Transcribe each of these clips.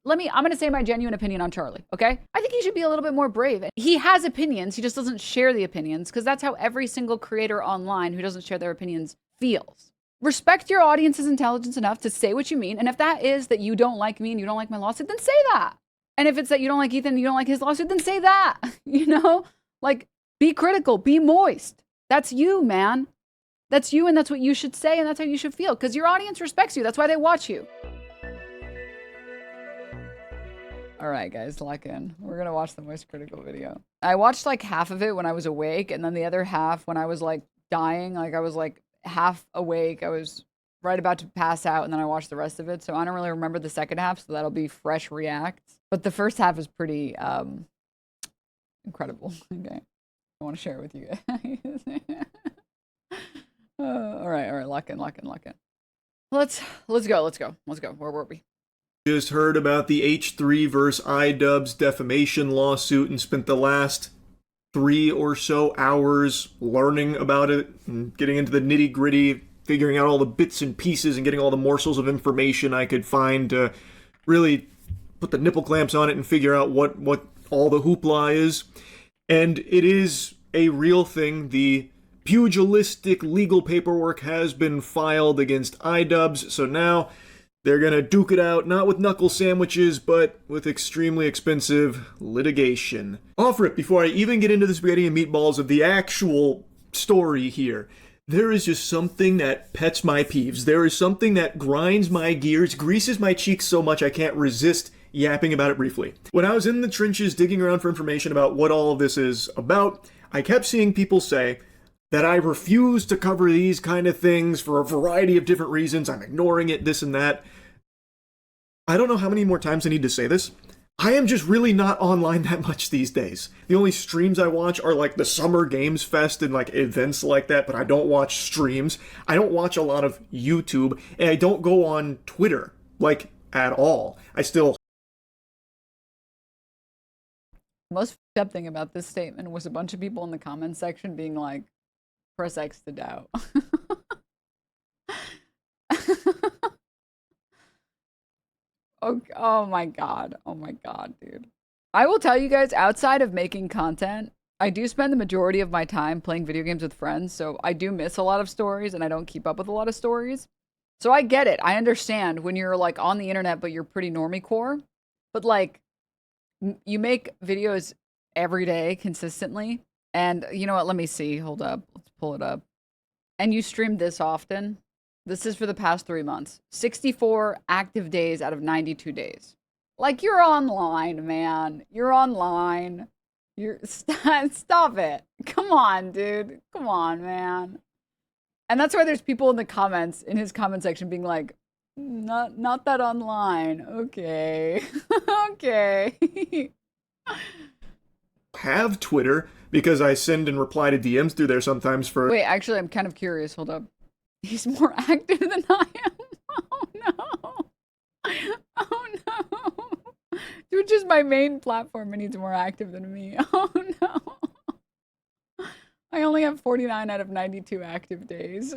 I'm going to say my genuine opinion on Charlie, okay? I think he should be a little bit more brave. He has opinions. He just doesn't share the opinions because that's how every single creator online who doesn't share their opinions feels. Respect your audience's intelligence enough to say what you mean. And if that is that you don't like me and you don't like my lawsuit, then say that. And if it's that you don't like Ethan and you don't like his lawsuit, then say that. You know? Like, be critical. Be moist. That's you, man. That's you, and that's what you should say, and that's how you should feel. Because your audience respects you. That's why they watch you. All right, guys, lock in. We're going to watch the MoistCr1TiKaL video. I watched, like, half of it when I was awake, and then the other half when I was, like, dying. Like, I was, like, half awake. I was right about to pass out, and then I watched the rest of it. So I don't really remember the second half, so that'll be fresh reacts. But the first half is pretty incredible. Okay. I want to share it with you guys. All right, lock in. Let's go. Where were we? Just heard about the H3 versus iDubbbz defamation lawsuit and spent the last 3 or so hours learning about it and getting into the nitty-gritty, figuring out all the bits and pieces and getting all the morsels of information I could find to really put the nipple clamps on it and figure out what all the hoopla is. And it is a real thing. The pugilistic legal paperwork has been filed against iDubbbz, so now they're gonna duke it out, not with knuckle sandwiches, but with extremely expensive litigation. Off rip, before I even get into the spaghetti and meatballs of the actual story here, there is just something that pets my peeves. There is something that grinds my gears, greases my cheeks so much I can't resist yapping about it briefly. When I was in the trenches digging around for information about what all of this is about, I kept seeing people say that I refuse to cover these kind of things for a variety of different reasons. I'm ignoring it, this and that. I don't know how many more times I need to say this. I am just really not online that much these days. The only streams I watch are like the Summer Games Fest and like events like that, but I don't watch streams. I don't watch a lot of YouTube, and I don't go on Twitter, like, at all. I still... The most fucked up thing about this statement was a bunch of people in the comments section being like, press X to doubt. Oh my god, dude. I will tell you guys, outside of making content, I do spend the majority of my time playing video games with friends, so I do miss a lot of stories and I don't keep up with a lot of stories. So I get it. I understand when you're like on the internet but you're pretty normie core. But like, you make videos every day consistently, and you know what, let me see, hold up, let's pull it up. And you stream this often. This is for the past 3 months. 64 active days out of 92 days. Like, you're online, man. You're online. Stop it. Come on, dude. Come on, man. And that's why there's people in the comments, in his comment section, being like, not that online. Okay. Okay. have Twitter because I send and reply to DMs through there sometimes for... Wait, actually, I'm kind of curious. Hold up. He's more active than I am. Oh, no. Oh, no. Twitch is my main platform and he's more active than me. Oh, no. I only have 49 out of 92 active days.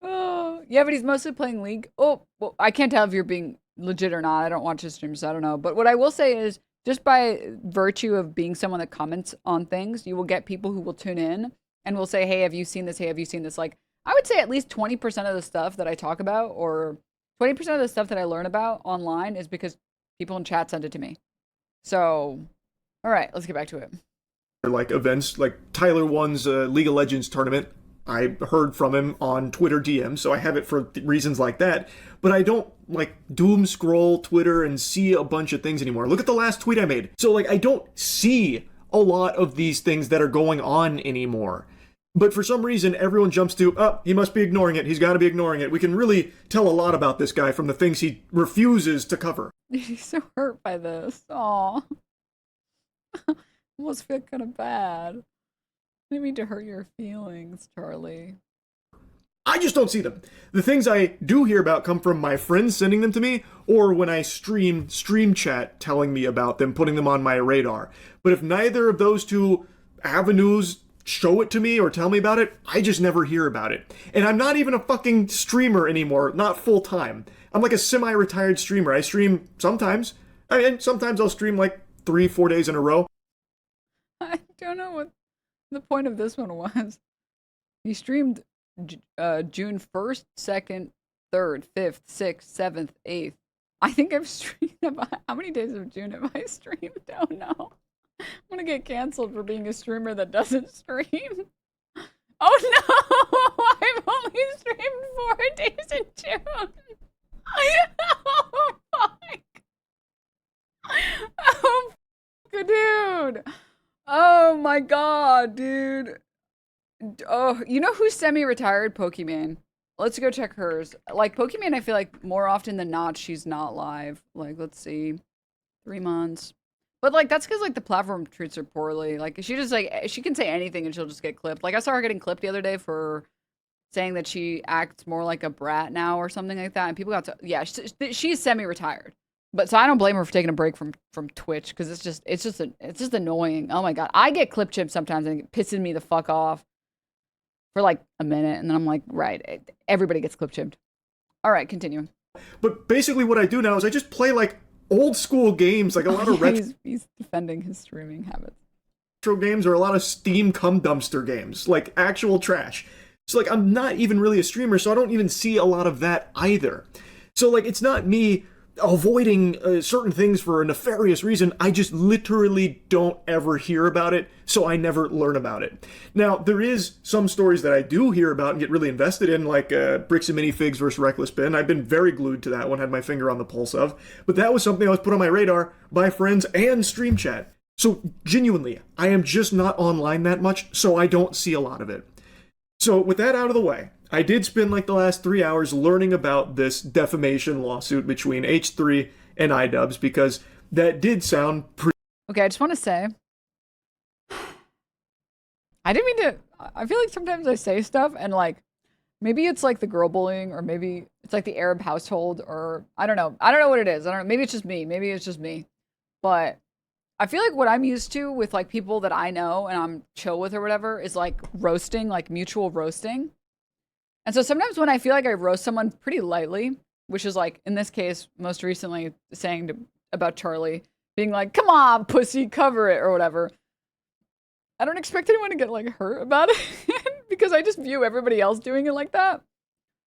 Oh, yeah, but he's mostly playing League. Oh, well, I can't tell if you're being legit or not. I don't watch his streams, so I don't know. But what I will say is, just by virtue of being someone that comments on things, you will get people who will tune in and will say, hey, have you seen this? Hey, have you seen this? Like, I would say at least 20% of the stuff that I talk about, or 20% of the stuff that I learn about online, is because people in chat send it to me. So, all right, let's get back to it. Like events, like Tyler won's League of Legends tournament. I heard from him on Twitter DM, so I have it for reasons like that. But I don't, like, doom scroll Twitter and see a bunch of things anymore. Look at the last tweet I made. So, like, I don't see a lot of these things that are going on anymore. But for some reason, everyone jumps to, oh, he must be ignoring it. He's got to be ignoring it. We can really tell a lot about this guy from the things he refuses to cover. He's so hurt by this. Aw. Almost feel kind of bad. I didn't mean to hurt your feelings, Charlie. I just don't see them. The things I do hear about come from my friends sending them to me, or when I stream chat telling me about them, putting them on my radar. But if neither of those two avenues show it to me or tell me about it, I just never hear about it. And I'm not even a fucking streamer anymore, not full time. I'm like a semi-retired streamer. I stream sometimes. And sometimes I'll stream like 3-4 days in a row. I don't know what the point of this one was. He streamed June 1st, 2nd, 3rd, 5th, 6th, 7th, 8th. I think I've streamed about, how many days of June have I streamed? Don't know. I'm gonna get canceled for being a streamer that doesn't stream. Oh no! I've only streamed 4 days in June. Oh fuck! Oh fuck, dude! Oh my god, dude! Oh, you know who's semi-retired? Pokimane. Let's go check hers. Like, Pokimane, I feel like more often than not, she's not live. Like, let's see. 3 months. But, like, that's because, like, the platform treats her poorly. Like, she just, like, she can say anything and she'll just get clipped. Like, I saw her getting clipped the other day for saying that she acts more like a brat now or something like that. And people got to, yeah, she's semi-retired. But, so I don't blame her for taking a break from Twitch because it's just annoying. Oh, my God. I get clip chipped sometimes and it pisses me the fuck off for like a minute, and then I'm like, right, everybody gets clip chipped. All right, continue. But basically what I do now is I just play like old school games, like a lot of retro he's defending his streaming habits. Games or a lot of Steam cum dumpster games, like actual trash. So like I'm not even really a streamer, so I don't even see a lot of that either. So like it's not me avoiding certain things for a nefarious reason. I just literally don't ever hear about it, so I never learn about it. Now, there is some stories that I do hear about and get really invested in, like Bricks and Minifigs versus Reckless Bin. I've been very glued to that one, had my finger on the pulse of. But that was something I was put on my radar by friends and Stream Chat. So, genuinely, I am just not online that much, so I don't see a lot of it. So, with that out of the way, I did spend like the last 3 hours learning about this defamation lawsuit between H3 and iDubbbz because that did sound pretty. Okay, I just want to say, I didn't mean to, I feel like sometimes I say stuff and like, maybe it's like the girl bullying or maybe it's like the Arab household or I don't know. I don't know what it is. I don't know. Maybe it's just me. Maybe it's just me. But I feel like what I'm used to with like people that I know and I'm chill with or whatever is like roasting, like mutual roasting. And so sometimes when I feel like I roast someone pretty lightly, which is like, in this case, most recently saying about Charlie, being like, come on, pussy, cover it, or whatever. I don't expect anyone to get like hurt about it because I just view everybody else doing it like that.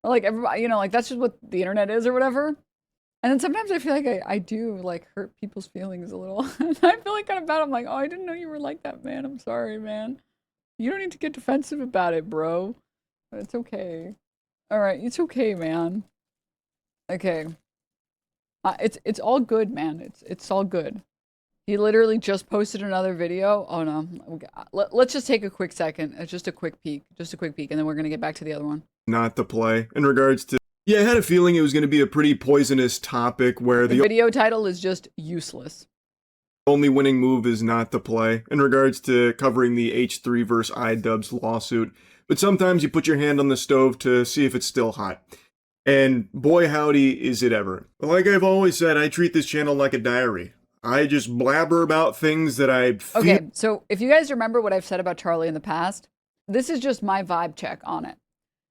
Or, like everybody, you know, like that's just what the internet is or whatever. And then sometimes I feel like I do like hurt people's feelings a little. And I feel like kind of bad. I'm like, oh, I didn't know you were like that, man. I'm sorry, man. You don't need to get defensive about it, bro. It's okay. All right, it's okay, man. Okay. It's all good, man. It's all good. He literally just posted another video. Oh no. Let's just take a quick second. It's just a quick peek. Just a quick peek, and then we're gonna get back to the other one. Not the play in regards to. Yeah, I had a feeling it was going to be a pretty poisonous topic where the video title is just useless. Only winning move is not the play in regards to covering the H3 versus iDubbbz lawsuit. But sometimes you put your hand on the stove to see if it's still hot. And boy howdy is it ever. Like I've always said, I treat this channel like a diary. I just blabber about things that I feel. Okay, so if you guys remember what I've said about Charlie in the past, this is just my vibe check on it.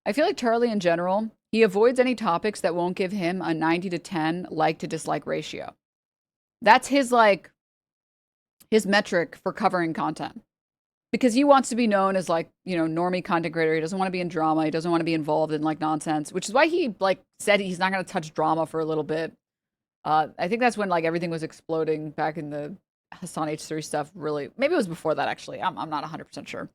I feel like Charlie in general, he avoids any topics that won't give him a 90 to 10 like to dislike ratio. That's his like, his metric for covering content. Because he wants to be known as like, you know, normie content creator. He doesn't want to be in drama. He doesn't want to be involved in like nonsense, which is why he like said he's not going to touch drama for a little bit. I think that's when like everything was exploding back in the Hassan H3 stuff. Really, maybe it was before that actually. I'm not 100% sure.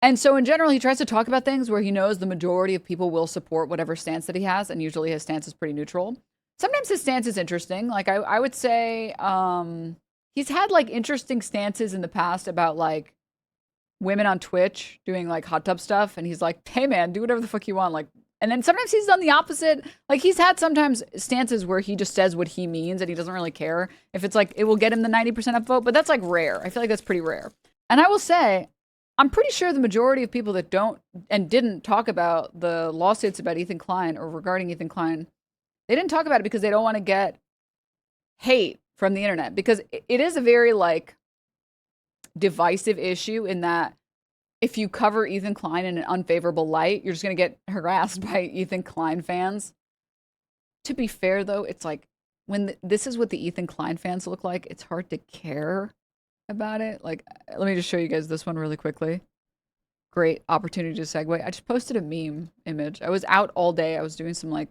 And so in general, he tries to talk about things where he knows the majority of people will support whatever stance that he has, and usually his stance is pretty neutral. Sometimes his stance is interesting. Like I would say, he's had like interesting stances in the past about like women on Twitch doing like hot tub stuff. And he's like, hey man, do whatever the fuck you want. Like, and then sometimes he's done the opposite. Like he's had sometimes stances where he just says what he means and he doesn't really care if it's like, it will get him the 90% upvote, but that's like rare. I feel like that's pretty rare. And I will say, I'm pretty sure the majority of people that don't and didn't talk about the lawsuits about Ethan Klein or regarding Ethan Klein, they didn't talk about it because they don't want to get hate from the internet, because it is a very like divisive issue in that if you cover Ethan Klein in an unfavorable light, you're just gonna get harassed by Ethan Klein fans. To be fair, though, it's like when this is what the Ethan Klein fans look like, it's hard to care about it. Like, let me just show you guys this one really quickly. Great opportunity to segue. I just posted a meme image. I was out all day. I was doing some like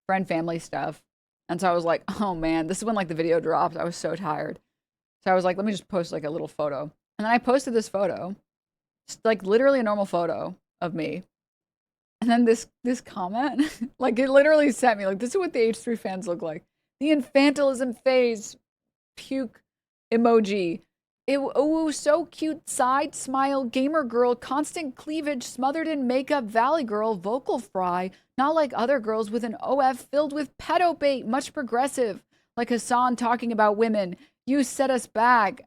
friend family stuff. And so I was like, oh man, this is when like the video dropped. I was so tired. So I was like, let me just post like a little photo. And then I posted this photo. Just like literally a normal photo of me. And then this comment, like it literally sent me like, this is what the H3 fans look like. The infantilism phase, puke emoji. Oh, so cute, side smile, gamer girl, constant cleavage, smothered in makeup, valley girl, vocal fry, not like other girls with an OF filled with pedo bait, much progressive, like Hassan talking about women. You set us back.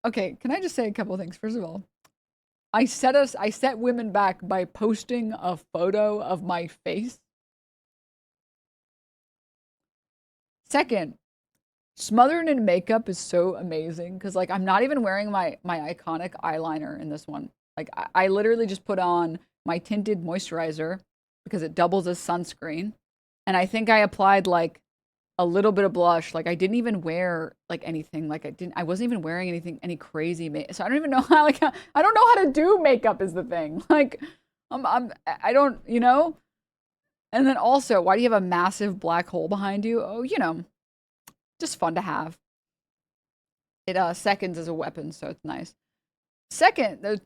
Okay, can I just say a couple things? First of all, I set women back by posting a photo of my face. Second, smothered in makeup is so amazing because like I'm not even wearing my iconic eyeliner in this one. Like I literally just put on my tinted moisturizer because it doubles as sunscreen. And I think I applied like a little bit of blush. Like I didn't even wear like anything. Like I wasn't even wearing anything, any crazy so I don't even know how, like, I don't know how to do makeup is the thing. Like I don't, you know? And then also, why do you have a massive black hole behind you? Oh, you know, just fun to have. It seconds as a weapon, so it's nice.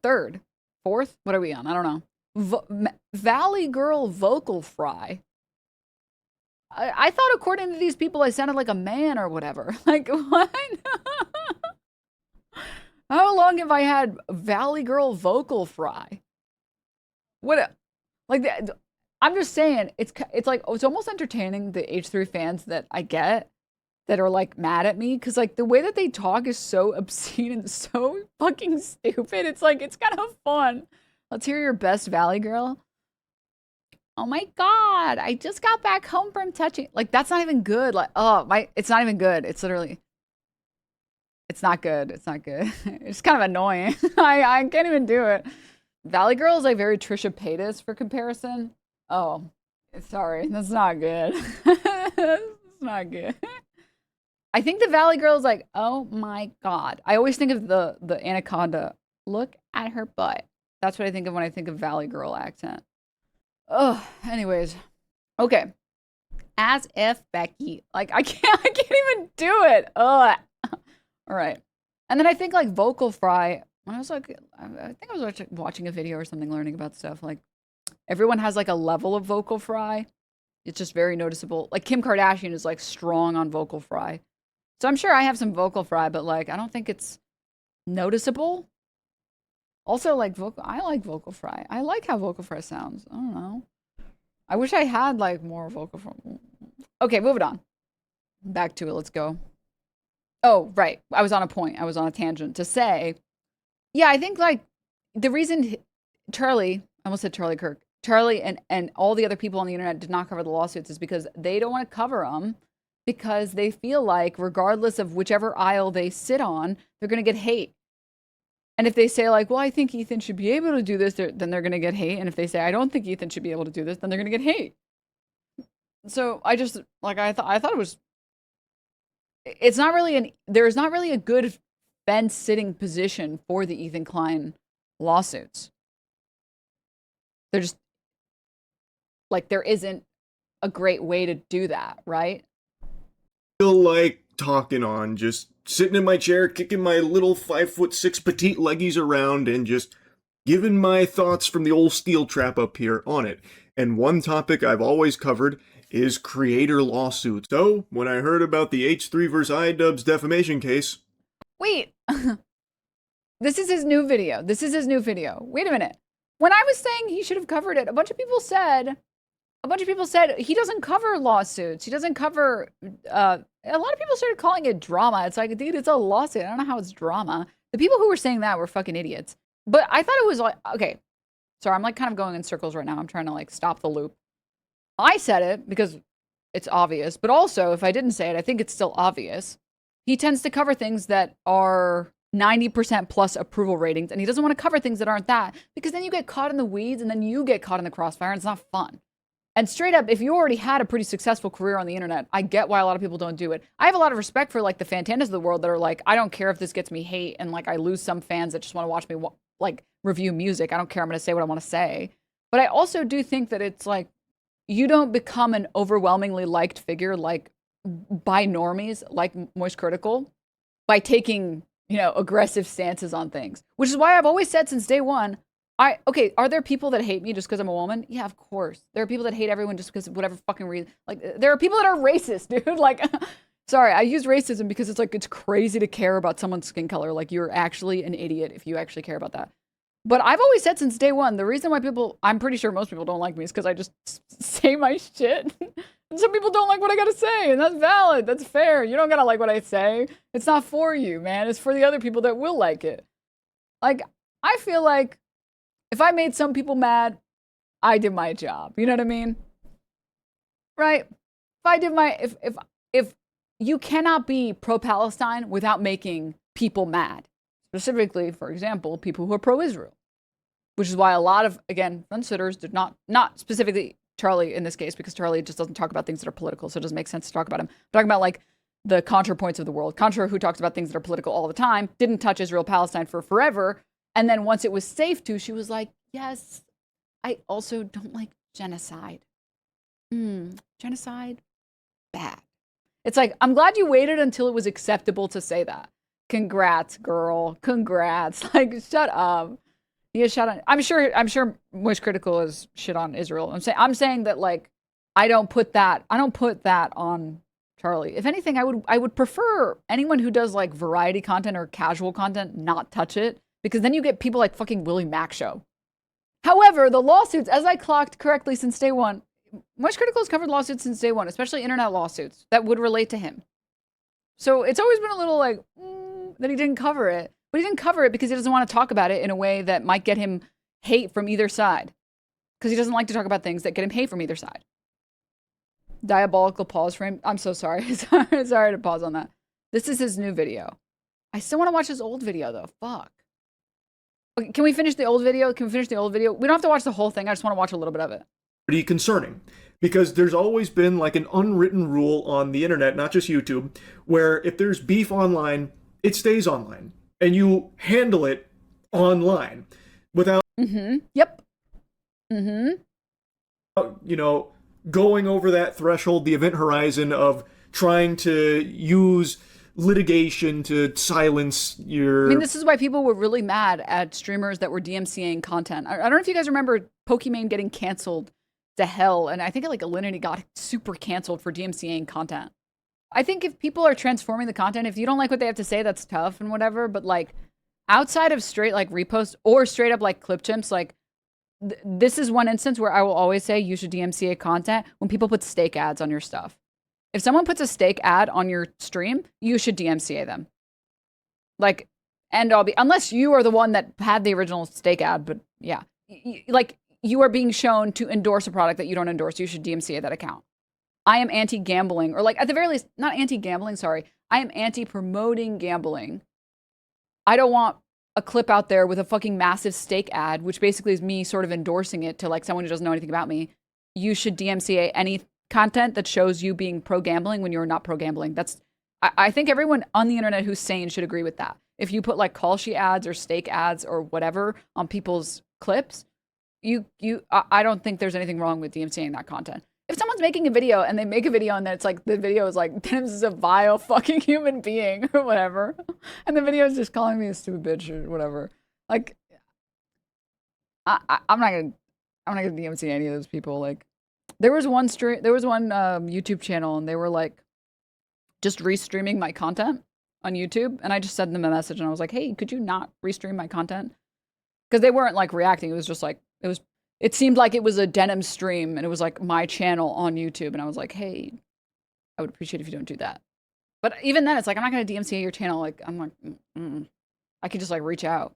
Third, fourth, what are we on? I don't know. Valley Girl vocal fry. I thought according to these people I sounded like a man or whatever. Like, what? How long have I had Valley Girl vocal fry? What? Like, I'm just saying, it's like, it's almost entertaining, the H3 fans that I get that are like mad at me, because like the way that they talk is so obscene and so fucking stupid. It's like, it's kind of fun. Let's hear your best Valley Girl. Oh my god, I just got back home from touching. Like, that's not even good. Like, oh my, it's not even good. It's literally, it's not good. It's not good. It's kind of annoying. I can't even do it. Valley Girl is like very Trisha Paytas for comparison. Oh, sorry, that's not good. That's not good. I think the Valley Girl is like, oh my god. I always think of the anaconda. Look at her butt. That's what I think of when I think of Valley Girl accent. Oh, anyways. Okay. As if Becky. Like, I can't even do it. Ugh. All right. And then I think like vocal fry. When I was like, I think I was watching a video or something, learning about stuff. Like, everyone has like a level of vocal fry. It's just very noticeable. Like Kim Kardashian is like strong on vocal fry. So I'm sure I have some vocal fry, but like I don't think it's noticeable. Also, like I like vocal fry. I like how vocal fry sounds. I don't know. I wish I had like more vocal fry. Okay, moving on. Back to it. Let's go. Oh, right. I was on a point. I was on a tangent to say, yeah, I think like the reason Charlie, I almost said Charlie Kirk, Charlie and all the other people on the internet did not cover the lawsuits is because they don't want to cover them, because they feel like regardless of whichever aisle they sit on, they're going to get hate. And if they say like, well, I think Ethan should be able to do this, then they're going to get hate. And if they say, I don't think Ethan should be able to do this, then they're going to get hate. So I just, like, I thought it was, it's not really there's not really a good fence sitting position for the Ethan Klein lawsuits. They're just, like, there isn't a great way to do that, right? Feel like talking on, just sitting in my chair, kicking my little 5'6" petite leggies around, and just giving my thoughts from the old steel trap up here on it. And one topic I've always covered is creator lawsuits. So, when I heard about the H3 vs. iDubbbz defamation case... Wait. This is his new video. This is his new video. Wait a minute. When I was saying he should have covered it, a bunch of people said he doesn't cover lawsuits. He doesn't cover, a lot of people started calling it drama. It's like, dude, it's a lawsuit. I don't know how it's drama. The people who were saying that were fucking idiots. But I thought it was like, okay. Sorry, I'm like kind of going in circles right now. I'm trying to like stop the loop. I said it because it's obvious, but also if I didn't say it, I think it's still obvious. He tends to cover things that are 90% plus approval ratings, and he doesn't want to cover things that aren't that, because then you get caught in the weeds and then you get caught in the crossfire and it's not fun. And straight up, if you already had a pretty successful career on the internet, I get why a lot of people don't do it. I have a lot of respect for like the Fantanas of the world that are like, I don't care if this gets me hate, and like I lose some fans that just want to watch me like review music. I don't care. I'm going to say what I want to say. But I also do think that it's like, you don't become an overwhelmingly liked figure like by normies like MoistCr1TiKaL by taking, you know, aggressive stances on things, which is why I've always said since day one, okay, are there people that hate me just because I'm a woman? Yeah, of course. There are people that hate everyone just because of whatever fucking reason. Like, there are people that are racist, dude. Like, sorry, I use racism because it's like, it's crazy to care about someone's skin color. Like, you're actually an idiot if you actually care about that. But I've always said since day one, the reason why I'm pretty sure most people don't like me is because I just say my shit. And some people don't like what I gotta say, and that's valid. That's fair. You don't gotta like what I say. It's not for you, man. It's for the other people that will like it. Like, I feel like if I made some people mad, I did my job. You know what I mean? Right? If you cannot be pro-Palestine without making people mad. Specifically, for example, people who are pro-Israel. Which is why a lot of, again, fence-sitters did not specifically Charlie in this case, because Charlie just doesn't talk about things that are political, so it doesn't make sense to talk about him. I'm talking about like the ContraPoints of the world. Contra, who talks about things that are political all the time, didn't touch Israel-Palestine for forever. And then once it was safe to, she was like, yes, I also don't like genocide. Genocide? Bad. It's like, I'm glad you waited until it was acceptable to say that. Congrats, girl. Congrats. Like, shut up. Yeah, shut up. I'm sure MoistCr1TiKaL is shit on Israel. I'm saying that, like, I don't put that on Charlie. If anything, I would prefer anyone who does like variety content or casual content not touch it, because then you get people like fucking Willie Mac Show. However, the lawsuits, as I clocked correctly since day one, MoistCr1TiKaL has covered lawsuits since day one, especially internet lawsuits that would relate to him. So it's always been a little like, that he didn't cover it. But he didn't cover it because he doesn't want to talk about it in a way that might get him hate from either side. Because he doesn't like to talk about things that get him hate from either side. Diabolical pause frame. I'm so sorry. Sorry to pause on that. This is his new video. I still want to watch his old video, though. Fuck. Okay, can we finish the old video? We don't have to watch the whole thing. I just want to watch a little bit of it. Pretty concerning, because there's always been like an unwritten rule on the internet, not just YouTube, where if there's beef online, it stays online, and you handle it online without Yep. You know, going over that threshold, the event horizon of trying to use litigation to silence your... I mean, this is why people were really mad at streamers that were DMCAing content. I don't know if you guys remember Pokimane getting canceled to hell, and I think like Alinity got super canceled for DMCAing content. I think if people are transforming the content, if you don't like what they have to say, that's tough and whatever, but like outside of straight like reposts or straight up like clip chimps, like this is one instance where I will always say you should DMCA content when people put steak ads on your stuff. If someone puts a steak ad on your stream, you should DMCA them. Like, and I'll be, unless you are the one that had the original steak ad, but yeah. Like, you are being shown to endorse a product that you don't endorse, you should DMCA that account. I am anti-gambling, or like, at the very least, not anti-gambling, sorry. I am anti-promoting gambling. I don't want a clip out there with a fucking massive steak ad, which basically is me sort of endorsing it to like someone who doesn't know anything about me. You should DMCA any content that shows you being pro-gambling when you're not pro-gambling. That's, I think everyone on the internet who's sane should agree with that. If you put like call sheet ads or steak ads or whatever on people's clips, I don't think there's anything wrong with DMCAing that content. If someone's making a video and they make a video and then it's like, the video is like, Denims is a vile fucking human being or whatever. And the video is just calling me a stupid bitch or whatever. Like, I'm not gonna DMCA any of those people. Like, there was one YouTube channel and they were like just restreaming my content on YouTube. And I just sent them a message and I was like, hey, could you not restream my content? Because they weren't like reacting. It was just like, it seemed like it was a Denims stream and it was like my channel on YouTube. And I was like, hey, I would appreciate if you don't do that. But even then it's like, I'm not going to DMCA your channel. Like, I'm like, I could just like reach out.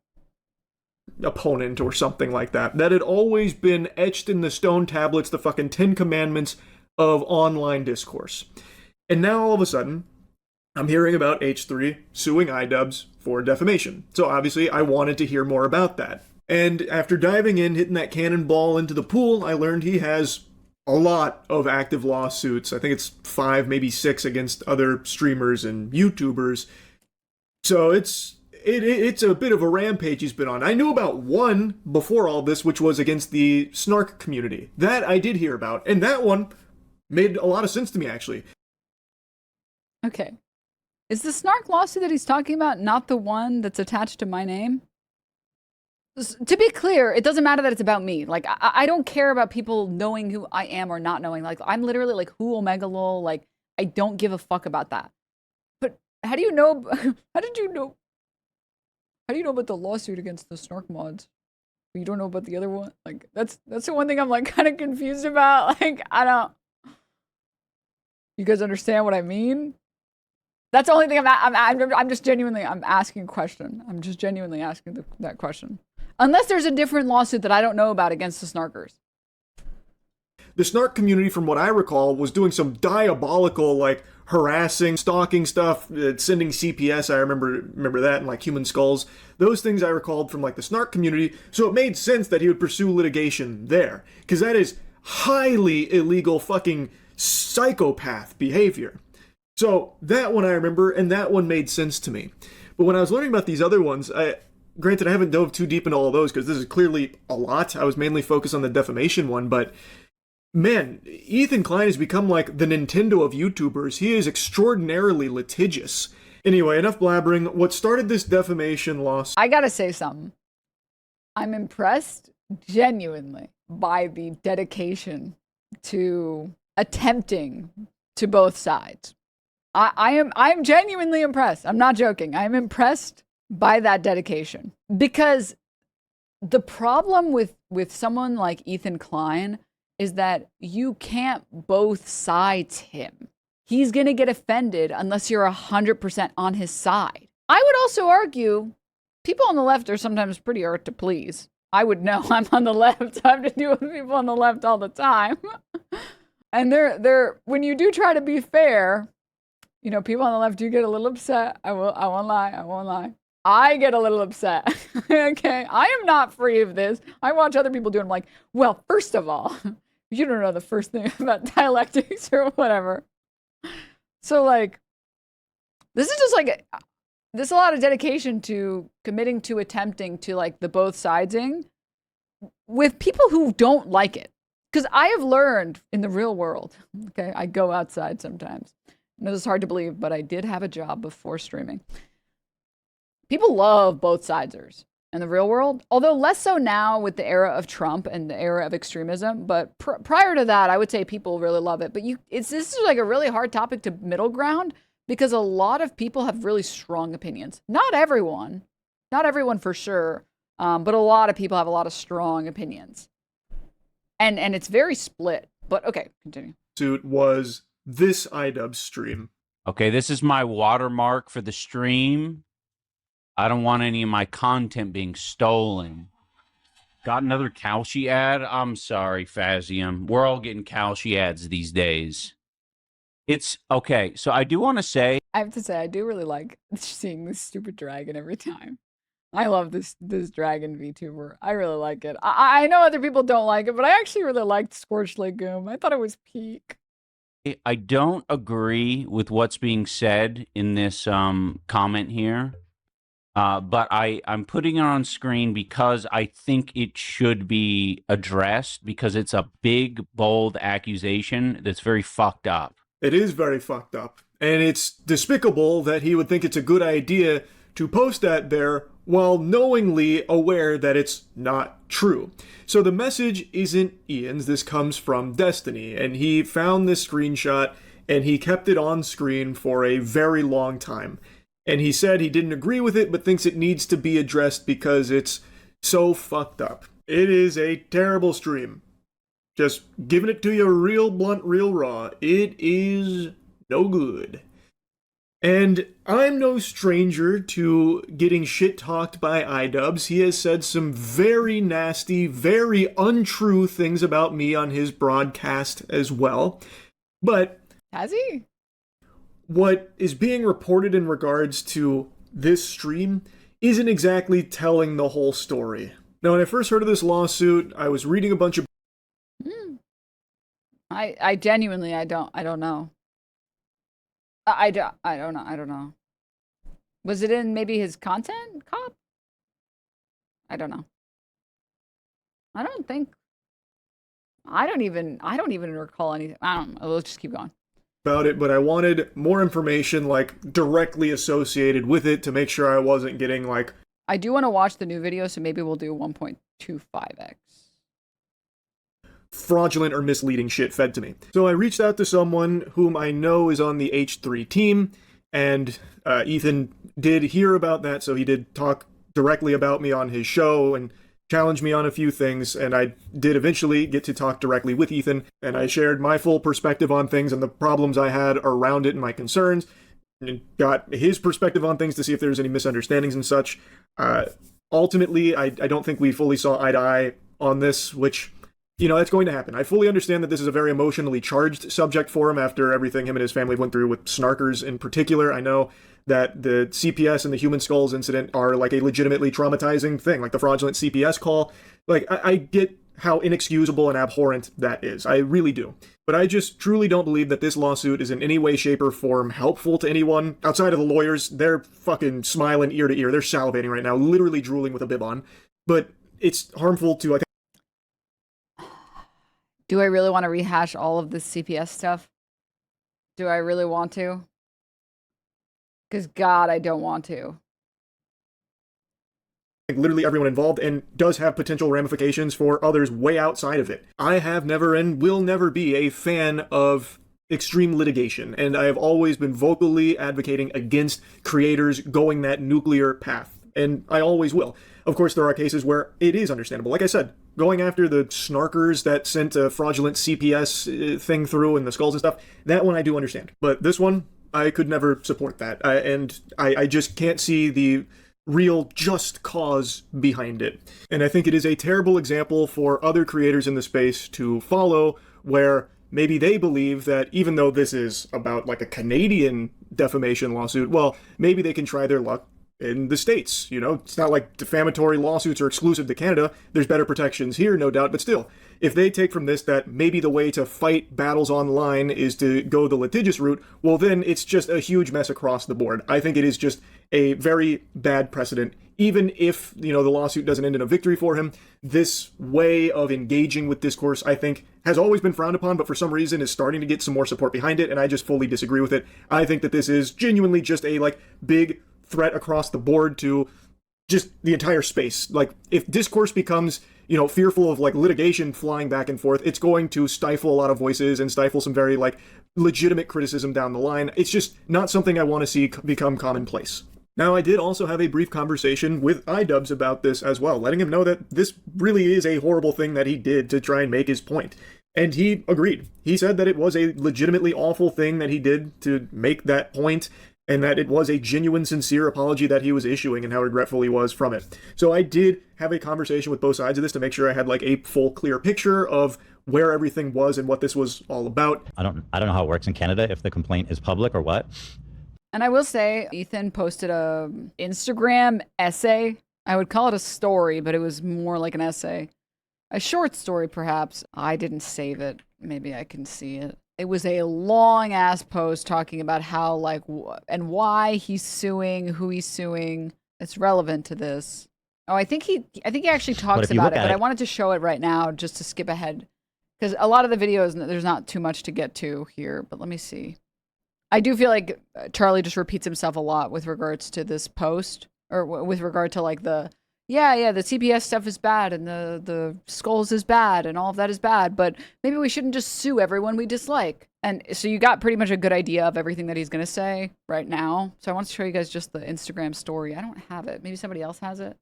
Opponent or something like that. That had always been etched in the stone tablets, the fucking 10 commandments of online discourse. And now all of a sudden, I'm hearing about H3 suing iDubbbz for defamation. So obviously I wanted to hear more about that. And after diving in, hitting that cannonball into the pool, I learned he has a lot of active lawsuits. I think it's 5, maybe 6 against other streamers and YouTubers. So it's a bit of a rampage he's been on. I knew about one before all this, which was against the snark community. That I did hear about, and that one made a lot of sense to me, actually. Okay. Is the snark lawsuit that he's talking about not the one that's attached to my name? To be clear, it doesn't matter that it's about me. Like, I don't care about people knowing who I am or not knowing. Like, I'm literally like, who Omega lol? Like, I don't give a fuck about that. But how do you know? How did you know? How do you know about the lawsuit against the snark mods? But you don't know about the other one? Like, that's the one thing I'm like kind of confused about. Like, I don't. You guys understand what I mean? That's the only thing I'm just genuinely, I'm asking a question. I'm just genuinely asking that question. Unless there's a different lawsuit that I don't know about against the snarkers. The snark community, from what I recall, was doing some diabolical, like, harassing, stalking stuff, sending CPS. I remember that, and like human skulls. Those things I recalled from like the snark community. So it made sense that he would pursue litigation there, because that is highly illegal fucking psychopath behavior. So that one I remember, and that one made sense to me. But when I was learning about these other ones, granted I haven't dove too deep into all of those because this is clearly a lot. I was mainly focused on the defamation one, but man, Ethan Klein has become like the Nintendo of YouTubers. He is extraordinarily litigious. Anyway, enough blabbering. What started this defamation lawsuit? I gotta say something. I'm impressed, genuinely, by the dedication to attempting to both sides. I'm genuinely impressed. I'm not joking. I'm impressed by that dedication. Because the problem with someone like Ethan Klein is that you can't both sides him. He's going to get offended unless you're 100% on his side. I would also argue people on the left are sometimes pretty hard to please. I would know. I'm on the left. I have to deal with people on the left all the time. And they're when you do try to be fair, you know, people on the left do get a little upset. I won't lie. I get a little upset. Okay. I am not free of this. I watch other people do it. I'm like, well, first of all, you don't know the first thing about dialectics or whatever. So like, this is just like, there's a lot of dedication to committing to attempting to like the both sidesing with people who don't like it. Because I have learned in the real world, okay, I go outside sometimes. I know this is hard to believe, but I did have a job before streaming. People love both sidesers in the real world, although less so now with the era of Trump and the era of extremism. But prior to that, I would say people really love it. But this is like a really hard topic to middle ground because a lot of people have really strong opinions. Not everyone for sure, but a lot of people have a lot of strong opinions. And it's very split. But okay, continue. Suit was this iDubbbz stream. Okay, this is my watermark for the stream. I don't want any of my content being stolen. Got another Kalshi ad? I'm sorry, Fazium. We're all getting Kalshi ads these days. It's okay. So I do want to say, I have to say, I do really like seeing this stupid dragon every time. I love this dragon VTuber. I really like it. I know other people don't like it, but I actually really liked Scorched Legume. I thought it was peak. I don't agree with what's being said in this comment here. But I'm putting it on screen because I think it should be addressed because it's a big, bold accusation that's very fucked up. It is very fucked up. And it's despicable that he would think it's a good idea to post that there while knowingly aware that it's not true. So the message isn't Ian's. This comes from Destiny. And he found this screenshot and he kept it on screen for a very long time. And he said he didn't agree with it, but thinks it needs to be addressed because it's so fucked up. It is a terrible stream. Just giving it to you real blunt, real raw. It is no good. And I'm no stranger to getting shit-talked by iDubbbz. He has said some very nasty, very untrue things about me on his broadcast as well. But... Has he? what is being reported in regards to this stream isn't exactly telling the whole story. Now, when I first heard of this lawsuit, I was reading a bunch of... I genuinely, I don't know. I don't know. Was it in maybe his content cop? I don't know. I don't even recall anything. I don't know. Let's just keep going. About it, but I wanted more information like directly associated with it to make sure I wasn't getting like... I do want to watch the new video, so maybe we'll do 1.25x. fraudulent or misleading shit fed to me. So I reached out to someone whom I know is on the H3 team, and Ethan did hear about that, so he did talk directly about me on his show and challenge me on a few things, and I did eventually get to talk directly with Ethan, and I shared my full perspective on things and the problems I had around it and my concerns, and got his perspective on things to see if there's any misunderstandings and such. Ultimately, I don't think we fully saw eye to eye on this, which, you know, that's going to happen. I fully understand that this is a very emotionally charged subject for him after everything him and his family went through with snarkers in particular. I know that the CPS and the human skulls incident are like a legitimately traumatizing thing, like the fraudulent CPS call. Like, I get how inexcusable and abhorrent that is. I really do. But I just truly don't believe that this lawsuit is in any way, shape, or form helpful to anyone. Outside of the lawyers, they're fucking smiling ear to ear. They're salivating right now, literally drooling with a bib on. But it's harmful to, like... Do I really want to rehash all of this CPS stuff? Do I really want to? Because God, I don't want to. Literally everyone involved, and does have potential ramifications for others way outside of it. I have never and will never be a fan of extreme litigation, and I have always been vocally advocating against creators going that nuclear path, and I always will. Of course, there are cases where it is understandable. Like I said, going after the snarkers that sent a fraudulent CPS thing through and the skulls and stuff, that one I do understand. But this one, I could never support that, and I just can't see the real just cause behind it. And I think it is a terrible example for other creators in the space to follow, where maybe they believe that even though this is about like a Canadian defamation lawsuit, well, maybe they can try their luck in the States. You know, it's not like defamatory lawsuits are exclusive to Canada. There's better protections here, no doubt, but still, if they take from this that maybe the way to fight battles online is to go the litigious route, well, then it's just a huge mess across the board. I think it is just a very bad precedent. Even if, you know, the lawsuit doesn't end in a victory for him, this way of engaging with discourse, I think, has always been frowned upon, but for some reason is starting to get some more support behind it, and I just fully disagree with it. I think that this is genuinely just a, like, big threat across the board to just the entire space. Like, if discourse becomes, you know, fearful of like litigation flying back and forth, it's going to stifle a lot of voices and stifle some very like legitimate criticism down the line. It's just not something I want to see become commonplace. Now, I did also have a brief conversation with iDubbbz about this as well, letting him know that this really is a horrible thing that he did to try and make his point. And he agreed. He said that it was a legitimately awful thing that he did to make that point, and that it was a genuine, sincere apology that he was issuing and how regretful he was from it. So I did have a conversation with both sides of this to make sure I had like a full, clear picture of where everything was and what this was all about. I don't know how it works in Canada, if the complaint is public or what. And I will say, Ethan posted a Instagram essay. I would call it a story, but it was more like an essay. A short story, perhaps. I didn't save it. Maybe I can see it. It was a long ass post talking about how, like, and why he's suing, who he's suing. It's relevant to this. Oh, I think he actually talks about it, but I wanted to show it right now just to skip ahead, because a lot of the videos, there's not too much to get to here. But let me see. I do feel like Charlie just repeats himself a lot with regards to this post, or with regard to like the the CPS stuff is bad and the skulls is bad and all of that is bad, but maybe we shouldn't just sue everyone we dislike. And so you got pretty much a good idea of everything that he's going to say right now. So I want to show you guys just the Instagram story. I don't have it. Maybe somebody else has it.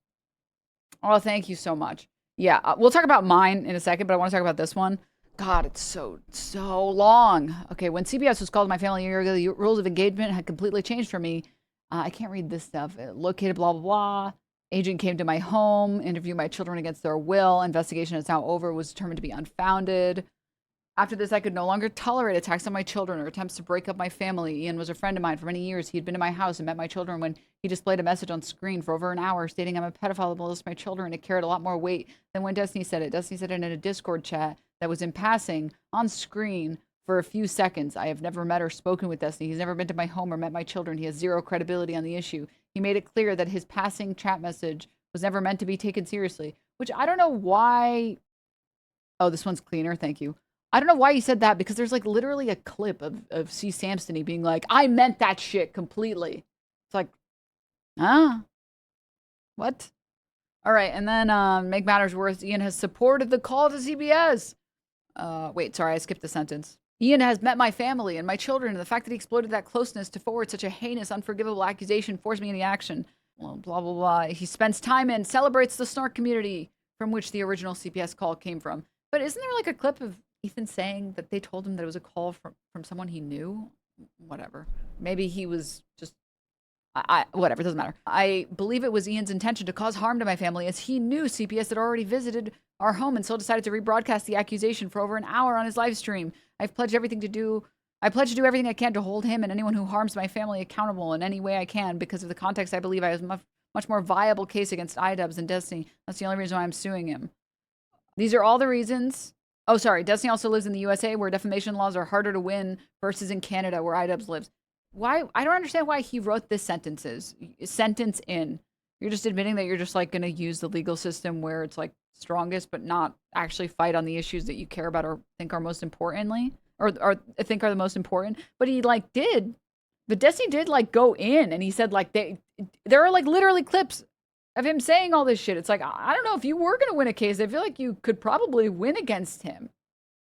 Oh, thank you so much. Yeah, we'll talk about mine in a second, but I want to talk about this one. God, it's so long. Okay, when CPS was called to my family a year ago, the rules of engagement had completely changed for me. I can't read this stuff. Located blah, blah, blah. Agent came to my home, interviewed my children against their will. Investigation is now over, was determined to be unfounded. After this, I could no longer tolerate attacks on my children or attempts to break up my family. Ian was a friend of mine for many years. He had been to my house and met my children when he displayed a message on screen for over an hour stating I'm a pedophile that molested my children. It carried a lot more weight than when Destiny said it. Destiny said it in a Discord chat that was in passing on screen for a few seconds. I have never met or spoken with Destiny. He's never been to my home or met my children. He has zero credibility on the issue. He made it clear that his passing chat message was never meant to be taken seriously, which I don't know why. Oh, this one's cleaner. Thank you. I don't know why he said that, because there's like literally a clip of C. Samsony being like, I meant that shit completely. It's like, what? All right, and then make matters worse, Ian has supported the call to CBS. Wait, sorry, I skipped the sentence. Ian has met my family and my children, and the fact that he exploited that closeness to forward such a heinous, unforgivable accusation forced me into action. Well, blah, blah, blah. He spends time and celebrates the snark community from which the original CPS call came from. But isn't there like a clip of Ethan saying that they told him that it was a call from someone he knew? Whatever. Maybe he was just, whatever, it doesn't matter. I believe it was Ian's intention to cause harm to my family, as he knew CPS had already visited our home and still decided to rebroadcast the accusation for over an hour on his live stream. I pledge to do everything I can to hold him and anyone who harms my family accountable in any way I can. Because of the context, I believe I have a much more viable case against iDubbbz and Destiny. That's the only reason why I'm suing him. These are all the reasons. Oh, sorry. Destiny also lives in the USA, where defamation laws are harder to win versus in Canada, where iDubbbz lives. Why? I don't understand why he wrote this sentence in. You're just admitting that you're just like going to use the legal system where it's like strongest, but not actually fight on the issues that you care about or think are most importantly, or think are the most important. But he like did. But Destiny did like go in, and he said like there are like literally clips of him saying all this shit. It's like, I don't know, if you were going to win a case, I feel like you could probably win against him.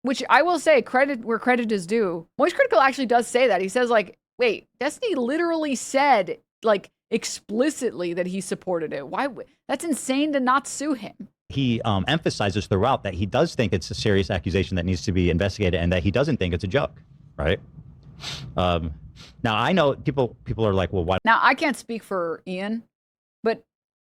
Which I will say, credit where credit is due. MoistCr1TiKaL actually does say that. He says like, wait, Destiny literally said like explicitly that he supported it. Why? That's insane to not sue him. He emphasizes throughout that he does think it's a serious accusation that needs to be investigated, and that he doesn't think it's a joke, right? Now I know people are like, well, why? Now I can't speak for Ian, but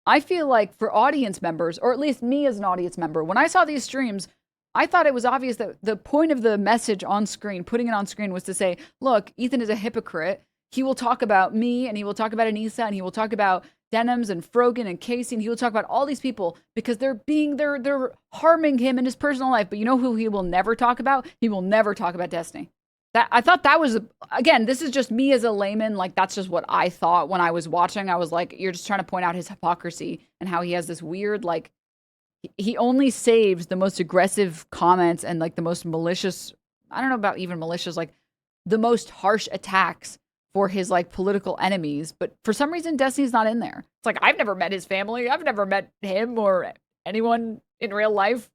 I feel like for audience members, or at least me as an audience member, when I saw these streams, I thought it was obvious that the point of the message on screen, putting it on screen, was to say, look, Ethan is a hypocrite. He will talk about me, and he will talk about Anissa, and he will talk about Denims and Frogan and Casey, and he will talk about all these people because they're harming him in his personal life. But you know who he will never talk about? He will never talk about Destiny. I thought that was, again, this is just me as a layman. Like, that's just what I thought when I was watching. I was like, you're just trying to point out his hypocrisy and how he has this weird, like, he only saves the most aggressive comments and, like, the most malicious, I don't know about even malicious, like, the most harsh attacks for his, like, political enemies. But for some reason, Destiny's not in there. It's like, I've never met his family. I've never met him or anyone in real life.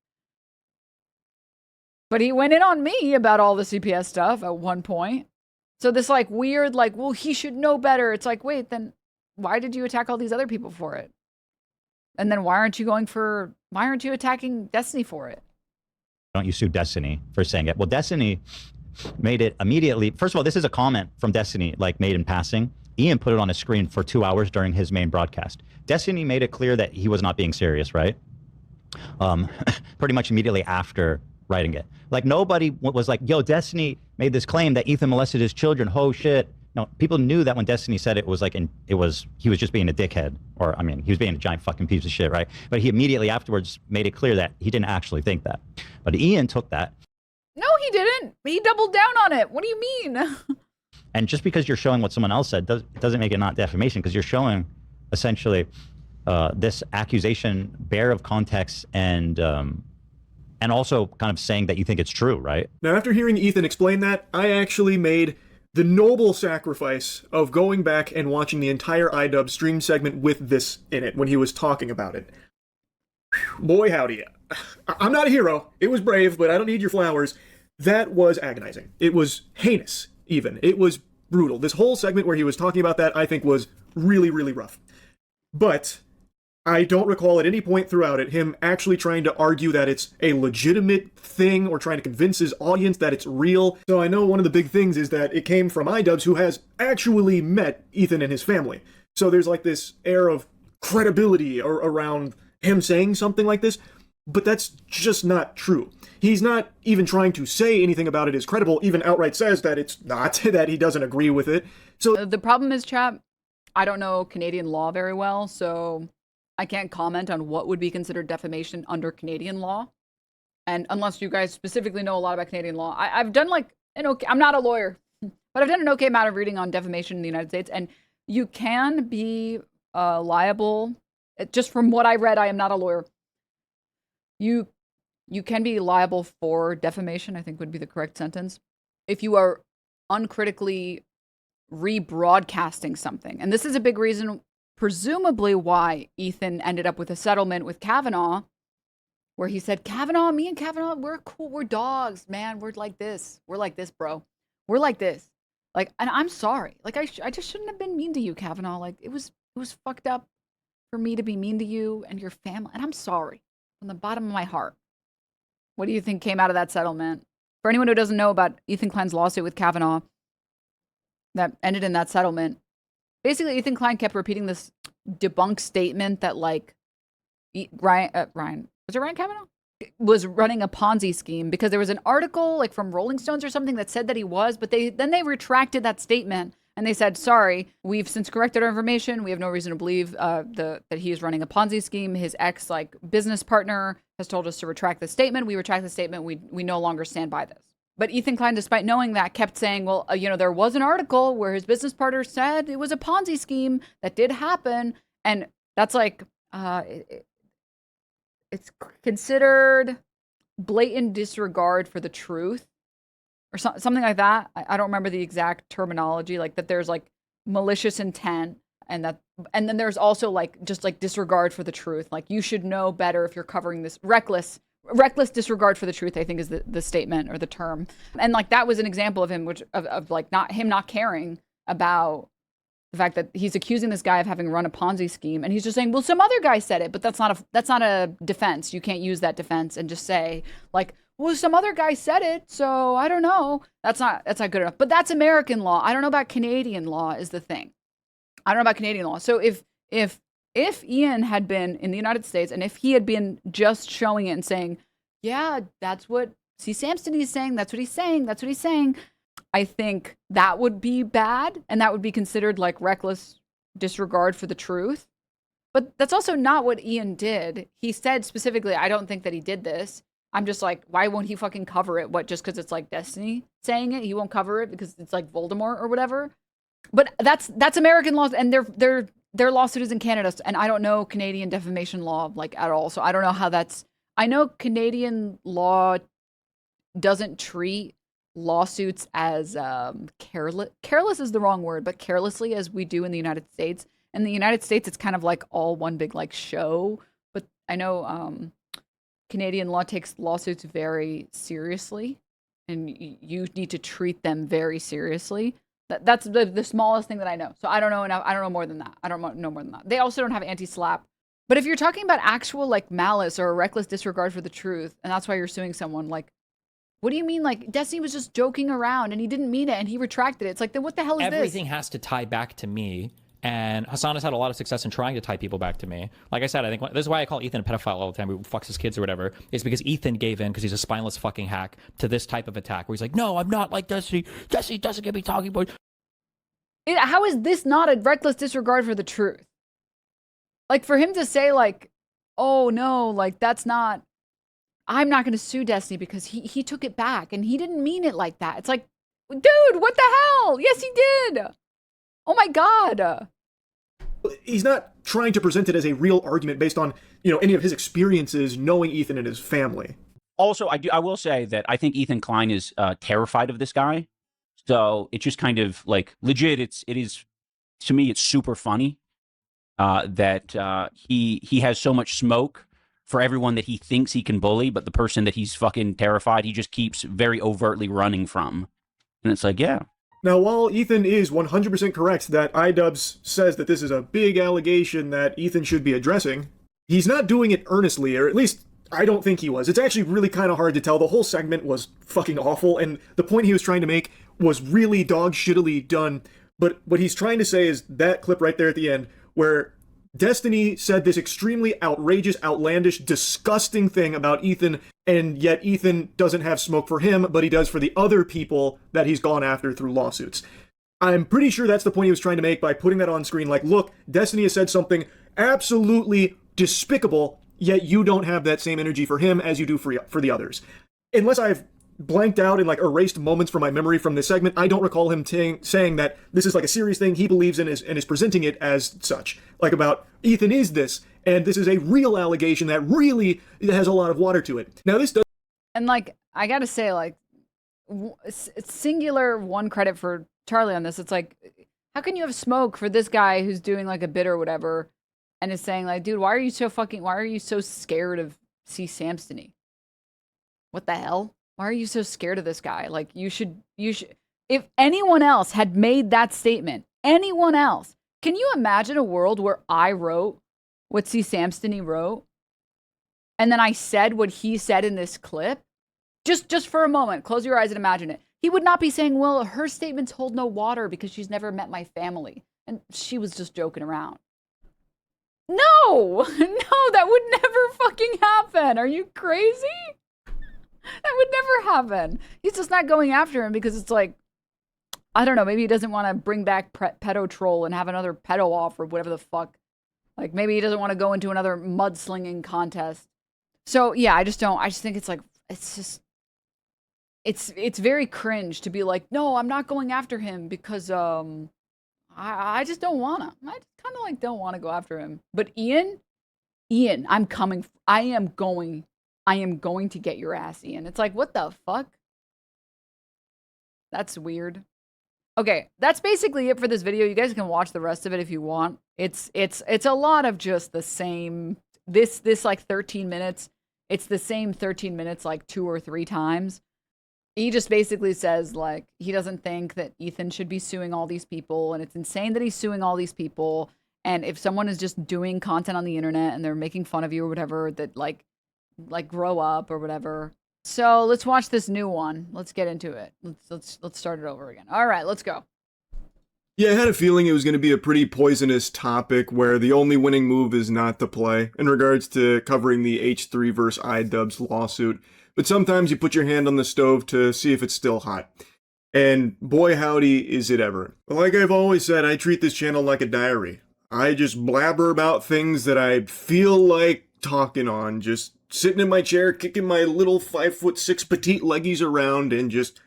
But he went in on me about all the CPS stuff at one point. So this like weird, like, well, he should know better. It's like, wait, then why did you attack all these other people for it? And then why aren't you attacking Destiny for it? Don't you sue Destiny for saying it? Well, Destiny made it immediately. First of all, this is a comment from Destiny, like made in passing. Ian put it on his screen for 2 hours during his main broadcast. Destiny made it clear that he was not being serious, right? Pretty much immediately after writing it. Like, nobody was like, yo, Destiny made this claim that Ethan molested his children. Oh shit. No, people knew that when Destiny said it was like, he was just being a dickhead, or I mean, he was being a giant fucking piece of shit, right? But he immediately afterwards made it clear that he didn't actually think that. But Ian took that. No, he didn't. He doubled down on it. What do you mean? And just because you're showing what someone else said doesn't make it not defamation, because you're showing essentially this accusation bare of context and also kind of saying that you think it's true, right? Now, after hearing Ethan explain that, I actually made the noble sacrifice of going back and watching the entire iDubbbz stream segment with this in it when he was talking about it. Boy, howdy. I'm not a hero. It was brave, but I don't need your flowers. That was agonizing. It was heinous, even. It was brutal. This whole segment where he was talking about that, I think, was really, really rough. But I don't recall at any point throughout it him actually trying to argue that it's a legitimate thing or trying to convince his audience that it's real. So I know one of the big things is that it came from iDubbbz, who has actually met Ethan and his family. So there's like this air of credibility around him saying something like this. But that's just not true. He's not even trying to say anything about it is credible, even outright says that it's not, that he doesn't agree with it. So The problem is, chat, I don't know Canadian law very well, so I can't comment on what would be considered defamation under Canadian law. And unless you guys specifically know a lot about Canadian law, I've done like an okay, I'm not a lawyer, but I've done an okay amount of reading on defamation in the United States, and you can be liable. Just from what I read, I am not a lawyer. You can be liable for defamation, I think would be the correct sentence, if you are uncritically rebroadcasting something. And this is a big reason, presumably, why Ethan ended up with a settlement with Kavanaugh, where he said, Kavanaugh, me and Kavanaugh, we're cool. We're dogs, man. We're like this. We're like this, bro. We're like this. Like, and I'm sorry. Like, I just shouldn't have been mean to you, Kavanaugh. Like, it was fucked up for me to be mean to you and your family. And I'm sorry from the bottom of my heart. What do you think came out of that settlement? For anyone who doesn't know about Ethan Klein's lawsuit with Kavanaugh that ended in that settlement, basically Ethan Klein kept repeating this debunked statement that like Ryan Kavanaugh was running a Ponzi scheme, because there was an article like from Rolling Stones or something that said that he was, but they retracted that statement and they said, sorry, we've since corrected our information. We have no reason to believe that he is running a Ponzi scheme. His ex business partner has told us to retract the statement. We retract the statement. We no longer stand by this. But Ethan Klein, despite knowing that, kept saying, well, there was an article where his business partner said it was a Ponzi scheme that did happen. And that's like, it's considered blatant disregard for the truth or something like that. I don't remember the exact terminology, like that there's like malicious intent and then there's also like just like disregard for the truth. Like you should know better if you're covering this. Reckless disregard for the truth, I think, is the statement or the term. And like that was an example of him, of like not caring about the fact that he's accusing this guy of having run a Ponzi scheme, and he's just saying, well, some other guy said it, but that's not a defense. You can't use that defense and just say like, well, some other guy said it, so I don't know. That's not good enough. But that's American law. I don't know about Canadian law is the thing. I don't know about Canadian law. So if Ian had been in the United States and if he had been just showing it and saying, yeah, that's what Samson is saying, that's what he's saying, I think that would be bad, and that would be considered like reckless disregard for the truth. But that's also not what Ian did. He said specifically, I don't think that he did this. I'm just like, why won't he fucking cover it? What, just because it's like Destiny saying it? He won't cover it because it's like Voldemort or whatever? But that's American law, and their lawsuit is in Canada, and I don't know Canadian defamation law like at all. So I don't know how that's. I know Canadian law doesn't treat lawsuits as careless is the wrong word, but carelessly as we do in the United States. In the United States, it's kind of like all one big like show. But I know Canadian law takes lawsuits very seriously, and you need to treat them very seriously. That's the smallest thing that I know. So I don't know enough. I don't know more than that. I don't know more than that. They also don't have anti-slap. But if you're talking about actual like malice or a reckless disregard for the truth, and that's why you're suing someone, like, what do you mean? Like, Destiny was just joking around and he didn't mean it and he retracted it. It's like, then what the hell is this? Everything has to tie back to me. And Hassan has had a lot of success in trying to tie people back to me. Like I said, I think this is why I call Ethan a pedophile all the time, who fucks his kids or whatever, is because Ethan gave in, because he's a spineless fucking hack, to this type of attack where he's like, no, I'm not like Destiny. Destiny doesn't get me talking about. How is this not a reckless disregard for the truth? Like, for him to say like, oh no, like that's not, I'm not going to sue Destiny because he took it back and he didn't mean it like that. It's like, dude, what the hell? Yes, he did. Oh my God. He's not trying to present it as a real argument based on, any of his experiences knowing Ethan and his family. Also, I will say that I think Ethan Klein is terrified of this guy. So it's just kind of like legit. It is, to me, it's super funny that he has so much smoke for everyone that he thinks he can bully, but the person that he's fucking terrified, he just keeps very overtly running from. And it's like, yeah. Now, while Ethan is 100% correct that iDubbbz says that this is a big allegation that Ethan should be addressing, he's not doing it earnestly, or at least I don't think he was. It's actually really kind of hard to tell. The whole segment was fucking awful, and the point he was trying to make was really dog shittily done. But what he's trying to say is that clip right there at the end, where Destiny said this extremely outrageous, outlandish, disgusting thing about Ethan, and yet Ethan doesn't have smoke for him, but he does for the other people that he's gone after through lawsuits. I'm pretty sure that's the point he was trying to make by putting that on screen. Like, look, Destiny has said something absolutely despicable, yet you don't have that same energy for him as you do for the others. Unless I've blanked out and like erased moments from my memory from this segment, I don't recall him saying that this is like a serious thing he believes in and is presenting it as such. Like about Ethan is this, and this is a real allegation that really has a lot of water to it. Now this does. And like, I gotta say, like, singular one credit for Charlie on this. It's like, how can you have smoke for this guy who's doing like a bit or whatever, and is saying like, dude, why are you so scared of C. Samstony? What the hell? Why are you so scared of this guy? Like, you should, if anyone else had made that statement, anyone else, can you imagine a world where I wrote what C. Samstony wrote, and then I said what he said in this clip? Just for a moment, close your eyes and imagine it. He would not be saying, well, her statements hold no water because she's never met my family, and she was just joking around. No, that would never fucking happen. Are you crazy? That would never happen. He's just not going after him because it's like, I don't know, maybe he doesn't want to bring back pedo troll and have another pedo off or whatever the fuck. Like, maybe he doesn't want to go into another mudslinging contest. So yeah, I just think it's like, it's very cringe to be like, no, I'm not going after him because I just don't wanna. I just kind of like don't want to go after him. But Ian, I am going to get your ass, Ian. It's like, what the fuck? That's weird. Okay, that's basically it for this video. You guys can watch the rest of it if you want. It's a lot of just the same. This like 13 minutes. It's the same 13 minutes like 2 or 3 times. He just basically says like he doesn't think that Ethan should be suing all these people, and it's insane that he's suing all these people. And if someone is just doing content on the internet and they're making fun of you or whatever, that like grow up or whatever. So let's watch this new one. Let's get into it. Let's start it over again. All right, let's go. Yeah, I had a feeling it was going to be a pretty poisonous topic where the only winning move is not to play in regards to covering the H3 versus iDubbbz lawsuit. But sometimes you put your hand on the stove to see if it's still hot. And boy howdy is it ever. Like I've always said, I treat this channel like a diary. I just blabber about things that I feel like talking on, just sitting in my chair, kicking my little 5'6" petite leggies around and just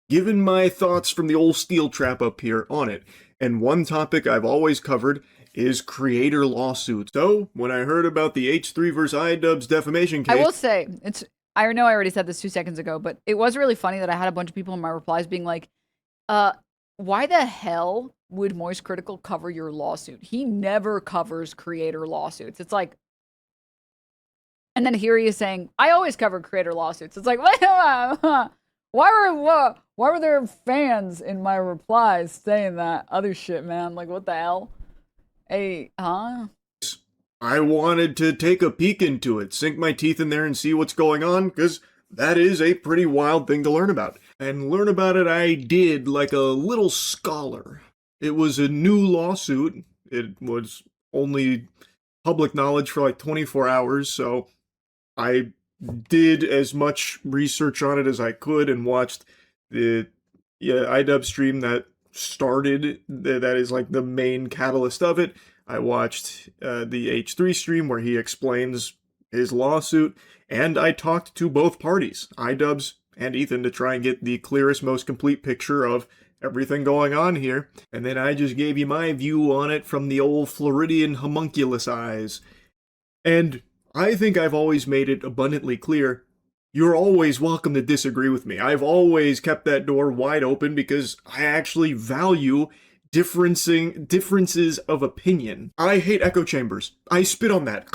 giving my thoughts from the old steel trap up here on it. And one topic I've always covered is creator lawsuits. So when I heard about the H3 versus iDubbbz defamation case, I will say, I know I already said this 2 seconds ago, but it was really funny that I had a bunch of people in my replies being like, why the hell would MoistCr1TiKaL cover your lawsuit? He never covers creator lawsuits. It's like, and then here he is saying, I always cover creator lawsuits. It's like, why were there fans in my replies saying that other shit, man? Like, what the hell? Hey, huh? I wanted to take a peek into it, sink my teeth in there and see what's going on, because that is a pretty wild thing to learn about. And learn about it I did like a little scholar. It was a new lawsuit. It was only public knowledge for like 24 hours, so I did as much research on it as I could and watched the iDubbbz stream that started, that is like the main catalyst of it. I watched the H3 stream where he explains his lawsuit, and I talked to both parties, iDubbbz and Ethan, to try and get the clearest, most complete picture of everything going on here. And then I just gave you my view on it from the old Floridian homunculus eyes. And I think I've always made it abundantly clear, you're always welcome to disagree with me. I've always kept that door wide open because I actually value differences of opinion. I hate echo chambers. I spit on that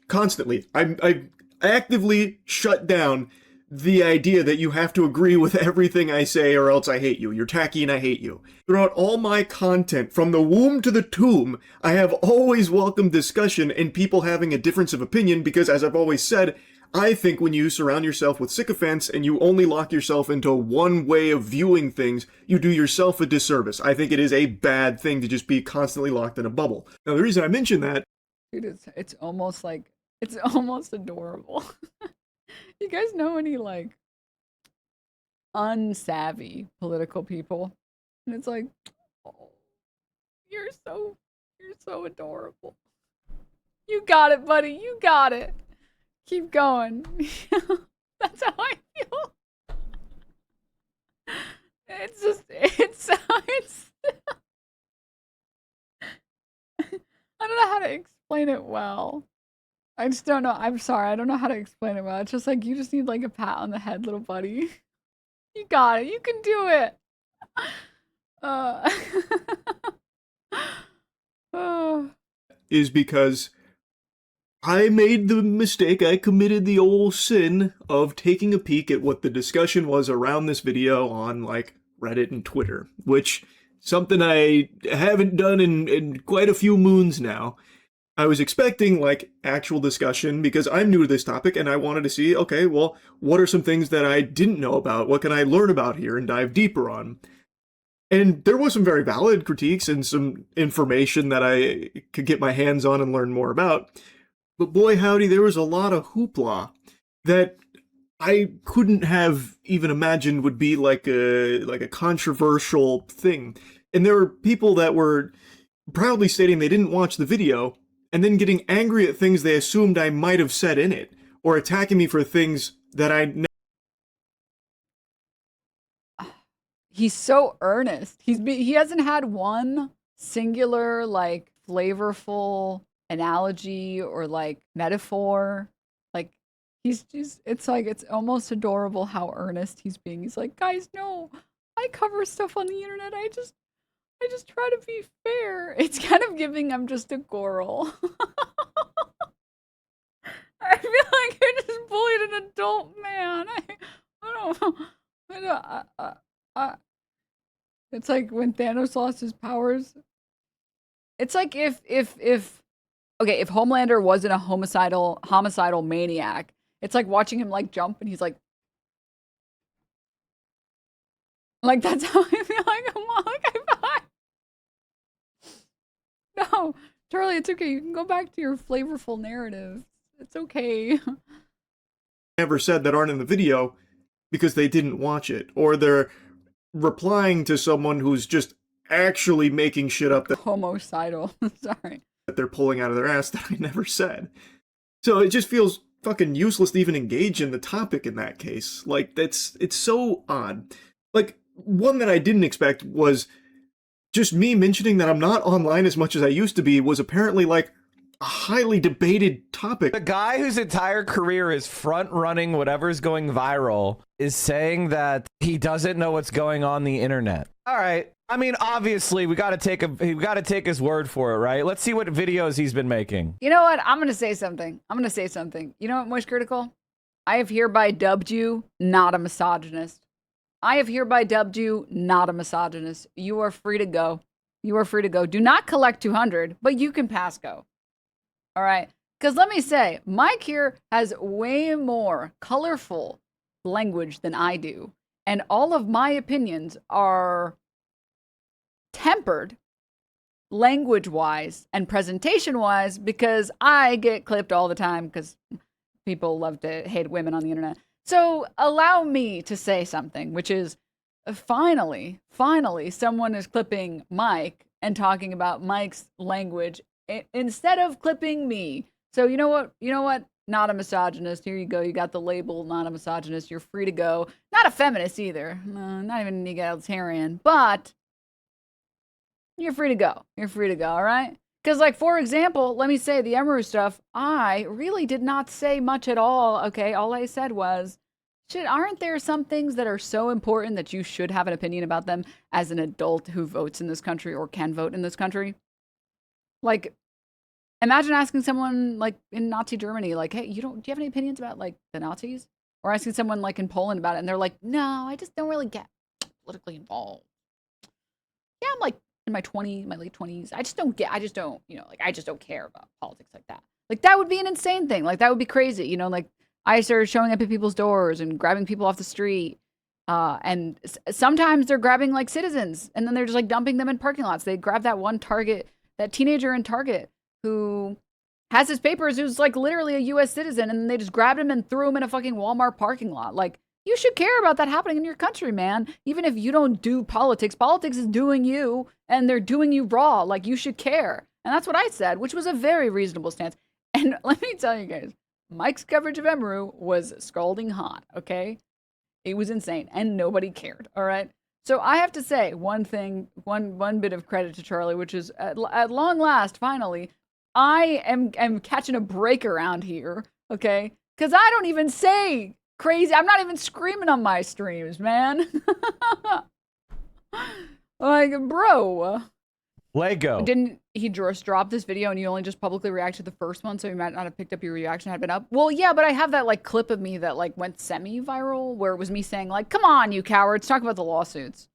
constantly. I actively shut down the idea that you have to agree with everything I say or else I hate you. You're tacky and I hate you. Throughout all my content, from the womb to the tomb, I have always welcomed discussion and people having a difference of opinion because, as I've always said, I think when you surround yourself with sycophants and you only lock yourself into one way of viewing things, you do yourself a disservice. I think it is a bad thing to just be constantly locked in a bubble. Now, the reason I mention that Dude, it's almost like it's almost adorable. You guys know any like unsavvy political people? And it's like, oh, you're so adorable. You got it, buddy. You got it. Keep going. That's how I feel. It's just it's I don't know how to explain it well. I just don't know. I'm sorry. I don't know how to explain it well. It's just like you just need like a pat on the head, little buddy. You got it. You can do it. Is because I made the mistake, I committed the old sin of taking a peek at what the discussion was around this video on, like, Reddit and Twitter, which something I haven't done in quite a few moons now. I was expecting, like, actual discussion because I'm new to this topic and I wanted to see, okay, well, what are some things that I didn't know about? What can I learn about here and dive deeper on? And there was some very valid critiques and some information that I could get my hands on and learn more about. But boy howdy, there was a lot of hoopla that I couldn't have even imagined would be like a controversial thing. And there were people that were proudly stating they didn't watch the video and then getting angry at things they assumed I might have said in it, or attacking me for things that I He's so earnest. He hasn't had one singular like flavorful analogy or like metaphor. Like he's just it's like it's almost adorable how earnest he's being. He's like, guys, no, I cover stuff on the internet. I just try to be fair. It's kind of giving I'm just a girl. I feel like I just bullied an adult man. It's like when Thanos lost his powers. It's like if Homelander wasn't a homicidal maniac, it's like watching him like jump and he's like that's how I feel like I'm like No, Charlie, it's okay. You can go back to your flavorful narrative. It's okay. never said that aren't in the video because they didn't watch it, or they're replying to someone who's just actually making shit up that Homicidal. Sorry. they're pulling out of their ass that I never said. So it just feels fucking useless to even engage in the topic in that case. Like, it's so odd. Like, one that I didn't expect was just me mentioning that I'm not online as much as I used to be was apparently, like, a highly debated topic. The guy whose entire career is front-running whatever's going viral is saying that he doesn't know what's going on the internet. All right. I mean, obviously, we got to take his word for it, right? Let's see what videos he's been making. You know what? I'm going to say something. You know what, MoistCr1TiKaL? I have hereby dubbed you not a misogynist. I have hereby dubbed you not a misogynist. You are free to go. Do not collect 200, but you can pass go. All right? Because let me say, Mike here has way more colorful language than I do. And all of my opinions are tempered language-wise and presentation-wise because I get clipped all the time because people love to hate women on the internet. So allow me to say something, which is finally, someone is clipping Mike and talking about Mike's language instead of clipping me. So you know what? Not a misogynist. Here you go. You got the label, not a misogynist. You're free to go. Not a feminist either. Not even an egalitarian. But you're free to go. All right? Because, like, for example, let me say the Emeru stuff, I really did not say much at all, okay? All I said was, shit, aren't there some things that are so important that you should have an opinion about them as an adult who votes in this country or can vote in this country? Like, imagine asking someone, like, in Nazi Germany, like, hey, do you have any opinions about, like, the Nazis? Or asking someone, like, in Poland about it, and they're like, no, I just don't really get politically involved. Yeah, I'm, like, in my late 20s. I just don't, like, I just don't care about politics like that. Like, that would be an insane thing. Like, that would be crazy. You know, like, I started showing up at people's doors and grabbing people off the street. And sometimes they're grabbing, like, citizens. And then they're just, like, dumping them in parking lots. They grab that one Target, that teenager in Target who has his papers, who's like literally a U.S. citizen, and they just grabbed him and threw him in a fucking Walmart parking lot. Like, you should care about that happening in your country, man. Even if you don't do politics, politics is doing you, and they're doing you raw. Like, you should care. And that's what I said, which was a very reasonable stance. And let me tell you guys, Mike's coverage of Emaru was scalding hot, okay? It was insane, and nobody cared, all right? So I have to say one thing, one bit of credit to Charlie, which is at long last, finally, I am catching a break around here, okay? Because I don't even say crazy. I'm not even screaming on my streams, man. Like, bro. Lego. Didn't he just drop this video and you only just publicly reacted to the first one, so you might not have picked up your reaction had been up? Well, yeah, but I have that like clip of me that like went semi-viral where it was me saying like, come on, you cowards, talk about the lawsuits.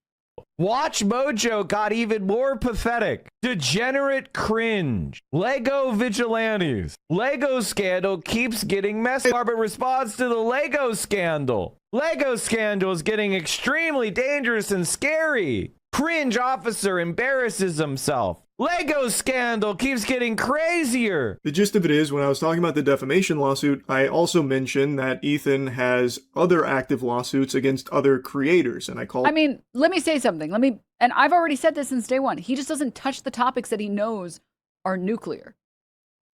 Watch Mojo got even more pathetic. Degenerate cringe. Lego vigilantes. Lego scandal keeps getting messy. But responds to the Lego scandal. Lego scandal is getting extremely dangerous and scary. Cringe officer embarrasses himself. Lego scandal keeps getting crazier. The gist of it is, when I was talking about the defamation lawsuit, I also mentioned that Ethan has other active lawsuits against other creators, and I mean, let me say something. And I've already said this since day one. He just doesn't touch the topics that he knows are nuclear.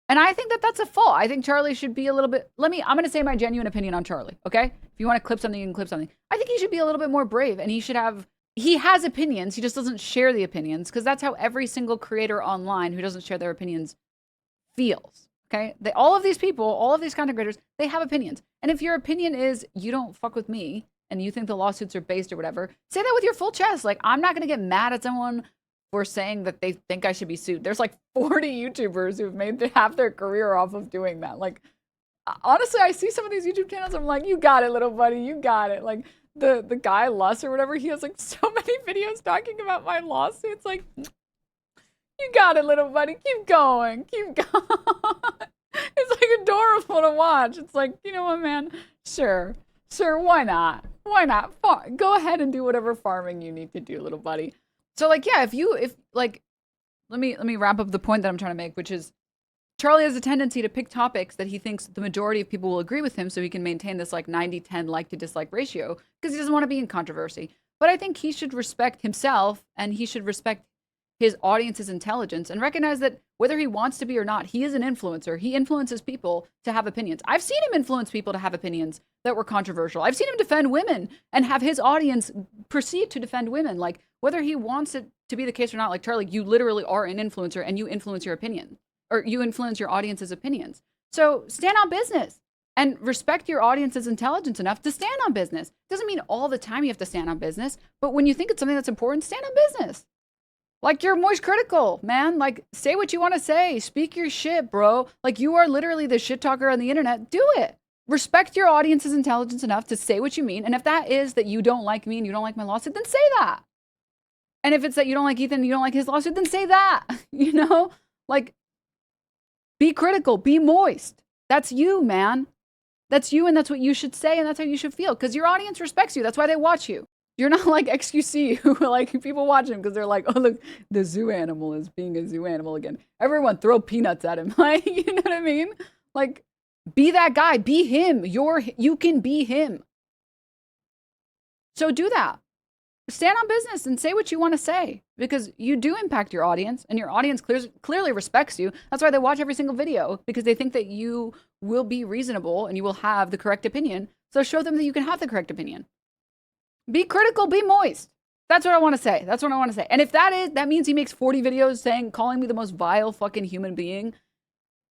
And I think that that's a fault. I think Charlie should be a little bit, I'm going to say my genuine opinion on Charlie, okay? If you want to clip something, you can clip something. I think he should be a little bit more brave, and he has opinions. He just doesn't share the opinions, because that's how every single creator online who doesn't share their opinions feels, okay? All of these people, all of these content creators, they have opinions. And if your opinion is, you don't fuck with me, and you think the lawsuits are based or whatever, say that with your full chest. Like, I'm not going to get mad at someone for saying that they think I should be sued. There's like 40 YouTubers who've made half their career off of doing that. Like, honestly, I see some of these YouTube channels, I'm like, you got it, little buddy, you got it. Like, the guy Lus or whatever, he has like so many videos talking about my lawsuits. Like, you got it, little buddy. Keep going. Keep going. It's like adorable to watch. It's like, you know what, man? Sure, why not? Why not? Go ahead and do whatever farming you need to do, little buddy. So like, yeah, let me wrap up the point that I'm trying to make, which is Charlie has a tendency to pick topics that he thinks the majority of people will agree with him, so he can maintain this like 90-10 like to dislike ratio, because he doesn't want to be in controversy. But I think he should respect himself, and he should respect his audience's intelligence, and recognize that whether he wants to be or not, he is an influencer. He influences people to have opinions. I've seen him influence people to have opinions that were controversial. I've seen him defend women and have his audience proceed to defend women. Like, whether he wants it to be the case or not, like, Charlie, you literally are an influencer, and you influence your opinion. Or you influence your audience's opinions. So stand on business and respect your audience's intelligence enough to stand on business. Doesn't mean all the time you have to stand on business, but when you think it's something that's important, stand on business. Like, you're MoistCr1TiKaL, man. Like, say what you want to say. Speak your shit, bro. Like, you are literally the shit talker on the internet. Do it. Respect your audience's intelligence enough to say what you mean. And if that is that you don't like me and you don't like my lawsuit, then say that. And if it's that you don't like Ethan and you don't like his lawsuit, then say that. You know? Like, be critical, be moist. That's you, man. That's you, and that's what you should say, and that's how you should feel, because your audience respects you. That's why they watch you. You're not like XQC, who like people watch him because they're like, oh, look, the zoo animal is being a zoo animal again. Everyone throw peanuts at him. Like, you know what I mean? Like, be that guy. Be him. You can be him. So do that. Stand on business and say what you want to say, because you do impact your audience, and your audience clearly respects you. That's why they watch every single video, because they think that you will be reasonable and you will have the correct opinion. So show them that you can have the correct opinion. Be critical, be moist. That's what I want to say. That's what I want to say. And if that means he makes 40 videos calling me the most vile fucking human being,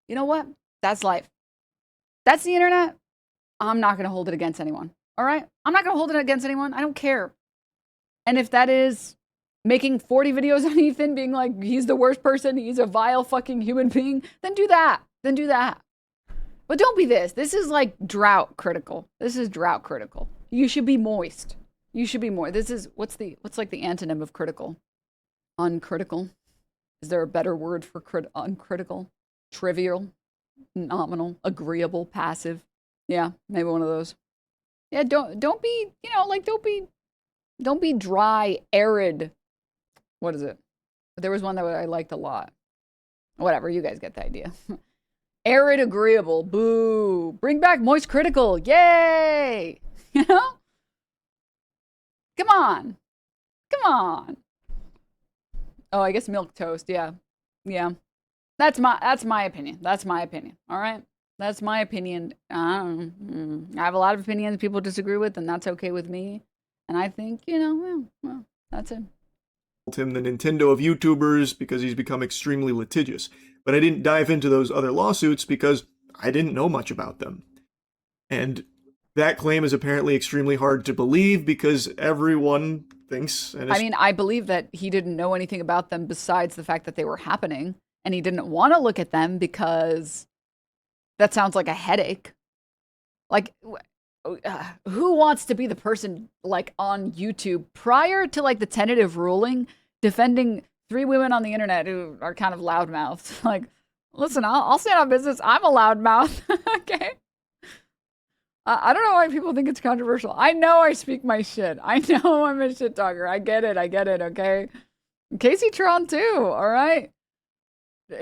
you know what? That's life. That's the internet. I'm not going to hold it against anyone. All right? I'm not going to hold it against anyone. I don't care. And if that is making 40 videos on Ethan being like, he's the worst person, he's a vile fucking human being, then do that. Then do that. But don't be this. This is like drought critical. This is drought critical. You should be moist. You should be more. This is, what's like the antonym of critical? Uncritical. Is there a better word for uncritical? Trivial, nominal, agreeable, passive. Yeah, maybe one of those. Yeah, don't be, don't be dry, arid. What is it? There was one that I liked a lot. Whatever, you guys get the idea. Arid agreeable. Boo. Bring back MoistCr1TiKaL. Yay. You know? Come on. Come on. Oh, I guess milk toast. Yeah. Yeah. That's my opinion. That's my opinion. All right? That's my opinion. I have a lot of opinions people disagree with, and that's okay with me. And I think, you know, well, that's it. Him the Nintendo of YouTubers because he's become extremely litigious. But I didn't dive into those other lawsuits because I didn't know much about them. And that claim is apparently extremely hard to believe because everyone thinks... I mean, I believe that he didn't know anything about them besides the fact that they were happening. And he didn't want to look at them because that sounds like a headache. Like, who wants to be the person, like, on YouTube prior to, like, the tentative ruling defending 3 women on the internet who are kind of loudmouths? Like, listen, I'll stand on business. I'm a loudmouth, okay? I don't know why people think it's controversial. I know I speak my shit. I know I'm a shit talker. I get it, okay? Casey Tron too, all right?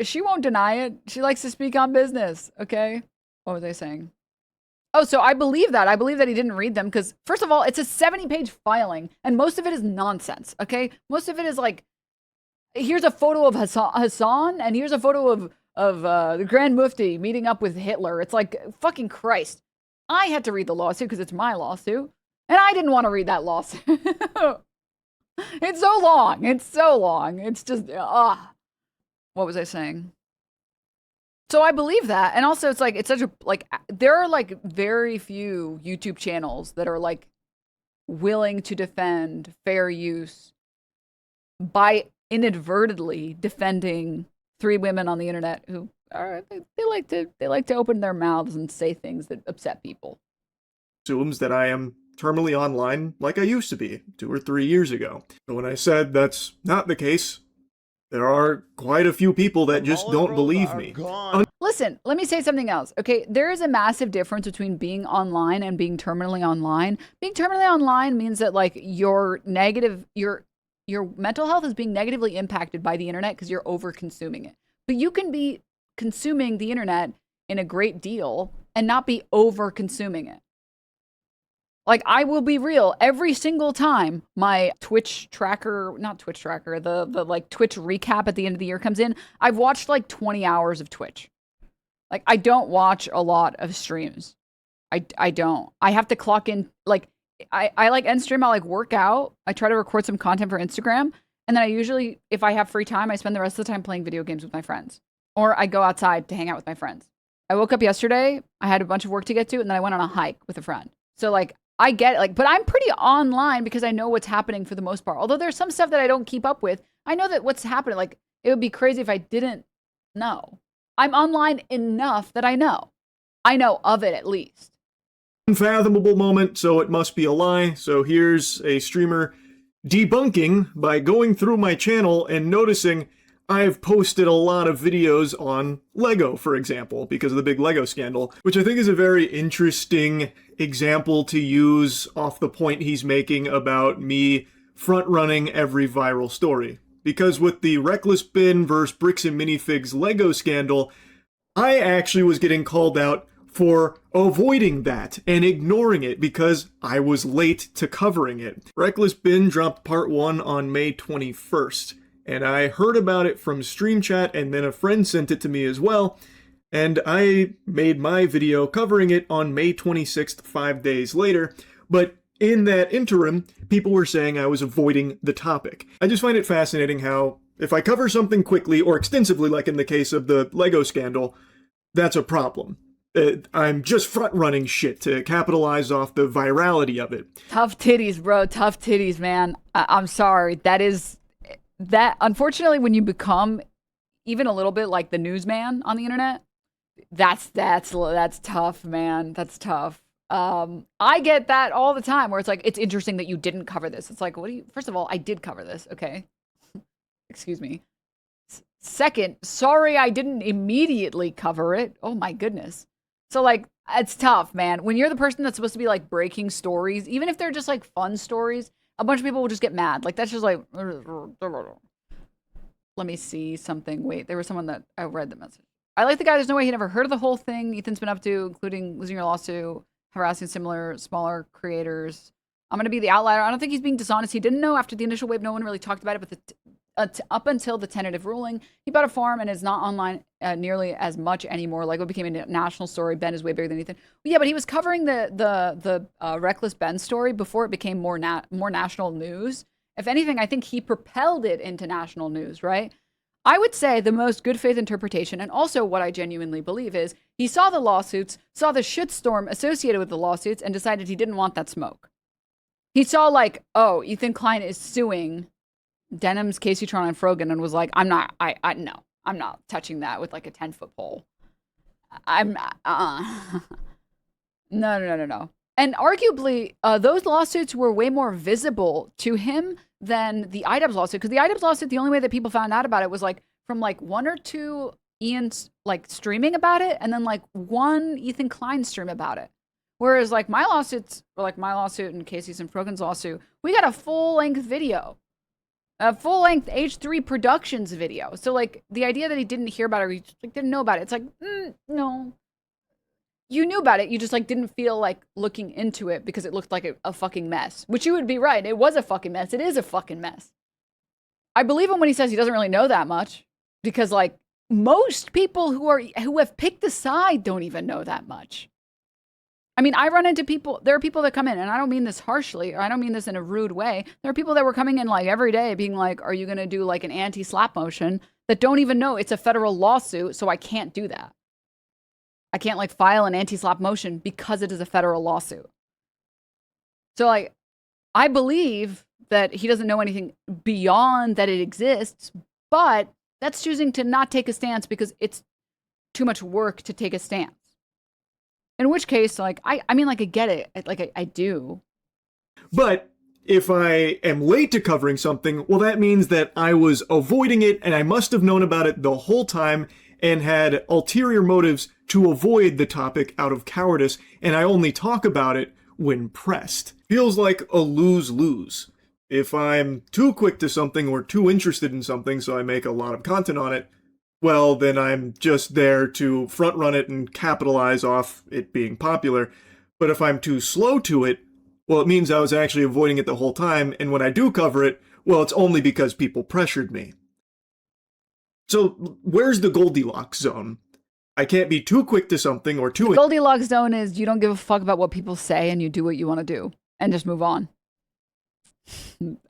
She won't deny it. She likes to speak on business, okay? What was I saying? Oh, so I believe that. I believe that he didn't read them because, first of all, it's a 70-page filing, and most of it is nonsense, okay? Most of it is like, here's a photo of Hassan, and here's a photo of the Grand Mufti meeting up with Hitler. It's like, fucking Christ. I had to read the lawsuit because it's my lawsuit, and I didn't want to read that lawsuit. It's so long. It's so long. It's just, What was I saying? So I believe that. And also it's like, it's such a, like, there are like very few YouTube channels that are like willing to defend fair use by inadvertently defending 3 women on the internet who are, they like to open their mouths and say things that upset people. Assumes that I am terminally online like I used to be 2 or 3 years ago. But when I said that's not the case, there are quite a few people that just don't believe me. Listen, let me say something else. Okay, there is a massive difference between being online and being terminally online. Being terminally online means that like your mental health is being negatively impacted by the internet because you're over consuming it. But you can be consuming the internet in a great deal and not be over consuming it. Like, I will be real, every single time my Twitch tracker, not Twitch tracker, the like Twitch recap at the end of the year comes in, I've watched like 20 hours of Twitch. Like, I don't watch a lot of streams. I don't. I have to clock in, like, I like end stream, I'll like work out. I try to record some content for Instagram. And then I usually, if I have free time, I spend the rest of the time playing video games with my friends. Or I go outside to hang out with my friends. I woke up yesterday, I had a bunch of work to get to, and then I went on a hike with a friend. So like, I get it, like, but I'm pretty online because I know what's happening for the most part. Although there's some stuff that I don't keep up with. I know that what's happening, like, it would be crazy if I didn't know. I'm online enough that I know. I know of it at least. Unfathomable moment, so it must be a lie. So here's a streamer debunking by going through my channel and noticing I've posted a lot of videos on Lego, for example, because of the big Lego scandal, which I think is a very interesting example to use off the point he's making about me front-running every viral story. Because with the Reckless Bin versus Bricks and Minifigs Lego scandal, I actually was getting called out for avoiding that and ignoring it because I was late to covering it. Reckless Bin dropped part 1 on May 21st. And I heard about it from Stream Chat, and then a friend sent it to me as well, and I made my video covering it on May 26th, 5 days later, but in that interim, people were saying I was avoiding the topic. I just find it fascinating how, if I cover something quickly or extensively, like in the case of the Lego scandal, that's a problem. I'm just front-running shit to capitalize off the virality of it. Tough titties, bro. Tough titties, man. I'm sorry. That, unfortunately, when you become even a little bit like the newsman on the internet, that's tough, man. That's tough. I get that all the time where it's like, it's interesting that you didn't cover this. It's like, first of all, I did cover this, okay? Excuse me. Second, sorry I didn't immediately cover it. Oh my goodness. So like, it's tough, man. When you're the person that's supposed to be like breaking stories, even if they're just like fun stories, a bunch of people will just get mad. Like, that's just like, let me see something. Wait, there was someone that I read the message. I like the guy. There's no way he never heard of the whole thing Ethan's been up to, including losing your lawsuit, harassing similar smaller creators. I'm going to be the outlier. I don't think he's being dishonest. He didn't know after the initial wave. No one really talked about it, but up until the tentative ruling, he bought a farm and is not online nearly as much anymore. Like what became a national story. Ben is way bigger than Ethan. But yeah, but he was covering the Reckless Ben story before it became more national news. If anything, I think he propelled it into national news, right? I would say the most good faith interpretation, and also what I genuinely believe, is he saw the lawsuits, saw the shitstorm associated with the lawsuits, and decided he didn't want that smoke. He saw like, oh, Ethan Klein is suing Denims, Casey Tron, and Frogan, and was like, I'm not touching that with like a 10-foot pole. No. And arguably, those lawsuits were way more visible to him than the iDubbbz lawsuit. Because the iDubbbz lawsuit, the only way that people found out about it was like from like one or two Ian's like streaming about it, and then like one Ethan Klein stream about it. Whereas like my lawsuits, or like my lawsuit and Casey's and Frogan's lawsuit, we got a full-length video. A full-length H3 Productions video. So like the idea that he didn't hear about it, or he just, like, didn't know about it, it's like, no. You knew about it, you just like didn't feel like looking into it because it looked like a fucking mess. Which you would be right, it was a fucking mess. It is a fucking mess. I believe him when he says he doesn't really know that much. Because like most people who have picked a side don't even know that much. I mean, I run into people, there are people that come in, and I don't mean this harshly, or I don't mean this in a rude way. There are people that were coming in like every day being like, are you going to do like an anti-slap motion, that don't even know it's a federal lawsuit, so I can't do that. I can't like file an anti-slap motion because it is a federal lawsuit. So like, I believe that he doesn't know anything beyond that it exists, but that's choosing to not take a stance because it's too much work to take a stance. In which case, like, I mean, like, I get it. Like, I do. But if I am late to covering something, well, that means that I was avoiding it and I must have known about it the whole time and had ulterior motives to avoid the topic out of cowardice, and I only talk about it when pressed. Feels like a lose-lose. If I'm too quick to something or too interested in something, so I make a lot of content on it, well, then I'm just there to front run it and capitalize off it being popular. But if I'm too slow to it, well, it means I was actually avoiding it the whole time, and when I do cover it, well, it's only because people pressured me. So where's the Goldilocks zone? I can't be too quick to something or too... The Goldilocks zone is you don't give a fuck about what people say and you do what you want to do and just move on.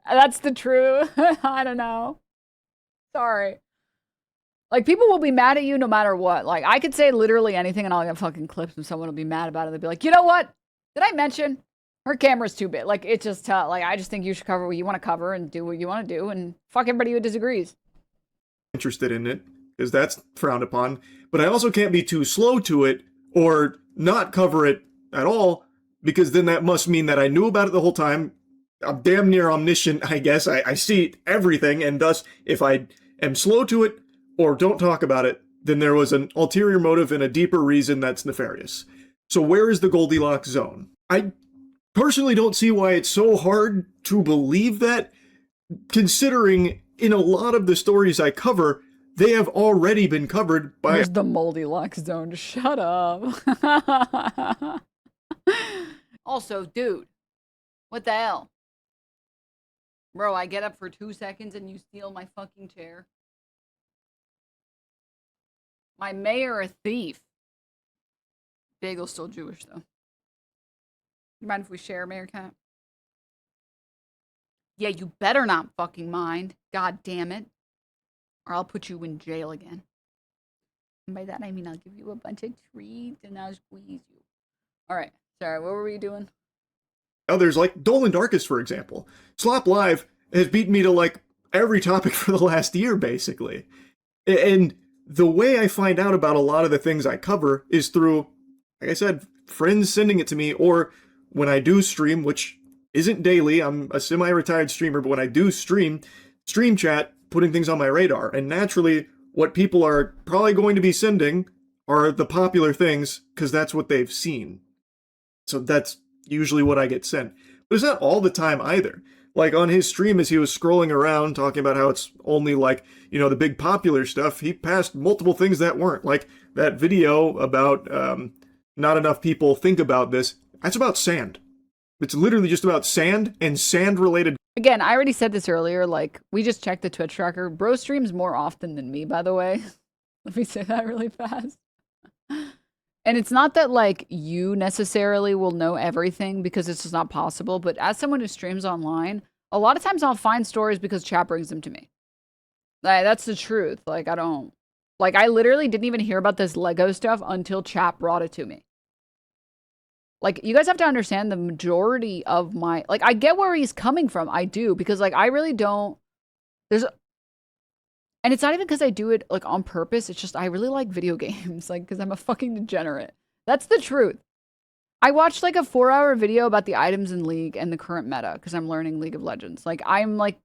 That's the truth. I don't know. Sorry. Like, people will be mad at you no matter what. Like, I could say literally anything and I'll get fucking clips and someone will be mad about it. They'll be like, you know what? Did I mention her camera's too big? Like, it's just, like, I just think you should cover what you want to cover and do what you want to do and fuck everybody who disagrees. Interested in it, because that's frowned upon. But I also can't be too slow to it or not cover it at all, because then that must mean that I knew about it the whole time. I'm damn near omniscient, I guess. I see everything, and thus, if I am slow to it or don't talk about it, then there was an ulterior motive and a deeper reason that's nefarious. So where is the Goldilocks zone? I personally don't see why it's so hard to believe that, considering in a lot of the stories I cover, they have already been covered by... Where's the Moldilocks zone? Shut up. Also, dude, what the hell? Bro, I get up for 2 seconds and you steal my fucking chair. My mayor a thief. Bagel's still Jewish, though. You mind if we share, Mayor Cat? Yeah, you better not fucking mind. God damn it. Or I'll put you in jail again. And by that, I mean I'll give you a bunch of treats and I'll squeeze you. Alright, sorry, what were we doing? Others, like Dolan Darkus, for example. Slop Live has beaten me to, like, every topic for the last year, basically. And the way I find out about a lot of the things I cover is through, like I said, friends sending it to me, or when I do stream, which isn't daily, I'm a semi-retired streamer, but when I do stream chat, putting things on my radar. And naturally, what people are probably going to be sending are the popular things, because that's what they've seen. So that's usually what I get sent. But it's not all the time either. like on his stream as he was scrolling around talking about how it's only like, you know, the big popular stuff, he passed multiple things that weren't. Like that video about not enough people think about this. That's about sand. It's literally just about sand and sand related. Again, I already said this earlier, like, we just checked the Twitch tracker. Bro streams more often than me, by the way. Let me say that really fast. And it's not that, like, you necessarily will know everything because it's just not possible, but as someone who streams online, a lot of times I'll find stories because chat brings them to me. Like, that's the truth. Like, I don't... Like, I literally didn't even hear about this Lego stuff until chat brought it to me. Like, you guys have to understand the majority of my... Like, I get where he's coming from. I do. Because, like, I really don't... There's... And it's not even because I do it, like, on purpose. It's just I really like video games. Like, because I'm a fucking degenerate. That's the truth. I watched, like, a 4-hour video about the items in League and the current meta. Because I'm learning League of Legends. Like, I'm, like...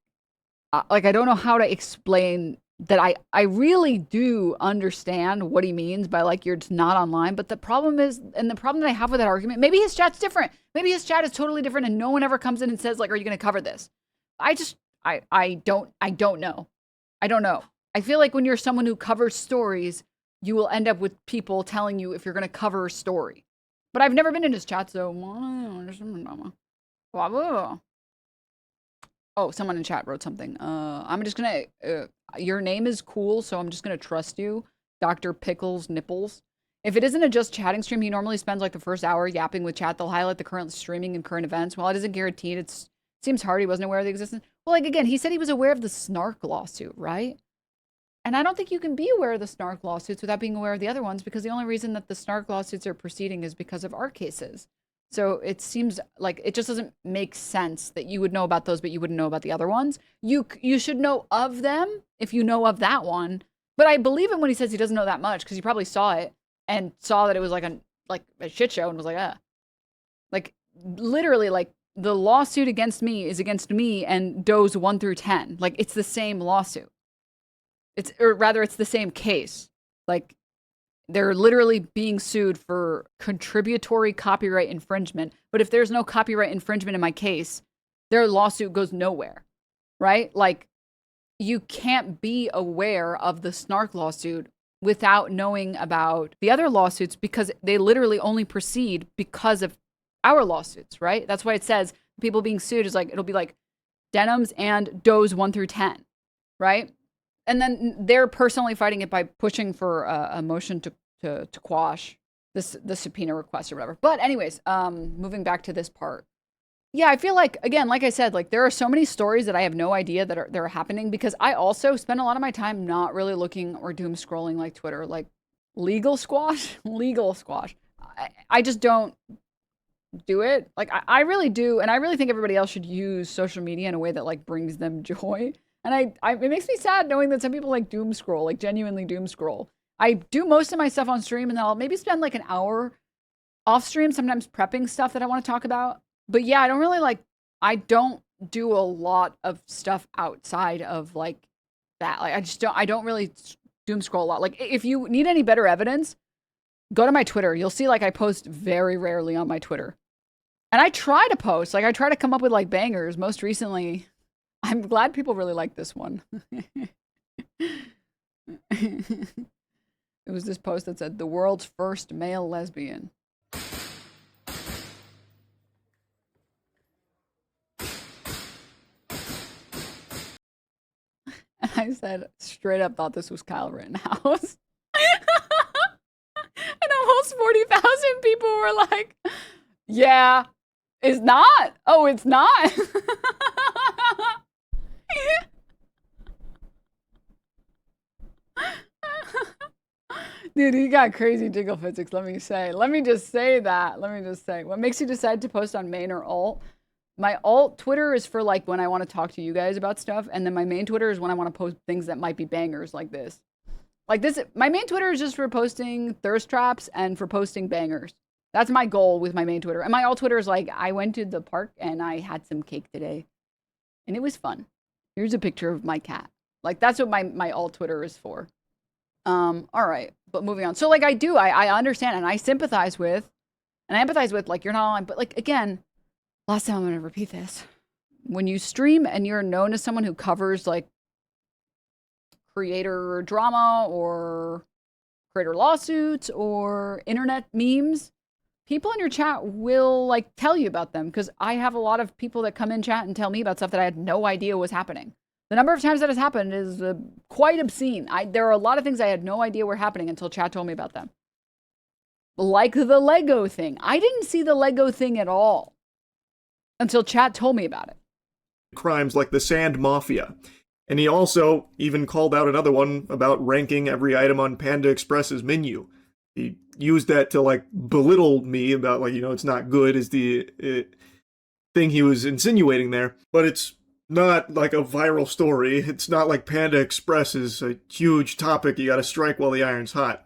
I don't know how to explain... that I really do understand what he means by, like, you're just not online. But the problem is, and the problem that I have with that argument, maybe his chat's different. Maybe his chat is totally different and no one ever comes in and says, like, are you going to cover this? I don't know. I don't know. I feel like when you're someone who covers stories, you will end up with people telling you if you're going to cover a story. But I've never been in his chat, so... Oh, someone in chat wrote something. I'm just gonna... your name is cool, so I'm just gonna trust you. Dr. Pickles Nipples. If it isn't a just chatting stream, he normally spends like the first hour yapping with chat. They'll highlight the current streaming and current events. While it isn't guaranteed, it seems hard he wasn't aware of the existence. Well, like, again, he said he was aware of the Snark lawsuit, right? And I don't think you can be aware of the Snark lawsuits without being aware of the other ones, because the only reason that the Snark lawsuits are proceeding is because of our cases. So it seems like it just doesn't make sense that you would know about those, but you wouldn't know about the other ones. You should know of them if you know of that one. But I believe him when he says he doesn't know that much, because he probably saw it and saw that it was like a shit show and was like, ah. Like, literally, like, the lawsuit against me is against me and does 1 through 10. Like, it's the same lawsuit. Or rather, it's the same case. Like, they're literally being sued for contributory copyright infringement. But if there's no copyright infringement in my case, their lawsuit goes nowhere, right? Like, you can't be aware of the Snark lawsuit without knowing about the other lawsuits, because they literally only proceed because of our lawsuits, right? That's why it says people being sued is like, it'll be like Denims and Does 1 through 10, right? And then they're personally fighting it by pushing for a motion to quash the subpoena request or whatever. But anyways, moving back to this part. Yeah, I feel like, again, like I said, like, there are so many stories that I have no idea that are happening, because I also spend a lot of my time not really looking or doom scrolling like Twitter, like legal squash. I just don't do it. Like, I really do. And I really think everybody else should use social media in a way that, like, brings them joy. And it makes me sad knowing that some people, like, doom scroll, like, genuinely doom scroll. I do most of my stuff on stream, and then I'll maybe spend, like, an hour off stream, sometimes prepping stuff that I want to talk about. But yeah, I don't really, like, I don't do a lot of stuff outside of, like, that. Like, I don't really doom scroll a lot. Like, if you need any better evidence, go to my Twitter. You'll see, like, I post very rarely on my Twitter. And I try to post. Like, I try to come up with, like, bangers. Most recently, I'm glad people really like this one. It was this post that said, "The world's first male lesbian." And I said, straight up thought this was Kyle Rittenhouse. And almost 40,000 people were like, yeah, it's not. Oh, it's not. Dude, he got crazy jiggle physics, let me say. Let me just say that. Let me just say. What makes you decide to post on main or alt? My alt Twitter is for, like, when I want to talk to you guys about stuff. And then my main Twitter is when I want to post things that might be bangers like this. Like this, my main Twitter is just for posting thirst traps and for posting bangers. That's my goal with my main Twitter. And my alt Twitter is like, I went to the park and I had some cake today. And it was fun. Here's a picture of my cat. Like, that's what my alt Twitter is for. All right, but moving on. So, like, I understand and I sympathize with, and I empathize with, like, you're not online, but, like, again, last time I'm going to repeat this. when you stream and you're known as someone who covers like creator drama or creator lawsuits or internet memes, people in your chat will like tell you about them, because I have a lot of people that come in chat and tell me about stuff that I had no idea was happening. The number of times that has happened is quite obscene. There are a lot of things I had no idea were happening until chat told me about them. Like the Lego thing. I didn't see the Lego thing at all until chat told me about it. Crimes like the Sand Mafia. And he also even called out another one about ranking every item on Panda Express's menu. He used that to like belittle me about like, it's not good is the thing he was insinuating there. But it's not like a viral story. It's not like Panda Express is a huge topic you gotta strike while the iron's hot.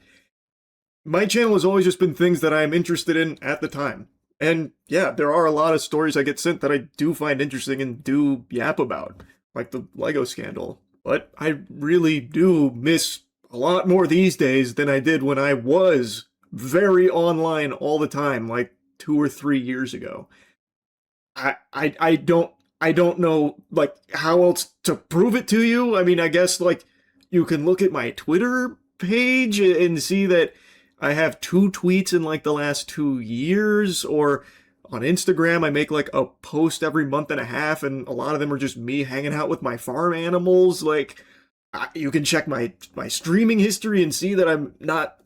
My channel has always just been things that I'm interested in at the time. And yeah, there are a lot of stories I get sent that I do find interesting and do yap about, like the Lego scandal. But I really do miss a lot more these days than I did when I was very online all the time, like 2 or 3 years ago. I don't know like how else to prove it to you. I mean, I guess like you can look at my Twitter page and see that I have 2 tweets in like the last 2 years, or on Instagram I make like a post every month and a half, and a lot of them are just me hanging out with my farm animals. Like you can check my streaming history and see that I'm not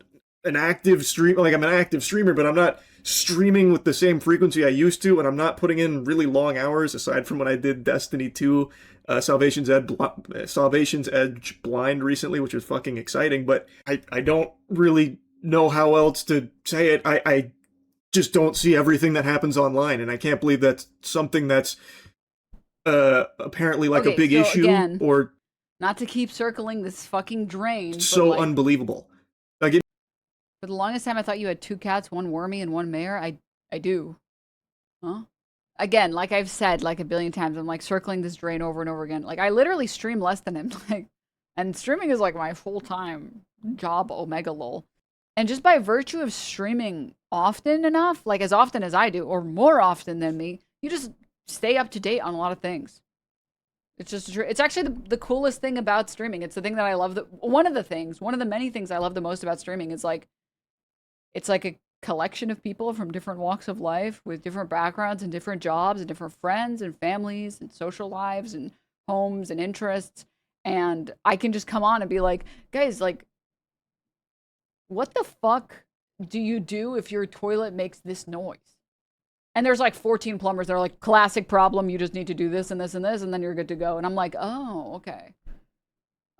an active streamer. Like I'm an active streamer, but I'm not streaming with the same frequency I used to, and I'm not putting in really long hours aside from when I did Destiny 2 Salvation's Edge Blind recently, which was fucking exciting. But I don't really know how else to say it. I just don't see everything that happens online, and I can't believe that's something that's apparently like a big issue, again, or not to keep circling this fucking drain. So like, unbelievable. Like for the longest time I thought you had 2 cats, 1 wormy and 1 mare. I do. Huh? Again, like I've said like a billion times, I'm like circling this drain over and over again. Like I literally stream less than him. Like, and streaming is like my full-time job, omega lol. And just by virtue of streaming often enough, like as often as I do, or more often than me, you just stay up to date on a lot of things. It's just, it's actually the coolest thing about streaming. It's the thing that I love. One of the many things I love the most about streaming is like, it's like a collection of people from different walks of life with different backgrounds and different jobs and different friends and families and social lives and homes and interests. And I can just come on and be like, guys, like, what the fuck do you do if your toilet makes this noise? And there's like 14 plumbers that are like, classic problem, you just need to do this and this and this, and then you're good to go. And I'm like, oh, okay.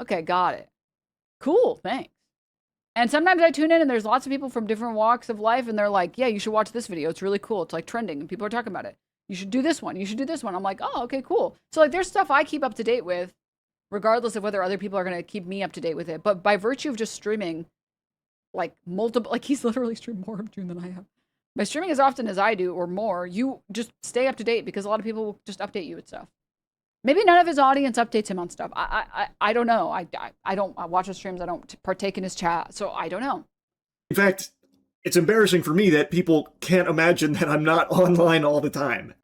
Okay, got it. Cool, thanks. And sometimes I tune in and there's lots of people from different walks of life, and they're like, yeah, you should watch this video. It's really cool. It's like trending and people are talking about it. You should do this one. You should do this one. I'm like, oh, okay, cool. So like there's stuff I keep up to date with, regardless of whether other people are going to keep me up to date with it. But by virtue of just streaming, like multiple, like he's literally streamed more of June than I have. By streaming as often as I do or more, you just stay up to date because a lot of people will just update you with stuff. Maybe none of his audience updates him on stuff. I don't know. I don't watch his streams. I don't partake in his chat. So I don't know. In fact, it's embarrassing for me that people can't imagine that I'm not online all the time.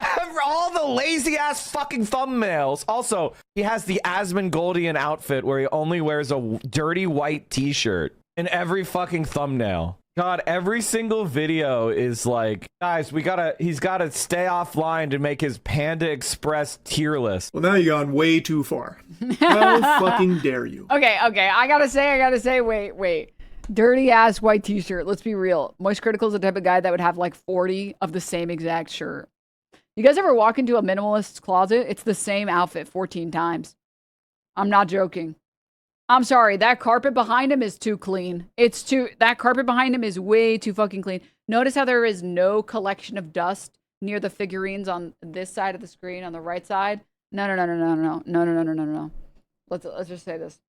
All the lazy ass fucking thumbnails. Also, he has the Asmongoldien outfit where he only wears a dirty white t-shirt in every fucking thumbnail. God, every single video is like, guys, he's gotta stay offline to make his Panda Express tier list. Well, now you've gone way too far. How fucking dare you? Okay. I gotta say, wait. Dirty ass white t-shirt. Let's be real. MoistCr1TiKaL is the type of guy that would have like 40 of the same exact shirt. You guys ever walk into a minimalist's closet? It's the same outfit 14 times. I'm not joking. I'm sorry, that carpet behind him is too clean. That carpet behind him is way too fucking clean. Notice how there is no collection of dust near the figurines on this side of the screen, on the right side? No. Let's just say this.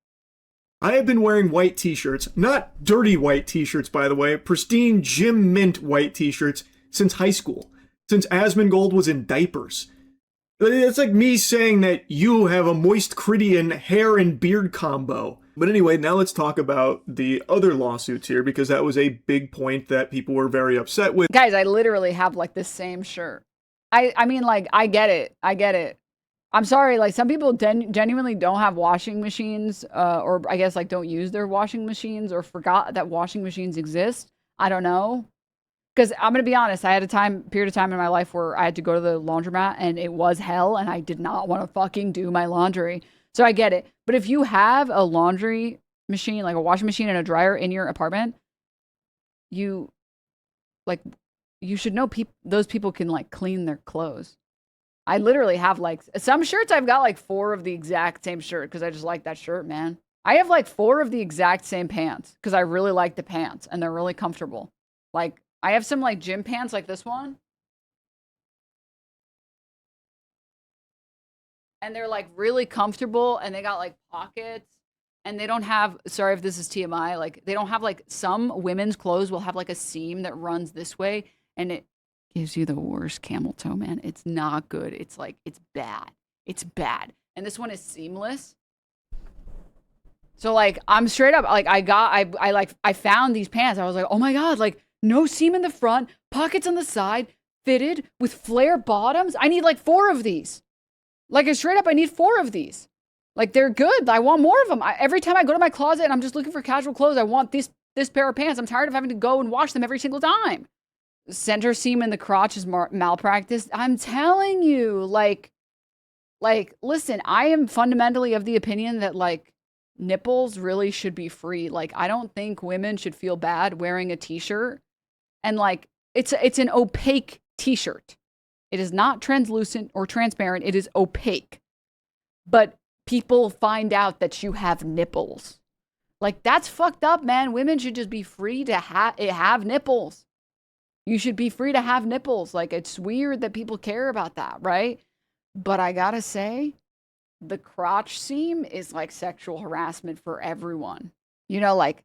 I have been wearing white t-shirts, not dirty white t-shirts, by the way, pristine Gym Mint white t-shirts since high school, since Asmongold was in diapers. It's like me saying that you have a MoistCr1TiKaL hair and beard combo. But anyway, now let's talk about the other lawsuits here, because that was a big point that people were very upset with. Guys, I literally have like the same shirt. I mean, like, I get it. I'm sorry, like some people genuinely don't have washing machines, or I guess like don't use their washing machines or forgot that washing machines exist. I don't know. Because I'm gonna be honest, I had a period of time in my life where I had to go to the laundromat and it was hell, and I did not want to fucking do my laundry. So I get it. But if you have a laundry machine, like a washing machine and a dryer in your apartment, you should know those people can like clean their clothes. I literally have like some shirts I've got like 4 of the exact same shirt because I just like that shirt, man. I have like 4 of the exact same pants because I really like the pants and they're really comfortable. Like I have some like gym pants like this one. And they're like really comfortable and they got like pockets and they don't have, sorry if this is TMI, like they don't have like some women's clothes will have like a seam that runs this way and it gives you the worst camel toe, man. It's not good. It's like, it's bad. It's bad. And this one is seamless. So like, I'm straight up, like I found these pants. I was like, oh my God, like no seam in the front, pockets on the side, fitted with flare bottoms. I need like 4 of these. Like straight up, I need 4 of these. Like they're good. I want more of them. Every time I go to my closet and I'm just looking for casual clothes, I want this pair of pants. I'm tired of having to go and wash them every single time. Center seam in the crotch is malpractice. I'm telling you, like, listen, I am fundamentally of the opinion that like nipples really should be free. Like, I don't think women should feel bad wearing a t-shirt and like, it's an opaque t-shirt. It is not translucent or transparent. It is opaque. But people find out that you have nipples. Like, that's fucked up, man. Women should just be free to have nipples. You should be free to have nipples. Like, it's weird that people care about that, right? But I gotta say, the crotch seam is like sexual harassment for everyone. You know, like,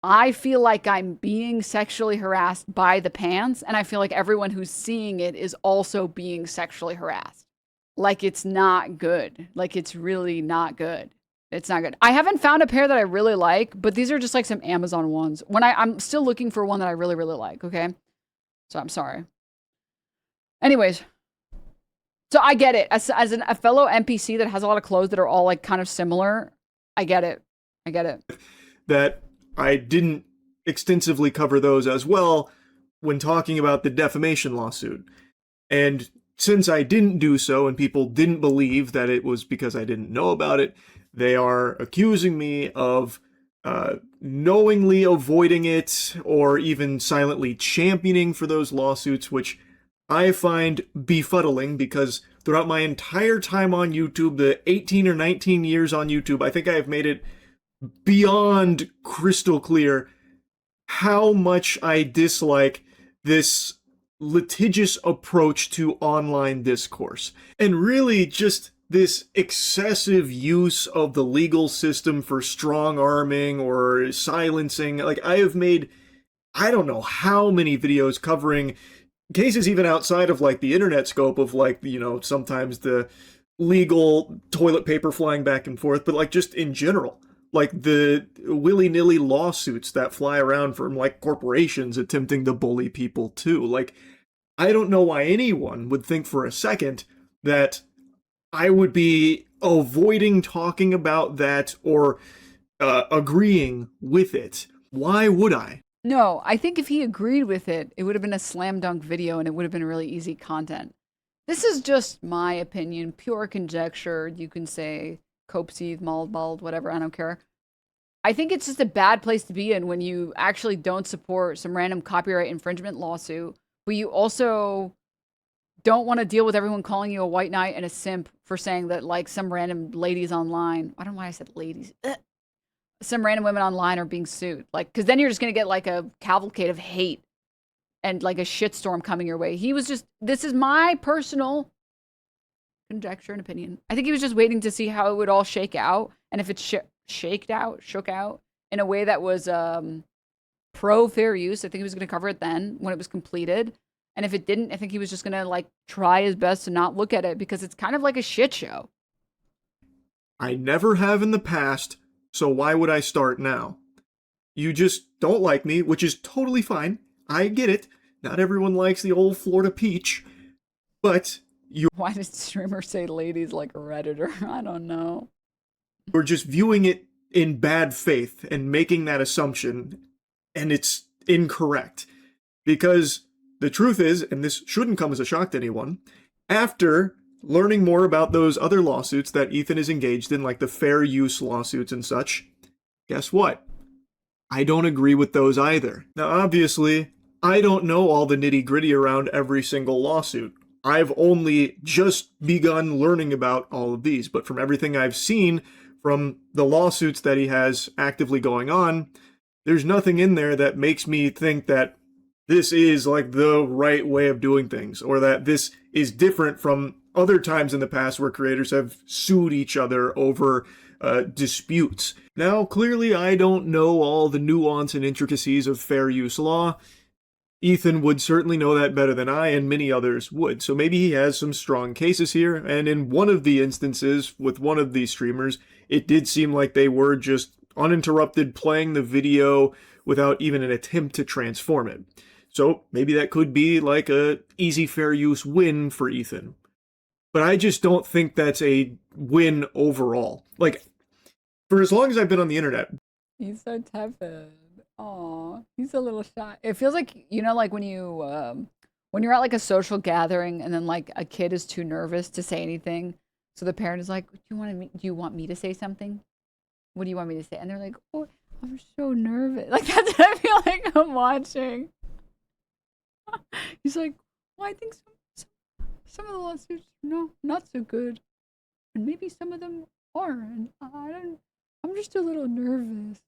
I feel like I'm being sexually harassed by the pants, and I feel like everyone who's seeing it is also being sexually harassed. Like, it's not good. Like, it's really not good. It's not good. I haven't found a pair that I really like, but these are just like some Amazon ones. I'm still looking for one that I really, really like, okay? So I'm sorry. Anyways, so I get it. As a fellow NPC that has a lot of clothes that are all like kind of similar, I get it. I get it. That I didn't extensively cover those as well when talking about the defamation lawsuit. And since I didn't do so and people didn't believe that it was because I didn't know about it, they are accusing me of knowingly avoiding it or even silently championing for those lawsuits, which I find befuddling because throughout my entire time on YouTube, the 18 or 19 years on YouTube, I think I have made it beyond crystal clear how much I dislike this litigious approach to online discourse. And really just this excessive use of the legal system for strong arming or silencing. Like, I have made, I don't know how many videos covering cases even outside of like the internet scope of like, you know, sometimes the legal toilet paper flying back and forth, but like just in general, like the willy-nilly lawsuits that fly around from like corporations attempting to bully people too. Like, I don't know why anyone would think for a second that I would be avoiding talking about that or agreeing with it. Why would I? No, I think if he agreed with it, it would have been a slam dunk video and it would have been really easy content. This is just my opinion, pure conjecture. You can say Copeseed, Maldbald, whatever, I don't care. I think it's just a bad place to be in when you actually don't support some random copyright infringement lawsuit, but you also don't want to deal with everyone calling you a white knight and a simp for saying that like some random ladies online, I don't know why I said ladies, some random women online are being sued. Like, because then you're just going to get like a cavalcade of hate and like a shitstorm coming your way. He was just, this is my personal conjecture and opinion. I think he was just waiting to see how it would all shake out. And if it shook out in a way that was pro fair use, I think he was going to cover it then when it was completed. And if it didn't, I think he was just going to like try his best to not look at it because it's kind of like a shit show. I never have in the past, so why would I start now? You just don't like me, which is totally fine. I get it. Not everyone likes the old Florida peach. But Why did streamers say ladies like a Redditor? I don't know. you're just viewing it in bad faith and making that assumption, and it's incorrect. Because the truth is, and this shouldn't come as a shock to anyone, after learning more about those other lawsuits that Ethan is engaged in, like the fair use lawsuits and such, guess what? I don't agree with those either. Now, obviously, I don't know all the nitty-gritty around every single lawsuit. I've only just begun learning about all of these, but from everything I've seen from the lawsuits that he has actively going on, there's nothing in there that makes me think that this is like the right way of doing things, or that this is different from other times in the past where creators have sued each other over disputes. Now, clearly, I don't know all the nuance and intricacies of fair use law. Ethan would certainly know that better than I, and many others would. So maybe he has some strong cases here, and in one of the instances with one of these streamers, it did seem like they were just uninterrupted playing the video without even an attempt to transform it. So maybe that could be like a easy fair use win for Ethan. But I just don't think that's a win overall. Like, for as long as I've been on the internet. He's so tepid. Aw, he's a little shy. It feels like, you know, like when you're at like a social gathering and then like a kid is too nervous to say anything. So the parent is like, do you want me to say something? What do you want me to say? And they're like, oh, I'm so nervous. Like, that's what I feel like I'm watching. He's like, well, I think some of the lawsuits, no, not so good. And maybe some of them are. And I'm just a little nervous.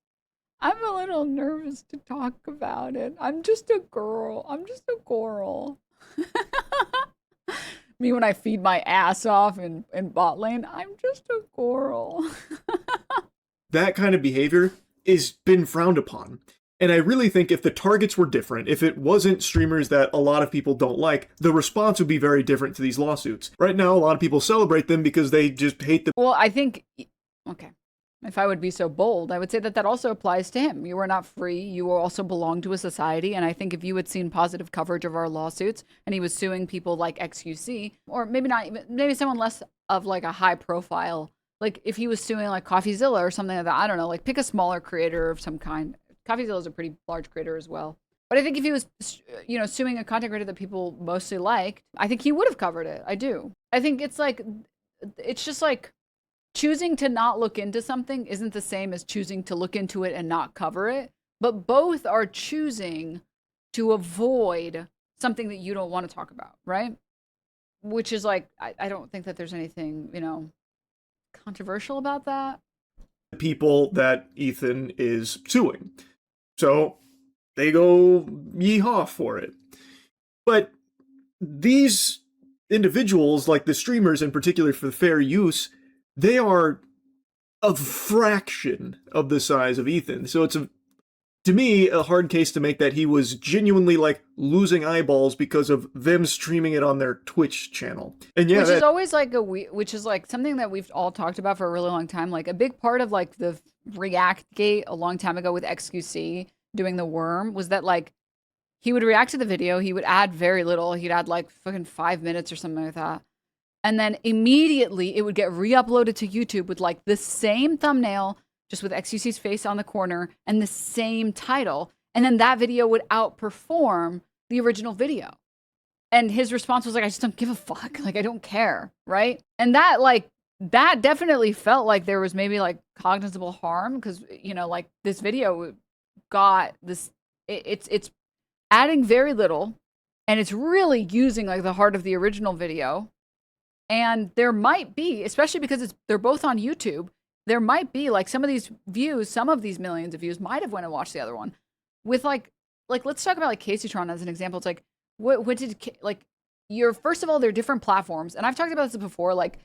I'm a little nervous to talk about it. I'm just a girl. Me when I feed my ass off in bot lane, I'm just a girl. That kind of behavior is been frowned upon. And I really think if the targets were different, if it wasn't streamers that a lot of people don't like, the response would be very different to these lawsuits. Right now, a lot of people celebrate them because they just hate them. Well, I think, okay, if I would be so bold, I would say that that also applies to him. You are not free. You also belong to a society. And I think if you had seen positive coverage of our lawsuits and he was suing people like XQC, or maybe not even, maybe someone less of like a high profile, like if he was suing like CoffeeZilla or something like that, I don't know, like pick a smaller creator of some kind. CoffeeZilla is a pretty large creator as well. But I think if he was, you know, suing a content creator that people mostly liked, I think he would have covered it. I do. I think it's like, it's just like choosing to not look into something isn't the same as choosing to look into it and not cover it. But both are choosing to avoid something that you don't want to talk about, right? Which is like, I don't think that there's anything, you know, controversial about that. People that Ethan is suing. So they go yeehaw for it. But these individuals, like the streamers in particular for fair use, they are a fraction of the size of Ethan. So it's, to me, a hard case to make that he was genuinely like losing eyeballs because of them streaming it on their Twitch channel. And yeah, which is always like which is like something that we've all talked about for a really long time. Like a big part of like the React gate a long time ago with XQC doing the worm was that like he would react to the video, he would add very little, he'd add like fucking 5 minutes or something like that. And then immediately it would get re-uploaded to YouTube with like the same thumbnail, just with XQC's face on the corner and the same title. And then that video would outperform the original video. And his response was like, I just don't give a fuck. Like, I don't care. Right. And that like, that definitely felt like there was maybe like cognizable harm because, you know, like this video got this, it's adding very little and it's really using like the heart of the original video. And there might be, especially because they're both on YouTube, there might be like some of these views, some of these millions of views might have went and watched the other one with like let's talk about like Caseytron as an example. It's like what did like first of all, they're different platforms. And I've talked about this before. Like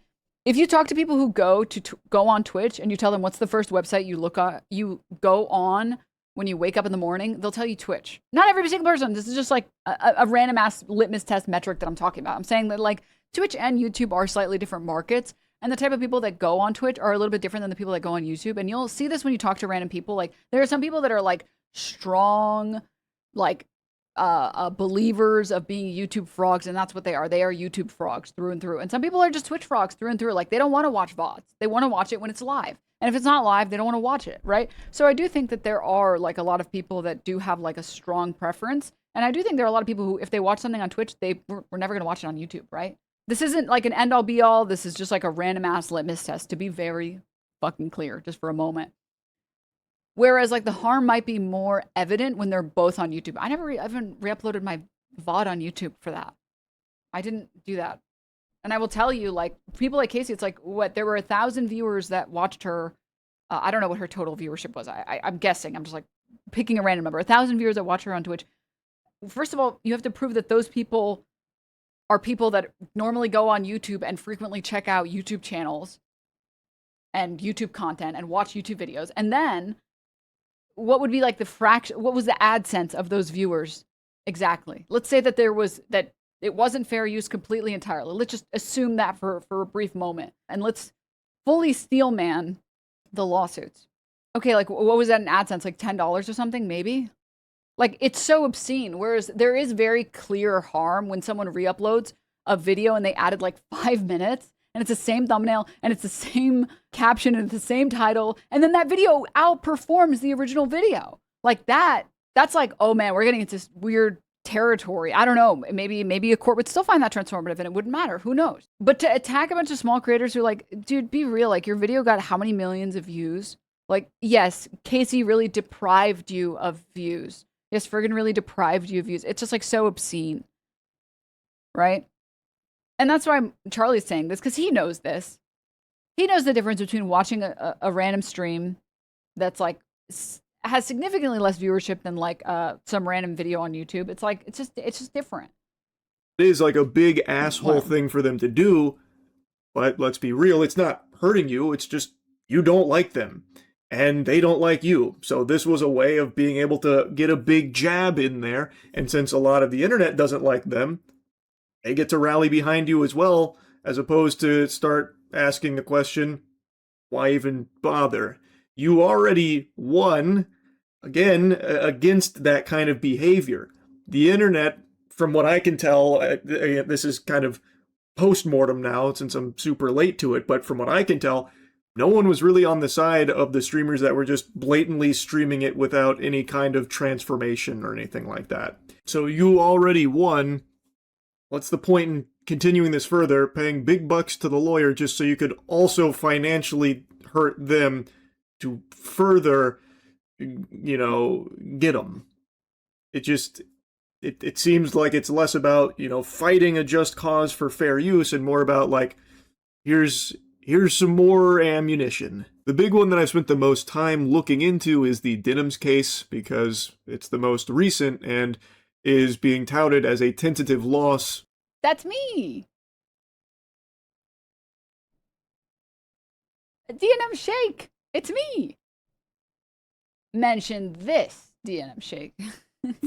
if you talk to people who go on Twitch and you tell them what's the first website you go on when you wake up in the morning, they'll tell you Twitch. Not every single person. This is just like a random ass litmus test metric that I'm talking about. I'm saying that like Twitch and YouTube are slightly different markets. And the type of people that go on Twitch are a little bit different than the people that go on YouTube. And you'll see this when you talk to random people. Like there are some people that are like strong, like believers of being YouTube frogs, and that's what they are. They are YouTube frogs through and through. And some people are just Twitch frogs through and through. Like, they don't want to watch VODs. They want to watch it when it's live. And if it's not live, they don't want to watch it, right? So I do think that there are, like, a lot of people that do have, like, a strong preference. And I do think there are a lot of people who, if they watch something on Twitch, we're never going to watch it on YouTube, right? This isn't, like, an end-all, be-all. This is just, like, a random-ass litmus test, to be very fucking clear, just for a moment. Whereas, like, the harm might be more evident when they're both on YouTube. I haven't re-uploaded my VOD on YouTube for that. I didn't do that. And I will tell you, like, people like Casey, it's like, what, there were 1,000 viewers that watched her. I don't know what her total viewership was. I'm guessing. I'm just, like, picking a random number. 1,000 viewers that watch her on Twitch. First of all, you have to prove that those people are people that normally go on YouTube and frequently check out YouTube channels and YouTube content and watch YouTube videos. And then what would be like the fraction, what was the AdSense of those viewers exactly? Let's say that it wasn't fair use completely entirely. Let's just assume that for a brief moment. And let's fully steel man the lawsuits. Okay, like, what was that in AdSense? Like $10 or something, maybe? Like, it's so obscene. Whereas there is very clear harm when someone re-uploads a video and they added like 5 minutes and it's the same thumbnail and it's the same caption and it's the same title. And then that video outperforms the original video. Like that's like, oh man, we're getting into this weird territory. I don't know. Maybe a court would still find that transformative and it wouldn't matter. Who knows? But to attack a bunch of small creators who are like, dude, be real. Like, your video got how many millions of views? Like, yes, Casey really deprived you of views. Yes, friggin' really deprived you of views. It's just like so obscene. Right? And that's why Charlie's saying this, because he knows this. He knows the difference between watching a random stream that's like has significantly less viewership than like some random video on YouTube. It's like it's just different. It is like a big asshole thing for them to do, but let's be real, it's not hurting you, it's just you don't like them. And they don't like you. So this was a way of being able to get a big jab in there. And since a lot of the internet doesn't like them, they get to rally behind you as well, as opposed to start asking the question, why even bother? You already won, again, against that kind of behavior. The internet, from what I can tell, this is kind of post-mortem now since I'm super late to it, but from what I can tell, no one was really on the side of the streamers that were just blatantly streaming it without any kind of transformation or anything like that. So you already won. What's the point in continuing this further, paying big bucks to the lawyer just so you could also financially hurt them to further, get them? It seems like it's less about, fighting a just cause for fair use and more about like, here's some more ammunition. The big one that I've spent the most time looking into is the Denims case because it's the most recent and is being touted as a tentative loss. That's me. DNM Shake. It's me. Mention this DNM Shake.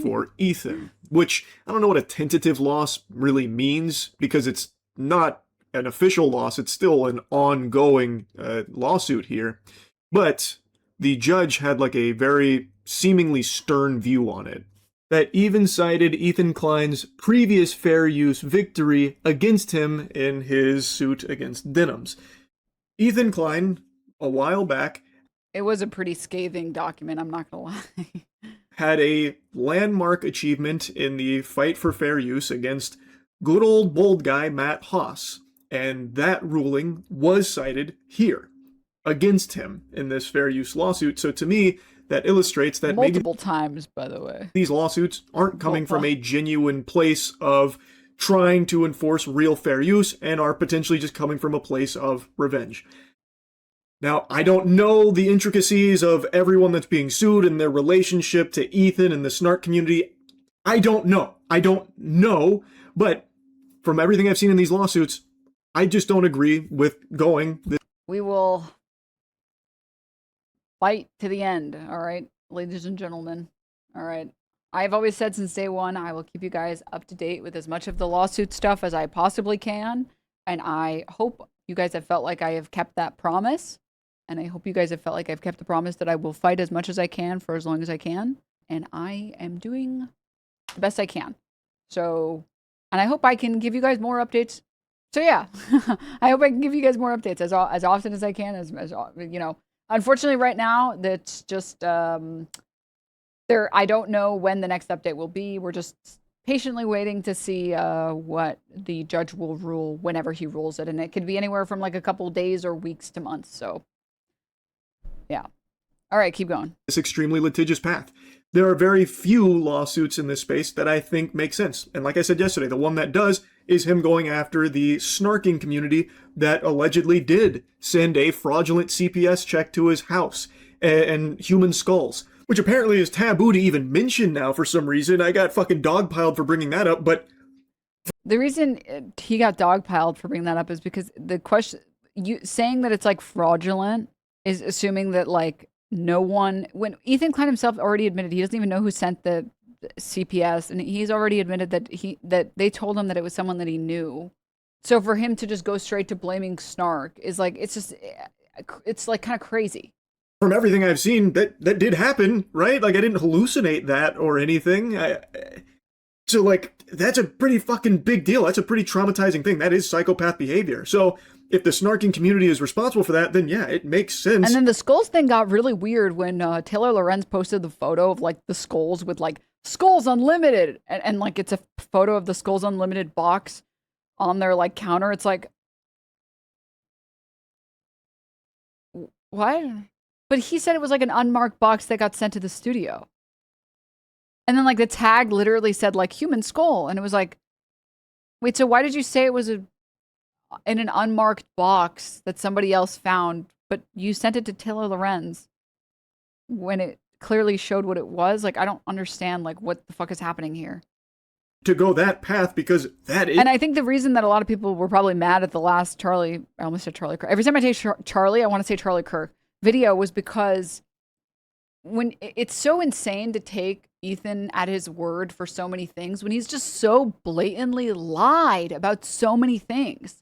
For Ethan, which I don't know what a tentative loss really means because it's not an official loss, it's still an ongoing lawsuit here. But the judge had like a very seemingly stern view on it that even cited Ethan Klein's previous fair use victory against him in his suit against Denims. Ethan Klein, a while back, it was a pretty scathing document, I'm not gonna lie. Had a landmark achievement in the fight for fair use against good old bold guy Matt Haas. And that ruling was cited here against him in this fair use lawsuit. So to me, that illustrates that multiple times, by the way, these lawsuits aren't coming from a genuine place of trying to enforce real fair use and are potentially just coming from a place of revenge. Now, I don't know the intricacies of everyone that's being sued and their relationship to Ethan and the snark community. I don't know. But from everything I've seen in these lawsuits, I just don't agree with going. We will fight to the end, all right, ladies and gentlemen. All right. I've always said since day one, I will keep you guys up to date with as much of the lawsuit stuff as I possibly can. And I hope you guys have felt like I have kept that promise. And I hope you guys have felt like I've kept the promise that I will fight as much as I can for as long as I can. And I am doing the best I can. So, and I hope I can give you guys more updates. So yeah, I hope I can give you guys more updates as often as I can. As you know, unfortunately, right now that's just there. I don't know when the next update will be. We're just patiently waiting to see what the judge will rule whenever he rules it, and it could be anywhere from like a couple days or weeks to months. So, yeah. All right, keep going. This extremely litigious path. There are very few lawsuits in this space that I think make sense. And like I said yesterday, the one that does is him going after the snarking community that allegedly did send a fraudulent CPS check to his house and human skulls, which apparently is taboo to even mention now for some reason. I got fucking dogpiled for bringing that up, but the reason he got dogpiled for bringing that up is because the question, you saying that it's like fraudulent is assuming that like no one, when Ethan Klein himself already admitted he doesn't even know who sent the CPS, and he's already admitted that they told him that it was someone that he knew. So for him to just go straight to blaming Snark is like, it's like kind of crazy. From everything I've seen, that did happen, right? Like I didn't hallucinate that or anything. So like that's a pretty fucking big deal. That's a pretty traumatizing thing. That is psychopath behavior. So if the snarking community is responsible for that, then yeah, it makes sense. And then the skulls thing got really weird when Taylor Lorenz posted the photo of like the skulls with like Skulls Unlimited, and like it's a photo of the Skulls Unlimited box on their like counter. It's like, what? But he said it was like an unmarked box that got sent to the studio. And then like the tag literally said like human skull, and it was like, wait, so why did you say it was in an unmarked box that somebody else found, but you sent it to Taylor Lorenz when it clearly showed what it was? Like, I don't understand like what the fuck is happening here. To go that path, because that is... And I think the reason that a lot of people were probably mad at the last Charlie, I almost said Charlie Kirk. Every time I say Charlie, I want to say Charlie Kirk video, was because when it's so insane to take Ethan at his word for so many things when he's just so blatantly lied about so many things.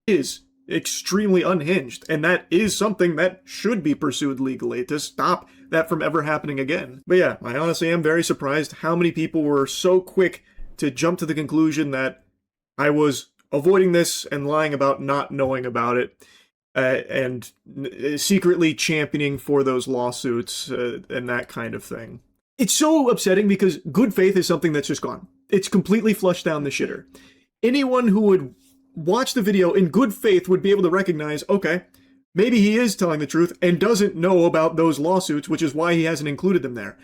Is extremely unhinged, and that is something that should be pursued legally to stop that from ever happening again. But yeah, I honestly am very surprised how many people were so quick to jump to the conclusion that I was avoiding this and lying about not knowing about it, and secretly championing for those lawsuits and that kind of thing. It's so upsetting because good faith is something that's just gone. It's completely flushed down the shitter. Anyone who would watch the video in good faith would be able to recognize, okay, maybe he is telling the truth and doesn't know about those lawsuits, which is why he hasn't included them there.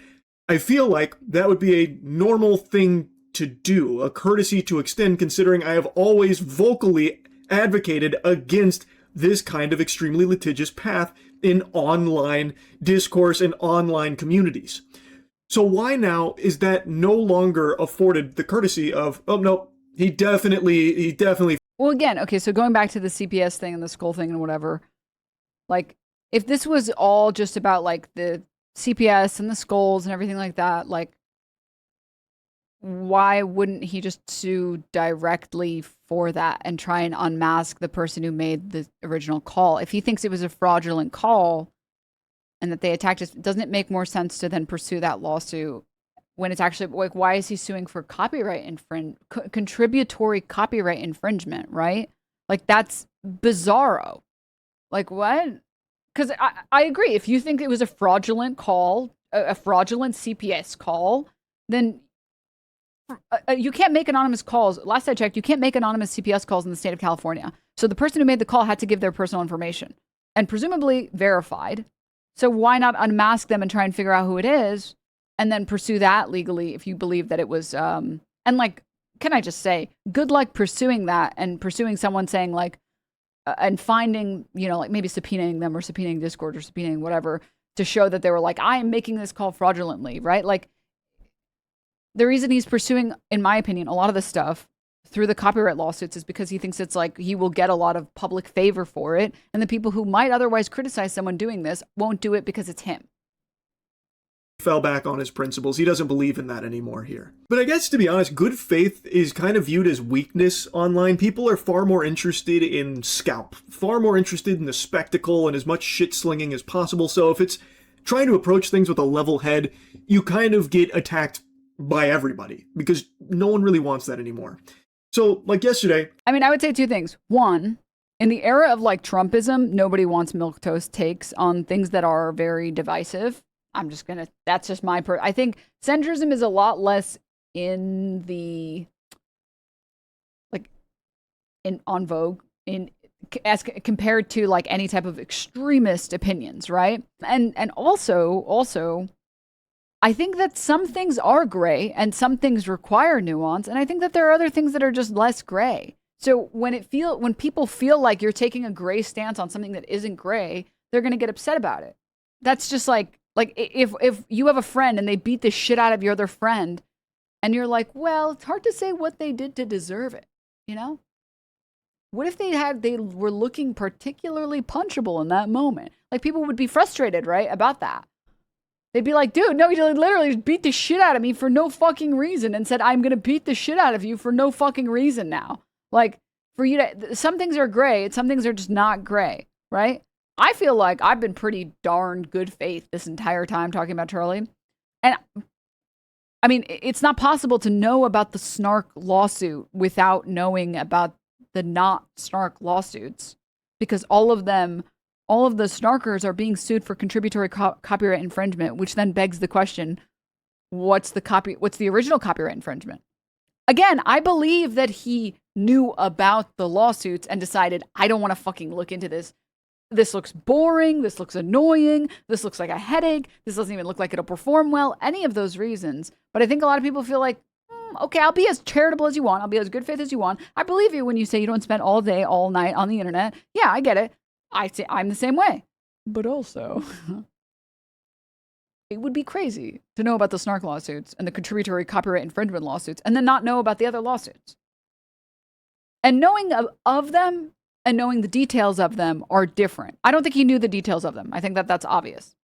I feel like that would be a normal thing to do, a courtesy to extend, considering I have always vocally advocated against this kind of extremely litigious path in online discourse and online communities. So why now is that no longer afforded the courtesy of, oh no, he definitely... Well, again, okay, so going back to the CPS thing and the skull thing and whatever, like, if this was all just about, like, the CPS and the skulls and everything like that, like, why wouldn't he just sue directly for that and try and unmask the person who made the original call? If he thinks it was a fraudulent call and that they attacked us, doesn't it make more sense to then pursue that lawsuit when it's actually, like, why is he suing for copyright contributory copyright infringement, right? Like, that's bizarro. Like, what? Because I agree. If you think it was a fraudulent call, a fraudulent CPS call, then you can't make anonymous calls. Last I checked, you can't make anonymous CPS calls in the state of California. So the person who made the call had to give their personal information and presumably verified. So why not unmask them and try and figure out who it is and then pursue that legally if you believe that it was, and like, can I just say, good luck pursuing that and pursuing someone saying like, and finding, you know, like maybe subpoenaing them or subpoenaing Discord or subpoenaing whatever to show that they were like, I am making this call fraudulently, right? Like, the reason he's pursuing, in my opinion, a lot of this stuff through the copyright lawsuits is because he thinks it's like he will get a lot of public favor for it. And the people who might otherwise criticize someone doing this won't do it because it's him. Fell back on his principles. He doesn't believe in that anymore here. But I guess, to be honest, good faith is kind of viewed as weakness online. People are far more interested in scalp, far more interested in the spectacle and as much shit slinging as possible. So if it's trying to approach things with a level head, you kind of get attacked by everybody because no one really wants that anymore. So, like yesterday, I mean, I would say two things. One, in the era of like Trumpism, nobody wants milquetoast takes on things that are very divisive. That's just my I think centrism is a lot less in the, like, on vogue as compared to like any type of extremist opinions, right? And also, I think that some things are gray and some things require nuance, and I think that there are other things that are just less gray. So when people feel like you're taking a gray stance on something that isn't gray, they're gonna get upset about it. That's just like if you have a friend and they beat the shit out of your other friend, and you're like, well, it's hard to say what they did to deserve it, you know? What if they were looking particularly punchable in that moment? Like, people would be frustrated, right, about that. They'd be like, dude, no, he literally just beat the shit out of me for no fucking reason and said, I'm gonna beat the shit out of you for no fucking reason now. Like, for you to, some things are gray, some things are just not gray, right? I feel like I've been pretty darn good faith this entire time talking about Charlie. And I mean, it's not possible to know about the snark lawsuit without knowing about the not snark lawsuits, because all of the snarkers are being sued for contributory copyright infringement, which then begs the question, what's the original copyright infringement? Again, I believe that he knew about the lawsuits and decided, I don't want to fucking look into this. This looks boring. This looks annoying. This looks like a headache. This doesn't even look like it'll perform well. Any of those reasons. But I think a lot of people feel like, okay, I'll be as charitable as you want. I'll be as good faith as you want. I believe you when you say you don't spend all day, all night on the internet. Yeah, I get it. I'm the same way. But also, it would be crazy to know about the snark lawsuits and the contributory copyright infringement lawsuits and then not know about the other lawsuits. And knowing of them and knowing the details of them are different. I don't think he knew the details of them. I think that's obvious.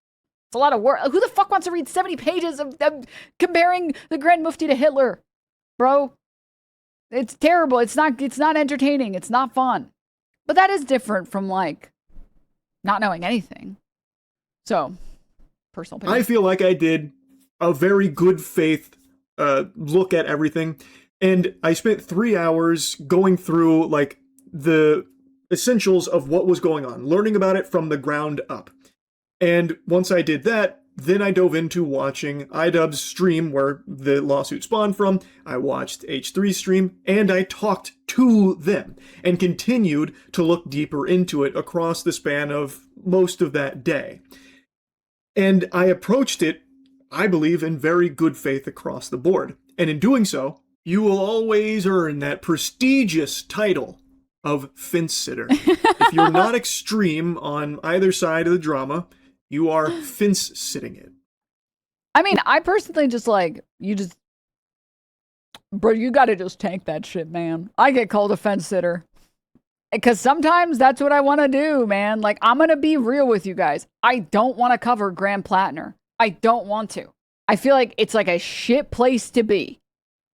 It's a lot of work. Who the fuck wants to read 70 pages of them comparing the Grand Mufti to Hitler? Bro, it's terrible. It's not entertaining. It's not fun. But that is different from like not knowing anything. So, personal opinion. I feel like I did a very good faith look at everything. And I spent 3 hours going through like the essentials of what was going on, learning about it from the ground up. And once I did that, then I dove into watching iDubbbz stream where the lawsuit spawned from. I watched H3 stream, and I talked to them and continued to look deeper into it across the span of most of that day. And I approached it, I believe, in very good faith across the board. And in doing so, you will always earn that prestigious title of fence sitter. If you're not extreme on either side of the drama, you are fence sitting it. I mean, I personally just like, bro, you gotta just tank that shit, man. I get called a fence sitter. Because sometimes that's what I want to do, man. Like, I'm gonna be real with you guys. I don't want to cover Graham Plattner. I don't want to. I feel like it's like a shit place to be.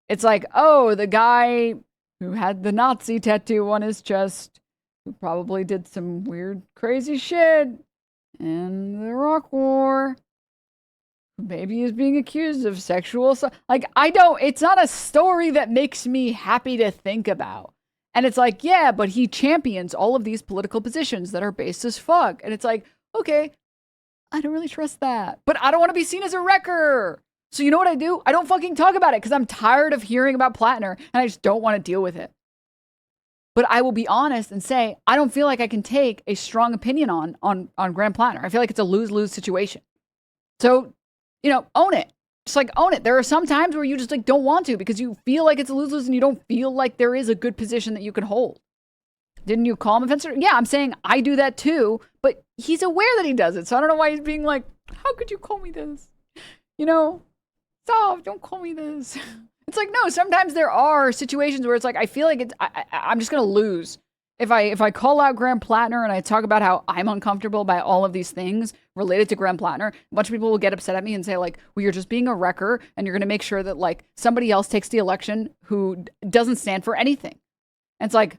It's like, oh, the guy who had the Nazi tattoo on his chest, who probably did some weird, crazy shit in the Iraq War, maybe is being accused of sexual assault. Like, it's not a story that makes me happy to think about. And it's like, yeah, but he champions all of these political positions that are based as fuck. And it's like, okay, I don't really trust that. But I don't want to be seen as a wrecker. So you know what I do? I don't fucking talk about it because I'm tired of hearing about Plattner and I just don't want to deal with it. But I will be honest and say, I don't feel like I can take a strong opinion on Graham Plattner. I feel like it's a lose-lose situation. So, own it. Just like own it. There are some times where you just like don't want to because you feel like it's a lose-lose and you don't feel like there is a good position that you can hold. Didn't you call him a fencer? Yeah, I'm saying I do that too, but he's aware that he does it. So I don't know why he's being like, how could you call me this? Stop, don't call me this. It's like, no, sometimes there are situations where it's like, I feel like I'm just going to lose. If I call out Graham Plattner and I talk about how I'm uncomfortable by all of these things related to Graham Plattner, a bunch of people will get upset at me and say like, well, you're just being a wrecker and you're going to make sure that like somebody else takes the election who doesn't stand for anything. And it's like,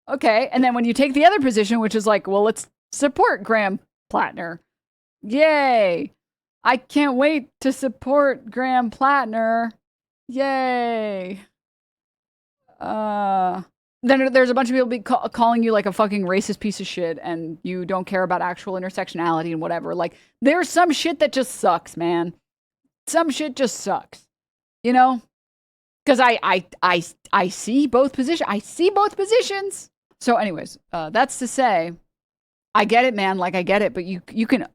okay. And then when you take the other position, which is like, well, let's support Graham Plattner. Yay. I can't wait to support Graham Plattner. Yay. Then there's a bunch of people calling you like a fucking racist piece of shit and you don't care about actual intersectionality and whatever. Like, there's some shit that just sucks, man. Some shit just sucks. You know? Because I see both positions. I see both positions. So anyways, that's to say, I get it, man. Like, I get it. But you can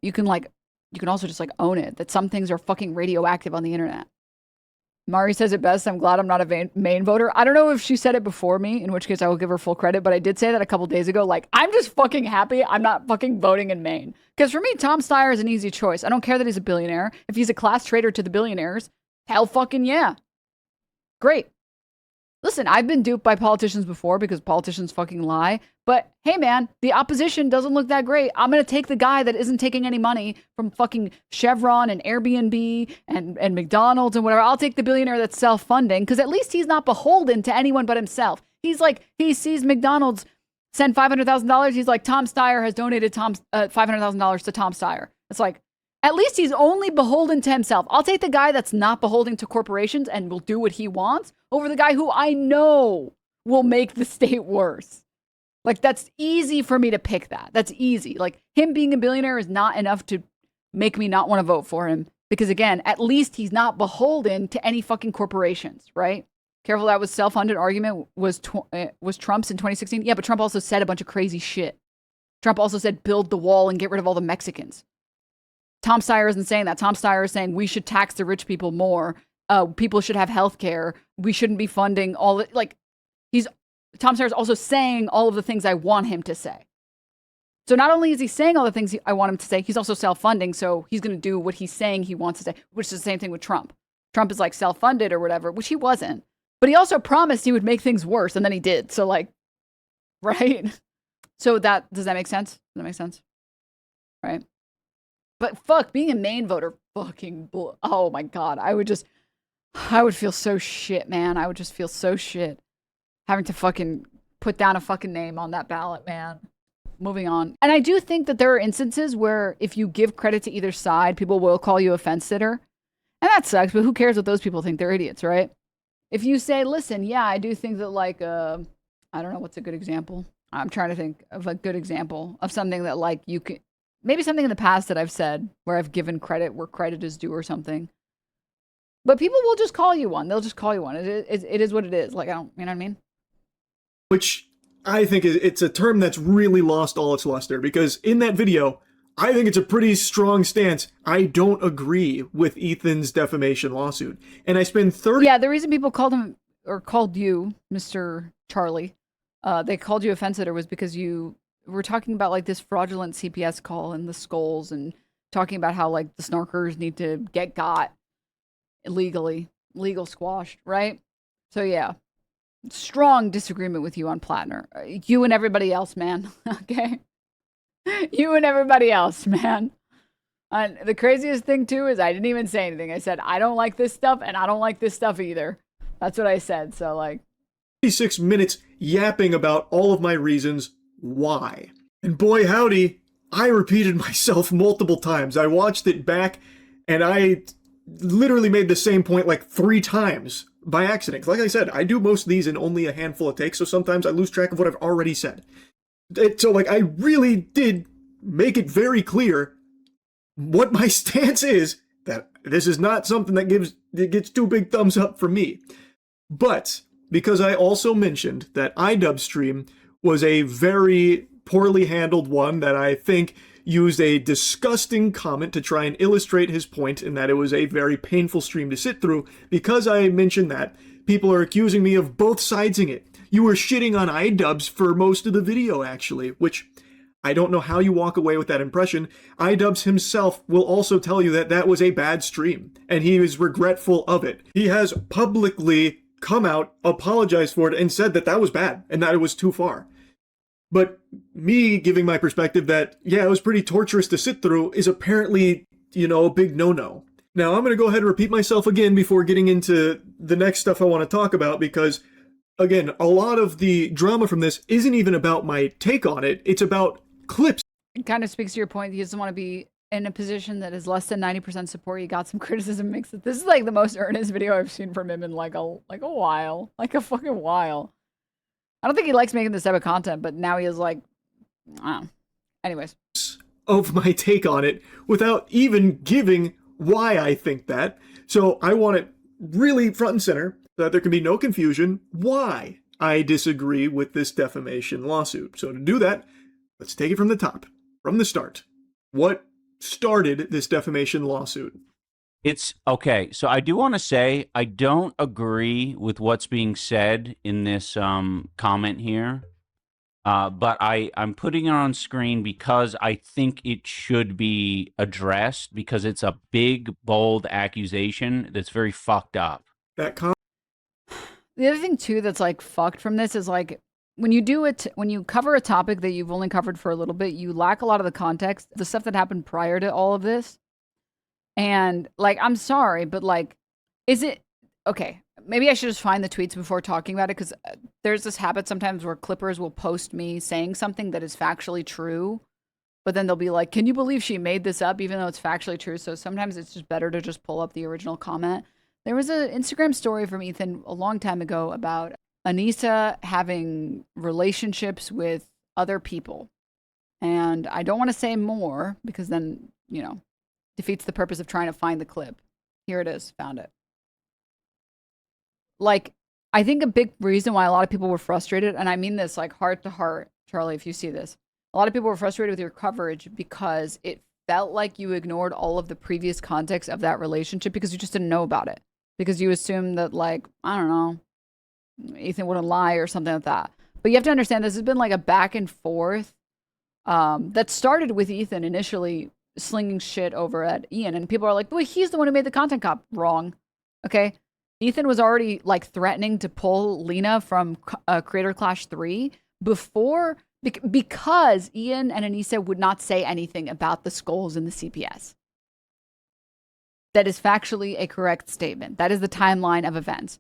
also just like own it. That some things are fucking radioactive on the internet. Mari says it best. I'm glad I'm not a main voter. I don't know if she said it before me, in which case I will give her full credit, but I did say that a couple days ago. Like, I'm just fucking happy I'm not fucking voting in Maine. Because for me, Tom Steyer is an easy choice. I don't care that he's a billionaire. If he's a class traitor to the billionaires, hell fucking yeah. Great. Listen, I've been duped by politicians before because politicians fucking lie. But hey, man, the opposition doesn't look that great. I'm going to take the guy that isn't taking any money from fucking Chevron and Airbnb and McDonald's and whatever. I'll take the billionaire that's self-funding because at least he's not beholden to anyone but himself. He's like, he sees McDonald's send $500,000. He's like, Tom Steyer has donated $500,000 to Tom Steyer. It's like, at least he's only beholden to himself. I'll take the guy that's not beholden to corporations and will do what he wants over the guy who I know will make the state worse. Like, that's easy for me to pick that. That's easy. Like, him being a billionaire is not enough to make me not want to vote for him. Because again, at least he's not beholden to any fucking corporations, right? Careful, that was self-funded argument was Trump's in 2016. Yeah, but Trump also said a bunch of crazy shit. Trump also said build the wall and get rid of all the Mexicans. Tom Steyer isn't saying that. Tom Steyer is saying we should tax the rich people more. People should have health care. We shouldn't be funding all the, like, Tom Steyer is also saying all of the things I want him to say. So not only is he saying all the things I want him to say, he's also self-funding. So he's going to do what he's saying he wants to say, which is the same thing with Trump. Trump is like self-funded or whatever, which he wasn't. But he also promised he would make things worse, and then he did. So like, right? So does that make sense? Does that make sense? Right? But fuck, being a Maine voter, oh my God. I would feel so shit, man. I would just feel so shit. Having to fucking put down a fucking name on that ballot, man. Moving on. And I do think that there are instances where if you give credit to either side, people will call you a fence sitter. And that sucks, but who cares what those people think? They're idiots, right? If you say, listen, yeah, I do think that like, I don't know, what's a good example? I'm trying to think of a good example of something that like you can, maybe something in the past that I've said where I've given credit where credit is due or something. But people will just call you one. They'll just call you one. It is what it is. Like, you know what I mean? Which I think it's a term that's really lost all its luster, because in that video, I think it's a pretty strong stance. I don't agree with Ethan's defamation lawsuit. And I spend 30... Yeah, the reason people called him, or called you, Mr. Charlie, they called you a fence sitter was because you were talking about like this fraudulent CPS call and the skulls and talking about how like the snarkers need to get got legal squashed, right? So yeah. Strong disagreement with you on Plattner. You and everybody else, man. Okay? You and everybody else, man. And the craziest thing, too, is I didn't even say anything. I said, I don't like this stuff, and I don't like this stuff either. That's what I said. So, like... 36 minutes yapping about all of my reasons why. And boy, howdy, I repeated myself multiple times. I watched it back, and I literally made the same point like 3 times. By accident. Like I said, I do most of these in only a handful of takes, so sometimes I lose track of what I've already said. So, like, I really did make it very clear what my stance is, that this is not something that gets 2 big thumbs up from me. But, because I also mentioned that iDubbbz stream was a very poorly handled one that I think used a disgusting comment to try and illustrate his point in that it was a very painful stream to sit through. Because I mentioned that, people are accusing me of both sidesing it. You were shitting on iDubbbz for most of the video, actually, which I don't know how you walk away with that impression. iDubbbz himself will also tell you that that was a bad stream, and he is regretful of it. He has publicly come out, apologized for it, and said that that was bad, and that it was too far. But me giving my perspective that, yeah, it was pretty torturous to sit through is apparently, you know, a big no-no. Now, I'm going to go ahead and repeat myself again before getting into the next stuff I want to talk about, because, again, a lot of the drama from this isn't even about my take on it. It's about clips. It kind of speaks to your point. He doesn't want to be in a position that is less than 90% support. You got some criticism mixed. This is like the most earnest video I've seen from him in like a while, like a fucking while. I don't think he likes making this type of content, but now he is like, I don't know. Anyways. Of my take on it without even giving why I think that. So I want it really front and center so that there can be no confusion why I disagree with this defamation lawsuit. So to do that, let's take it from the top, from the start. What started this defamation lawsuit? It's okay. So I do want to say I don't agree with what's being said in this comment here. But I'm putting it on screen because I think it should be addressed because it's a big, bold accusation that's very fucked up. That The other thing too that's like fucked from this is like when you do it, when you cover a topic that you've only covered for a little bit, you lack a lot of the context, the stuff that happened prior to all of this. And like, I'm sorry, but like, is it okay? Maybe I should just find the tweets before talking about it because there's this habit sometimes where clippers will post me saying something that is factually true, but then they'll be like, can you believe she made this up even though it's factually true? So sometimes it's just better to just pull up the original comment. There was an Instagram story from Ethan a long time ago about Anissa having relationships with other people. And I don't want to say more because then, you know, defeats the purpose of trying to find the clip. Here it is. Found it. Like, I think a big reason why a lot of people were frustrated, and I mean this like heart to heart, Charlie, if you see this, a lot of people were frustrated with your coverage because it felt like you ignored all of the previous context of that relationship because you just didn't know about it. Because you assumed that, like, I don't know, Ethan wouldn't lie or something like that. But you have to understand this has been like a back and forth that started with Ethan initially slinging shit over at Ian. And people are like, well, he's the one who made the content cop. Wrong. Okay. Ethan was already like threatening to pull Lena from Creator Clash 3 before, because Ian and Anissa would not say anything about the skulls in the CPS. That is factually a correct statement. That is the timeline of events.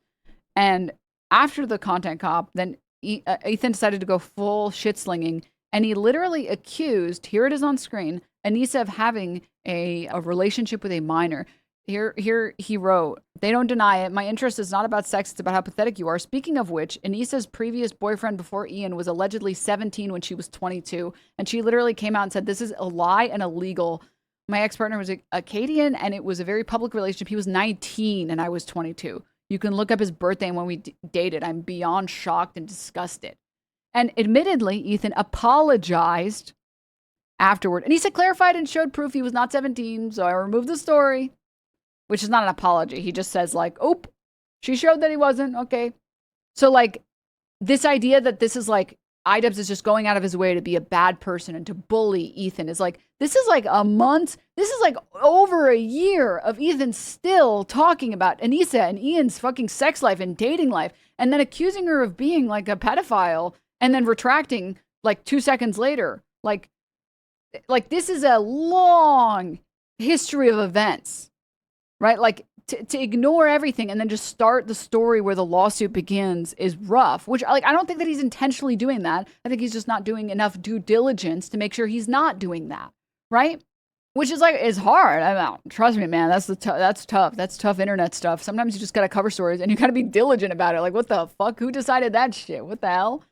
And after the content cop, then Ethan decided to go full shit slinging. And he literally accused, here it is on screen, Anissa of having a relationship with a minor. Here he wrote, they don't deny it. My interest is not about sex. It's about how pathetic you are. Speaking of which, Anissa's previous boyfriend before Ian was allegedly 17 when she was 22. And she literally came out and said, this is a lie and illegal. My ex-partner was a Acadian and it was a very public relationship. He was 19 and I was 22. You can look up his birthday and when we dated. I'm beyond shocked and disgusted. And admittedly, Ethan apologized afterward. And he said clarified and showed proof he was not 17. So I removed the story. Which is not an apology. He just says like, oh, she showed that he wasn't. Okay. So like this idea that this is like, iDubbbz is just going out of his way to be a bad person and to bully Ethan is like, this is like a month. This is like over a year of Ethan still talking about Anissa and Ian's fucking sex life and dating life. And then accusing her of being like a pedophile and then retracting like 2 seconds later. Like this is a long history of events. Right? Like, to ignore everything and then just start the story where the lawsuit begins is rough. Which, like, I don't think that he's intentionally doing that. I think he's just not doing enough due diligence to make sure he's not doing that. Right? Which is, like, is hard. I mean, trust me, man. That's tough. That's tough internet stuff. Sometimes you just gotta cover stories and you gotta be diligent about it. Like, what the fuck? Who decided that shit? What the hell?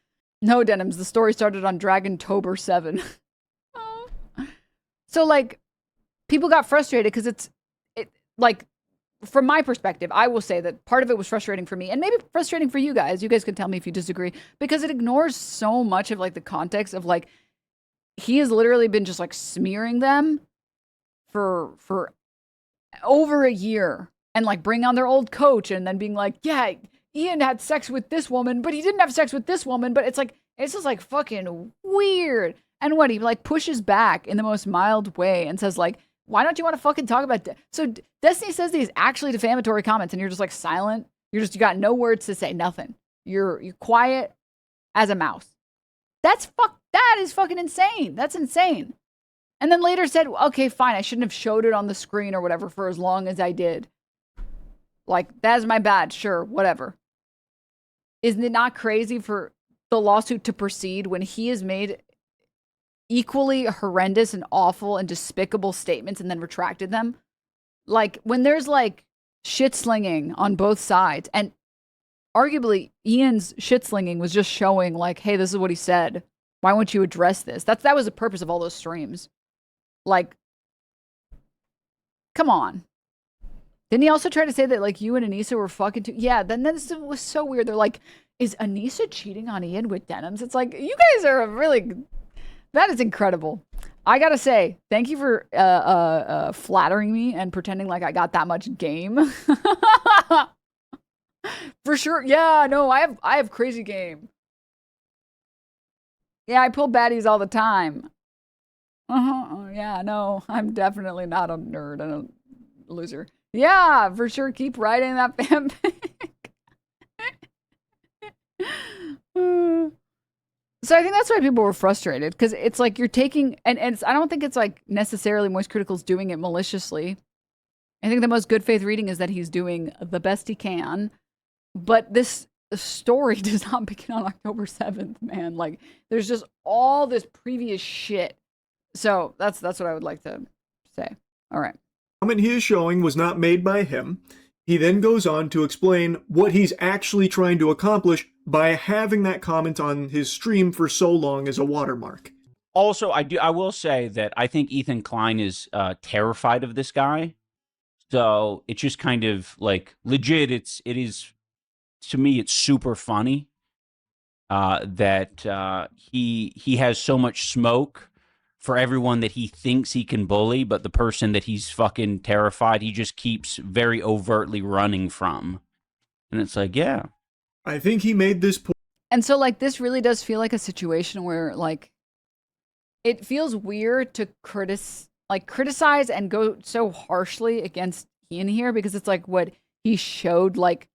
No, Denims. The story started on Dragontober 7. So, like, people got frustrated because like, from my perspective, I will say that part of it was frustrating for me and maybe frustrating for you guys. You guys can tell me if you disagree because it ignores so much of like the context of like, he has literally been just like smearing them for over a year and like bring on their old coach and then being like, yeah, Ian had sex with this woman, but he didn't have sex with this woman. But it's like, it's just like fucking weird. And what he like pushes back in the most mild way and says like, why don't you want to fucking talk about so Destiny says these actually defamatory comments and you're just like silent. You got no words to say, nothing. You're quiet as a mouse. That is fucking insane. That's insane. And then later said, okay, fine, I shouldn't have showed it on the screen or whatever for as long as I did. Like, that's my bad, sure, whatever. Isn't it not crazy for the lawsuit to proceed when he has made equally horrendous and awful and despicable statements and then retracted them. Like, when there's like shit slinging on both sides, and arguably Ian's shit slinging was just showing like, hey, this is what he said. Why won't you address this? That was the purpose of all those streams. Like, come on. Didn't he also try to say that like you and Anissa were fucking too? Yeah, then this was so weird. They're like, is Anissa cheating on Ian with Denims? It's like, you guys are really, that is incredible. I gotta say, thank you for flattering me and pretending like I got that much game. For sure. Yeah, no, I have crazy game. Yeah, I pull baddies all the time. Yeah, no, I'm definitely not a nerd and a loser. Yeah, for sure. Keep writing that fanfic. So I think that's why people were frustrated, because it's like you're taking, and it's, I don't think it's like necessarily MoistCr1TiKaL's doing it maliciously. I think the most good faith reading is that he's doing the best he can, but this story does not begin on October 7th, man. Like, there's just all this previous shit. So that's what I would like to say. All right. The comment he is showing was not made by him. He then goes on to explain what he's actually trying to accomplish by having that comment on his stream for so long as a watermark. Also, I will say that I think Ethan Klein is terrified of this guy. So it's just kind of like legit. It is, to me, it's super funny that he has so much smoke for everyone that he thinks he can bully, but the person that he's fucking terrified, he just keeps very overtly running from. And it's like, yeah. I think he made this point. And so, like, this really does feel like a situation where, like, it feels weird to criticize and go so harshly against Ian here, because it's like what he showed, like,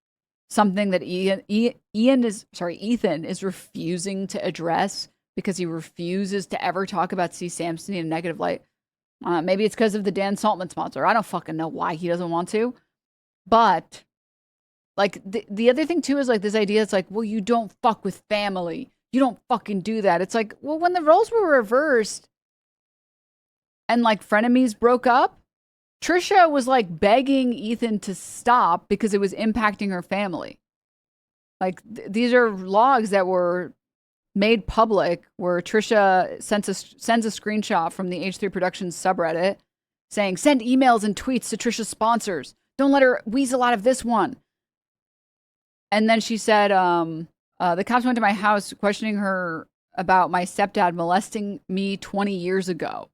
something that Ethan is refusing to address, because he refuses to ever talk about C. Samson in a negative light. Maybe it's because of the Dan Saltman sponsor. I don't fucking know why he doesn't want to. But, like, the other thing, too, is, like, this idea, it's like, well, you don't fuck with family. You don't fucking do that. It's like, well, when the roles were reversed and, like, Frenemies broke up, Trisha was, like, begging Ethan to stop because it was impacting her family. Like, these are logs that were made public, where Trisha sends a screenshot from the H3 Productions subreddit saying, send emails and tweets to Trisha's sponsors. Don't let her weasel out of this one. And then she said, the cops went to my house questioning her about my stepdad molesting me 20 years ago.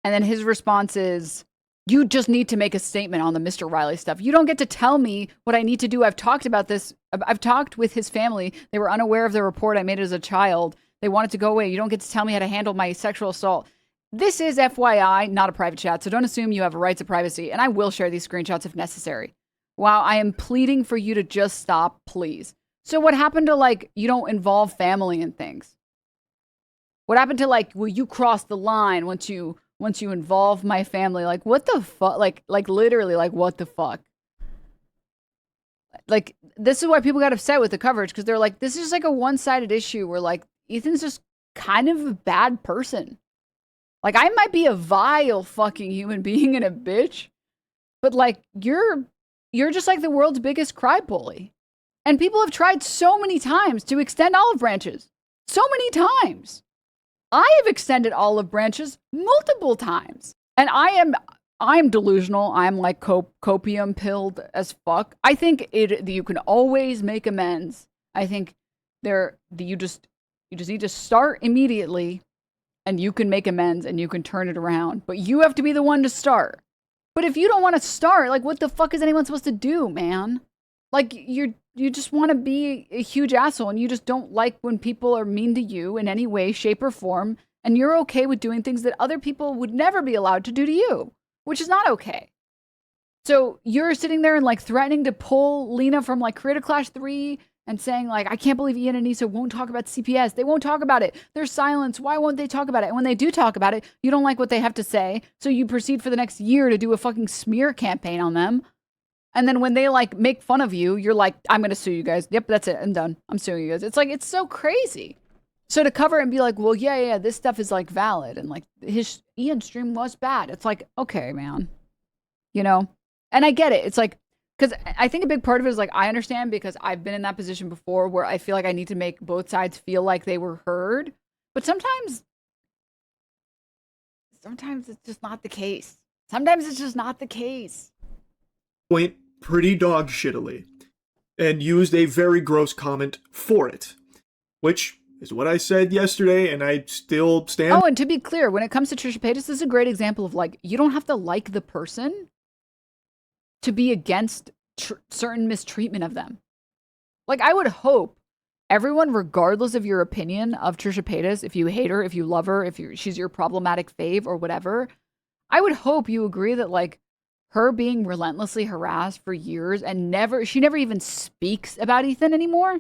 And then his response is, you just need to make a statement on the Mr. Riley stuff. You don't get to tell me what I need to do. I've talked about this. I've talked with his family. They were unaware of the report I made as a child. They wanted to go away. You don't get to tell me how to handle my sexual assault. This is FYI, not a private chat, so don't assume you have rights of privacy, and I will share these screenshots if necessary. Wow, I am pleading for you to just stop, please. So what happened to, like, you don't involve family in things? What happened to, like, well, you crossed the line once you involve my family? Like, what the fuck? Like literally, like, what the fuck? Like, this is why people got upset with the coverage, because they're like, this is just like a one-sided issue where, like, Ethan's just kind of a bad person. Like, I might be a vile fucking human being and a bitch, but, like, you're just like the world's biggest cry bully. And people have tried so many times to extend olive branches. So many times. I have extended olive branches multiple times. And I'm delusional. I'm like copium pilled as fuck. I think you can always make amends. I think you just need to start immediately, and you can make amends and you can turn it around. But you have to be the one to start. But if you don't want to start, like, what the fuck is anyone supposed to do, man? Like, you just want to be a huge asshole, and you just don't like when people are mean to you in any way, shape, or form, and you're okay with doing things that other people would never be allowed to do to you, which is not okay. So you're sitting there and, like, threatening to pull Lena from, like, Creator Clash 3 and saying, like, I can't believe Ian and Anissa won't talk about CPS. They won't talk about it. There's silence. Why won't they talk about it? And when they do talk about it, you don't like what they have to say. So you proceed for the next year to do a fucking smear campaign on them. And then when they, like, make fun of you, you're like, I'm going to sue you guys. Yep, that's it. I'm done. I'm suing you guys. It's like, it's so crazy. So to cover and be like, well, yeah, this stuff is like valid, and like his Ian stream was bad. It's like, okay, man, you know, and I get it. It's like, because I think a big part of it is like, I understand because I've been in that position before where I feel like I need to make both sides feel like they were heard, but sometimes it's just not the case. Sometimes it's just not the case. Point pretty dog shittily and used a very gross comment for it, which is what I said yesterday, and I still stand. Oh, and to be clear, when it comes to Trisha Paytas, this is a great example of like, you don't have to like the person to be against certain mistreatment of them. Like, I would hope everyone, regardless of your opinion of Trisha Paytas, if you hate her, if you love her, if she's your problematic fave or whatever, I would hope you agree that like her being relentlessly harassed for years and she never even speaks about Ethan anymore.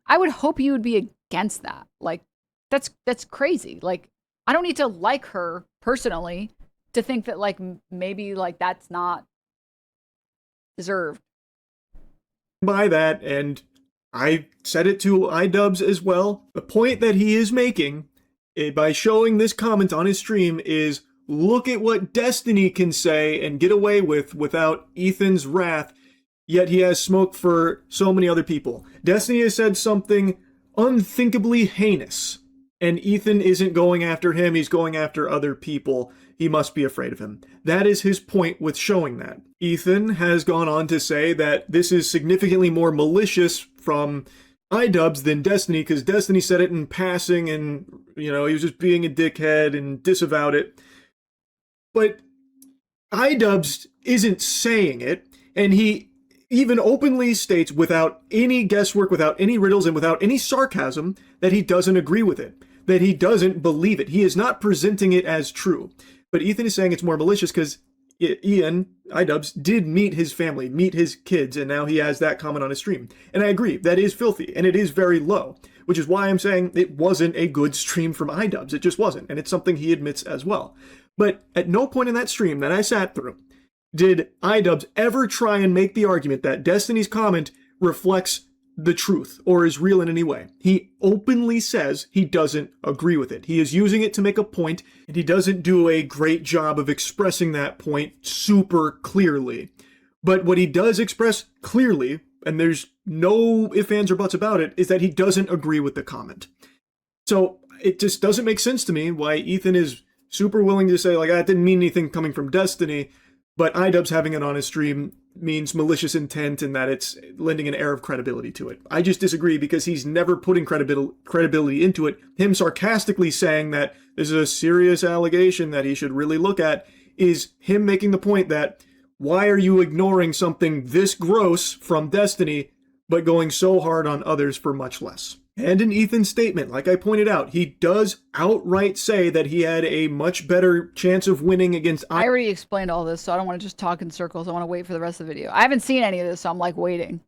I would hope you would be against that. Like, that's crazy. Like, I don't need to like her personally to think that like maybe like that's not deserved. By that, and I said it to iDubbbz as well, the point that he is making by showing this comment on his stream is, look at what Destiny can say and get away with without Ethan's wrath, yet he has smoke for so many other people. Destiny has said something unthinkably heinous, and Ethan isn't going after him, he's going after other people. He must be afraid of him. That is his point with showing that. Ethan has gone on to say that this is significantly more malicious from iDubbbz than Destiny, because Destiny said it in passing and, you know, he was just being a dickhead and disavowed it. But iDubbbz isn't saying it, and he even openly states without any guesswork, without any riddles, and without any sarcasm that he doesn't agree with it, that he doesn't believe it. He is not presenting it as true. But Ethan is saying it's more malicious because Ian, iDubbbz, did meet his family, meet his kids, and now he has that comment on his stream. And I agree, that is filthy, and it is very low, which is why I'm saying it wasn't a good stream from iDubbbz. It just wasn't, and it's something he admits as well. But at no point in that stream that I sat through did iDubbbz ever try and make the argument that Destiny's comment reflects the truth or is real in any way. He openly says he doesn't agree with it. He is using it to make a point, and he doesn't do a great job of expressing that point super clearly. But what he does express clearly, and there's no ifs, ands, or buts about it, is that he doesn't agree with the comment. So it just doesn't make sense to me why Ethan is super willing to say, like, that didn't mean anything coming from Destiny, but iDubbbz having it on his stream means malicious intent and that it's lending an air of credibility to it. I just disagree because he's never putting credibility into it. Him sarcastically saying that this is a serious allegation that he should really look at is him making the point that why are you ignoring something this gross from Destiny but going so hard on others for much less? And in Ethan's statement, like I pointed out, he does outright say that he had a much better chance of winning against... I already explained all this, so I don't want to just talk in circles. I want to wait for the rest of the video. I haven't seen any of this, so I'm like waiting.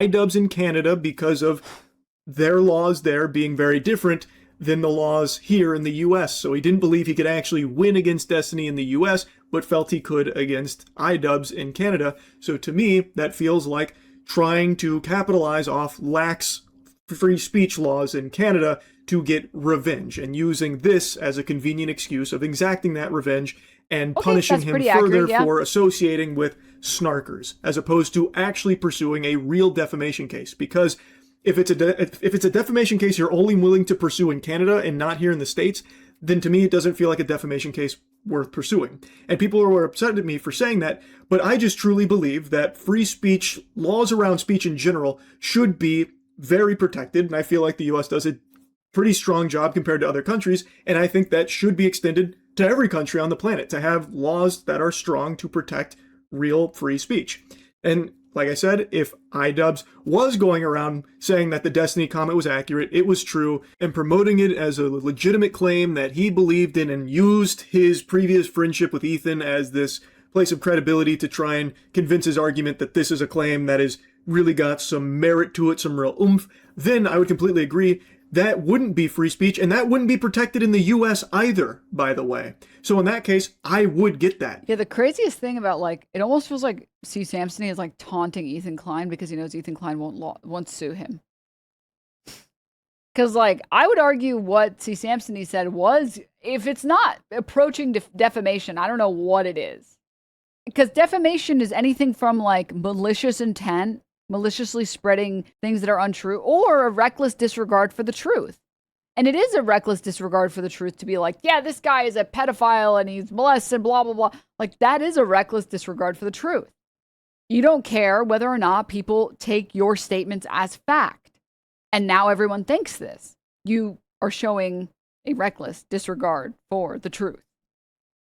iDubbbz in Canada because of their laws there being very different than the laws here in the US. So he didn't believe he could actually win against Destiny in the US, but felt he could against iDubbbz in Canada. So to me, that feels like trying to capitalize off lax free speech laws in Canada to get revenge, and using this as a convenient excuse of exacting that revenge and punishing him further for associating with snarkers, as opposed to actually pursuing a real defamation case. Because if it's a defamation case you're only willing to pursue in Canada and not here in the States, then to me it doesn't feel like a defamation case worth pursuing. And people are upset at me for saying that, but I just truly believe that free speech, laws around speech in general, should be very protected, and I feel like the US does a pretty strong job compared to other countries, and I think that should be extended to every country on the planet, to have laws that are strong to protect real free speech. And like I said, if iDubbbz was going around saying that the Destiny comment was accurate, it was true, and promoting it as a legitimate claim that he believed in and used his previous friendship with Ethan as this place of credibility to try and convince his argument that this is a claim that is really got some merit to it, some real oomph, then I would completely agree. That wouldn't be free speech, and that wouldn't be protected in the US either, by the way. So in that case, I would get that. Yeah, the craziest thing about, like, it almost feels like C. Samsony is, like, taunting Ethan Klein because he knows Ethan Klein won't sue him. Because, like, I would argue what C. Sampson said was, if it's not approaching defamation, I don't know what it is. Because defamation is anything from, like, malicious intent, maliciously spreading things that are untrue, or a reckless disregard for the truth. And it is a reckless disregard for the truth to be like, yeah, this guy is a pedophile and he's molested, blah, blah, blah. Like, that is a reckless disregard for the truth. You don't care whether or not people take your statements as fact. And now everyone thinks this. You are showing a reckless disregard for the truth.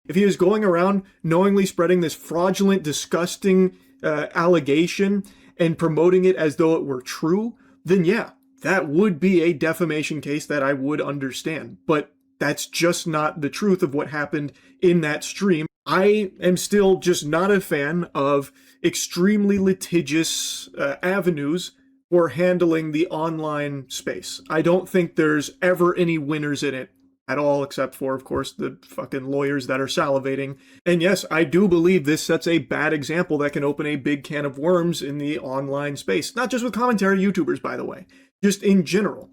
If he is going around knowingly spreading this fraudulent, disgusting allegation and promoting it as though it were true, then yeah, that would be a defamation case that I would understand. But that's just not the truth of what happened in that stream. I am still just not a fan of extremely litigious avenues for handling the online space. I don't think there's ever any winners in it at all, except for, of course, the fucking lawyers that are salivating. And yes, I do believe this sets a bad example that can open a big can of worms in the online space. Not just with commentary YouTubers, by the way, just in general.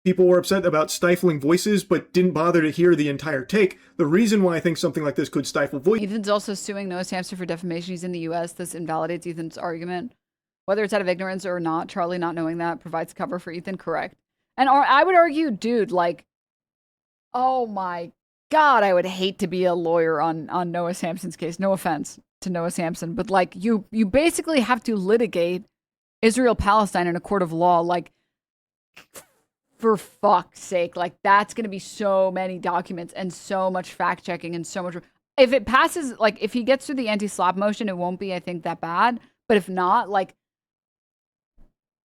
People were upset about stifling voices, but didn't bother to hear the entire take. The reason why I think something like this could stifle voices. Ethan's also suing Noah Sampson for defamation. He's in the US. This invalidates Ethan's argument. Whether it's out of ignorance or not, Charlie not knowing that provides cover for Ethan, correct. And I would argue, dude, like, oh my God, I would hate to be a lawyer on Noah Sampson's case. No offense to Noah Sampson, but like you basically have to litigate Israel-Palestine in a court of law, like, for fuck's sake. Like, that's going to be so many documents and so much fact-checking and so much. If it passes, like, if he gets through the anti-slap motion, it won't be, I think, that bad. But if not, like,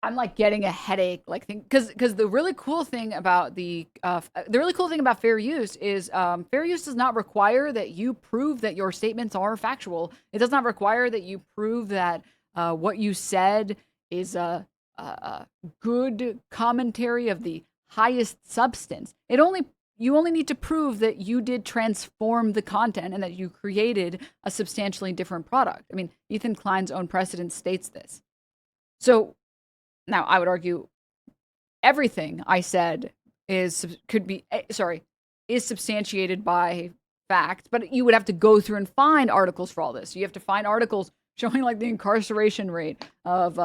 I'm like getting a headache, like, because the really cool thing about fair use is fair use does not require that you prove that your statements are factual. It does not require that you prove that what you said is a good commentary of the highest substance. You only need to prove that you did transform the content and that you created a substantially different product. I mean, Ethan Klein's own precedent states this. So now I would argue everything I said is substantiated by fact, but you would have to go through and find articles for all this. You have to find articles showing like the incarceration rate of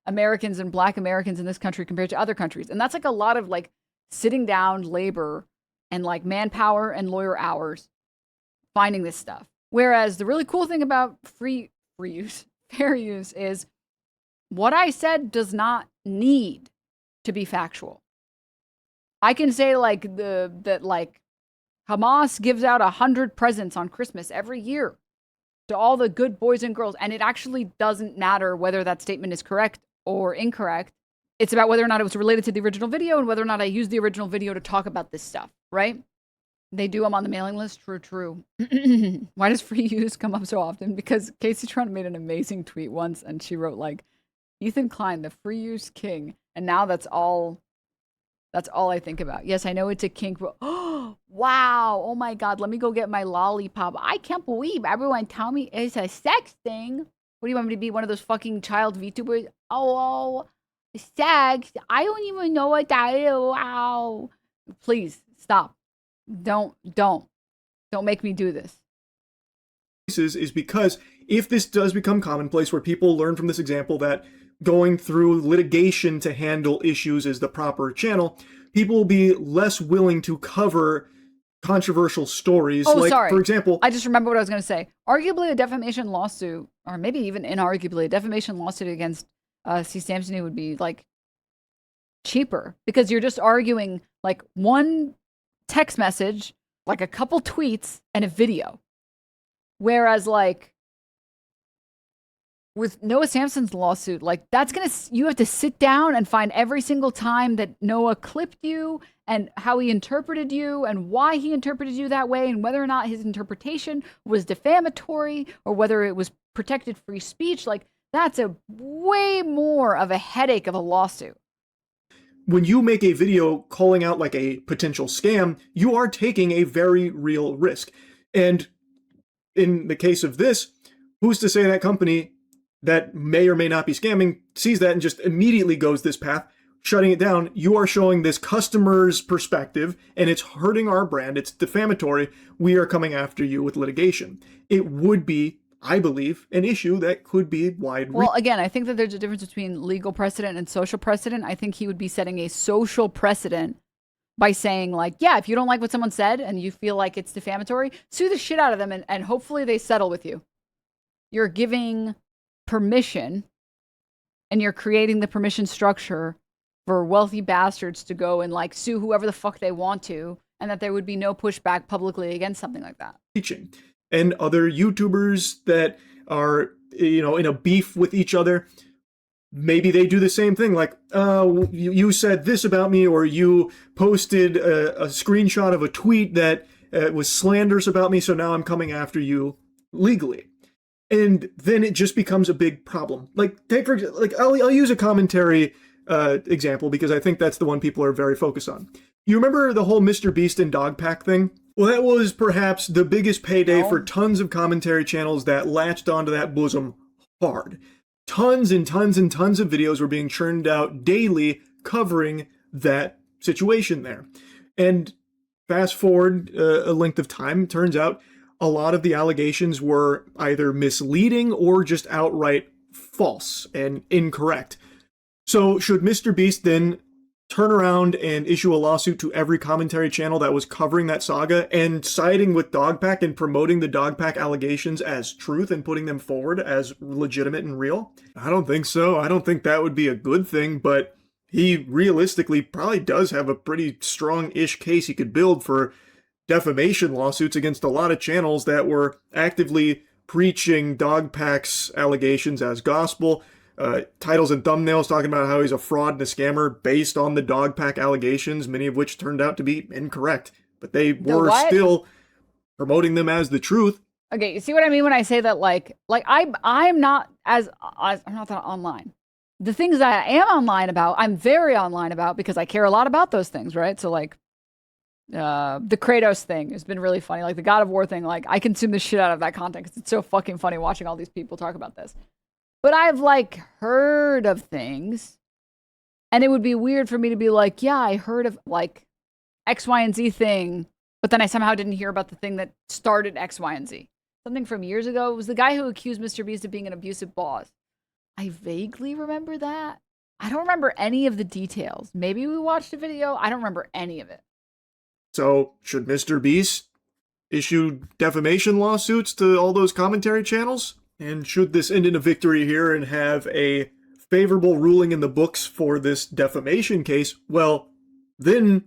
Americans and Black Americans in this country compared to other countries. And that's like a lot of like sitting down labor and like manpower and lawyer hours finding this stuff. Whereas the really cool thing about fair use is what I said does not need to be factual. I can say like that Hamas gives out 100 presents on Christmas every year to all the good boys and girls, and it actually doesn't matter whether that statement is correct or incorrect. It's about whether or not it was related to the original video and whether or not I used the original video to talk about this stuff, right? They do them on the mailing list. True. Why does free use come up so often? Because Casey Tron made an amazing tweet once, and she wrote like, Ethan Klein, the free use king. And now that's all I think about. Yes, I know it's a kink, but oh, wow. Oh my God, let me go get my lollipop. I can't believe everyone tell me it's a sex thing. What do you want me to be, one of those fucking child VTubers? Oh, sex. I don't even know what that is. Wow. Please, stop. Don't make me do this. Is because if this does become commonplace where people learn from this example that going through litigation to handle issues is the proper channel, people will be less willing to cover controversial stories. Oh, like, sorry. For example, I just remember what I was going to say. Arguably a defamation lawsuit, or maybe even inarguably a defamation lawsuit against C. Sampson would be like cheaper because you're just arguing like one text message, like a couple tweets and a video. Whereas like with Noah Sampson's lawsuit, like you have to sit down and find every single time that Noah clipped you and how he interpreted you and why he interpreted you that way and whether or not his interpretation was defamatory or whether it was protected free speech. Like, that's a way more of a headache of a lawsuit. When you make a video calling out like a potential scam, you are taking a very real risk. And in the case of this, who's to say that company that may or may not be scamming sees that and just immediately goes this path? shutting it down, you are showing this customer's perspective, and it's hurting our brand. It's defamatory. We are coming after you with litigation. It would be, I believe, an issue that could be wide. Well, again, I think that there's a difference between legal precedent and social precedent. I think he would be setting a social precedent by saying, like, yeah, if you don't like what someone said and you feel like it's defamatory, sue the shit out of them, and hopefully they settle with you. You're giving permission, and you're creating the permission structure for wealthy bastards to go and, like, sue whoever the fuck they want to, and that there would be no pushback publicly against something like that. Teaching. And other YouTubers that are, you know, in a beef with each other, maybe they do the same thing. Like, you said this about me, or you posted a screenshot of a tweet that was slanderous about me, so now I'm coming after you legally. And then it just becomes a big problem. Like, take for like, I'll use a commentary example because I think that's the one people are very focused on. You remember the whole Mr. Beast and Dogpack thing? Well, that was perhaps the biggest payday for tons of commentary channels that latched onto that bosom hard. Tons and tons and tons of videos were being churned out daily covering that situation there. And fast forward a length of time, turns out a lot of the allegations were either misleading or just outright false and incorrect. So should Mr. Beast then turn around and issue a lawsuit to every commentary channel that was covering that saga and siding with Dogpack and promoting the Dogpack allegations as truth and putting them forward as legitimate and real? I don't think so. I don't think that would be a good thing, but he realistically probably does have a pretty strong-ish case he could build for defamation lawsuits against a lot of channels that were actively preaching Dogpack's allegations as gospel. Titles and thumbnails talking about how he's a fraud and a scammer based on the Dogpack allegations, many of which turned out to be incorrect, but they were still promoting them as the truth. Okay, you see what I mean when I say that, like I'm not I'm not that online. The things that I am online about, I'm very online about because I care a lot about those things, right? So like the Kratos thing has been really funny. Like the God of War thing, like I consume the shit out of that content because it's so fucking funny watching all these people talk about this. But I've, like, heard of things, and it would be weird for me to be like, yeah, I heard of, like, X, Y, and Z thing, but then I somehow didn't hear about the thing that started X, Y, and Z. Something from years ago. It was the guy who accused Mr. Beast of being an abusive boss. I vaguely remember that. I don't remember any of the details. Maybe we watched a video. I don't remember any of it. So, should Mr. Beast issue defamation lawsuits to all those commentary channels? And should this end in a victory here and have a favorable ruling in the books for this defamation case, well, then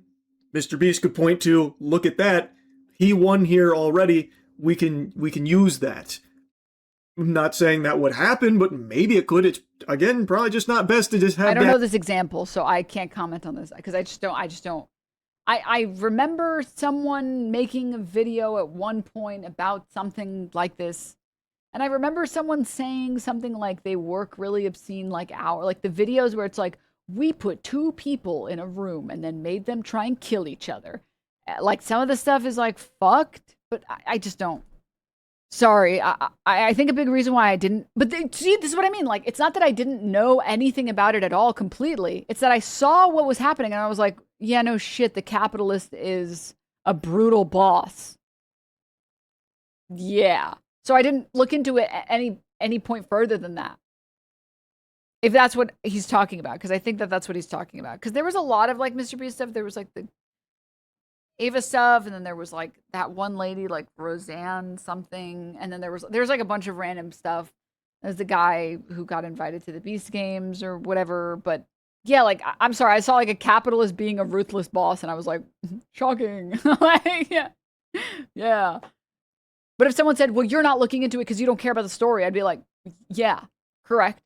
Mr. Beast could point to, look at that, he won here already, we can use that. I'm not saying that would happen, but maybe it could. It's, again, probably just not best to just have I don't know this example, so I can't comment on this, because I just don't. I remember someone making a video at one point about something like this. And I remember someone saying something like they work really obscene, like the videos where it's like, we put two people in a room and then made them try and kill each other. Like some of the stuff is like fucked, but I just don't. Sorry. I think a big reason why I didn't, but see, this is what I mean. Like, it's not that I didn't know anything about it at all completely. It's that I saw what was happening and I was like, yeah, no shit. The capitalist is a brutal boss. Yeah. So I didn't look into it at any point further than that. If that's what he's talking about, because I think that that's what he's talking about. Because there was a lot of like Mr. Beast stuff. There was like the Ava stuff, and then there was like that one lady, like Roseanne something, and then there's like a bunch of random stuff. There's the guy who got invited to the Beast Games or whatever. But yeah, like I'm sorry, I saw like a capitalist being a ruthless boss, and I was like, shocking. Like, yeah. But if someone said, well, you're not looking into it because you don't care about the story, I'd be like, yeah, correct.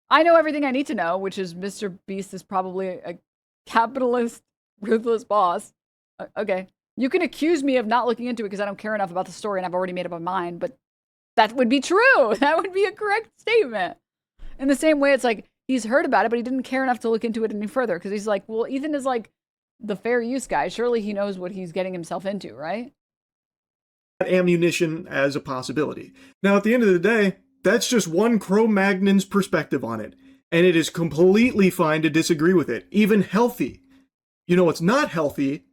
I know everything I need to know, which is Mr. Beast is probably a capitalist, ruthless boss. Okay. You can accuse me of not looking into it because I don't care enough about the story and I've already made up my mind, but that would be true. That would be a correct statement. In the same way, it's like, he's heard about it, but he didn't care enough to look into it any further because he's like, well, Ethan is like the fair use guy. Surely he knows what he's getting himself into, right? Ammunition as a possibility. Now, at the end of the day, that's just one Cro-Magnon's perspective on it. and it is completely fine to disagree with it, even healthy. You know what's not healthy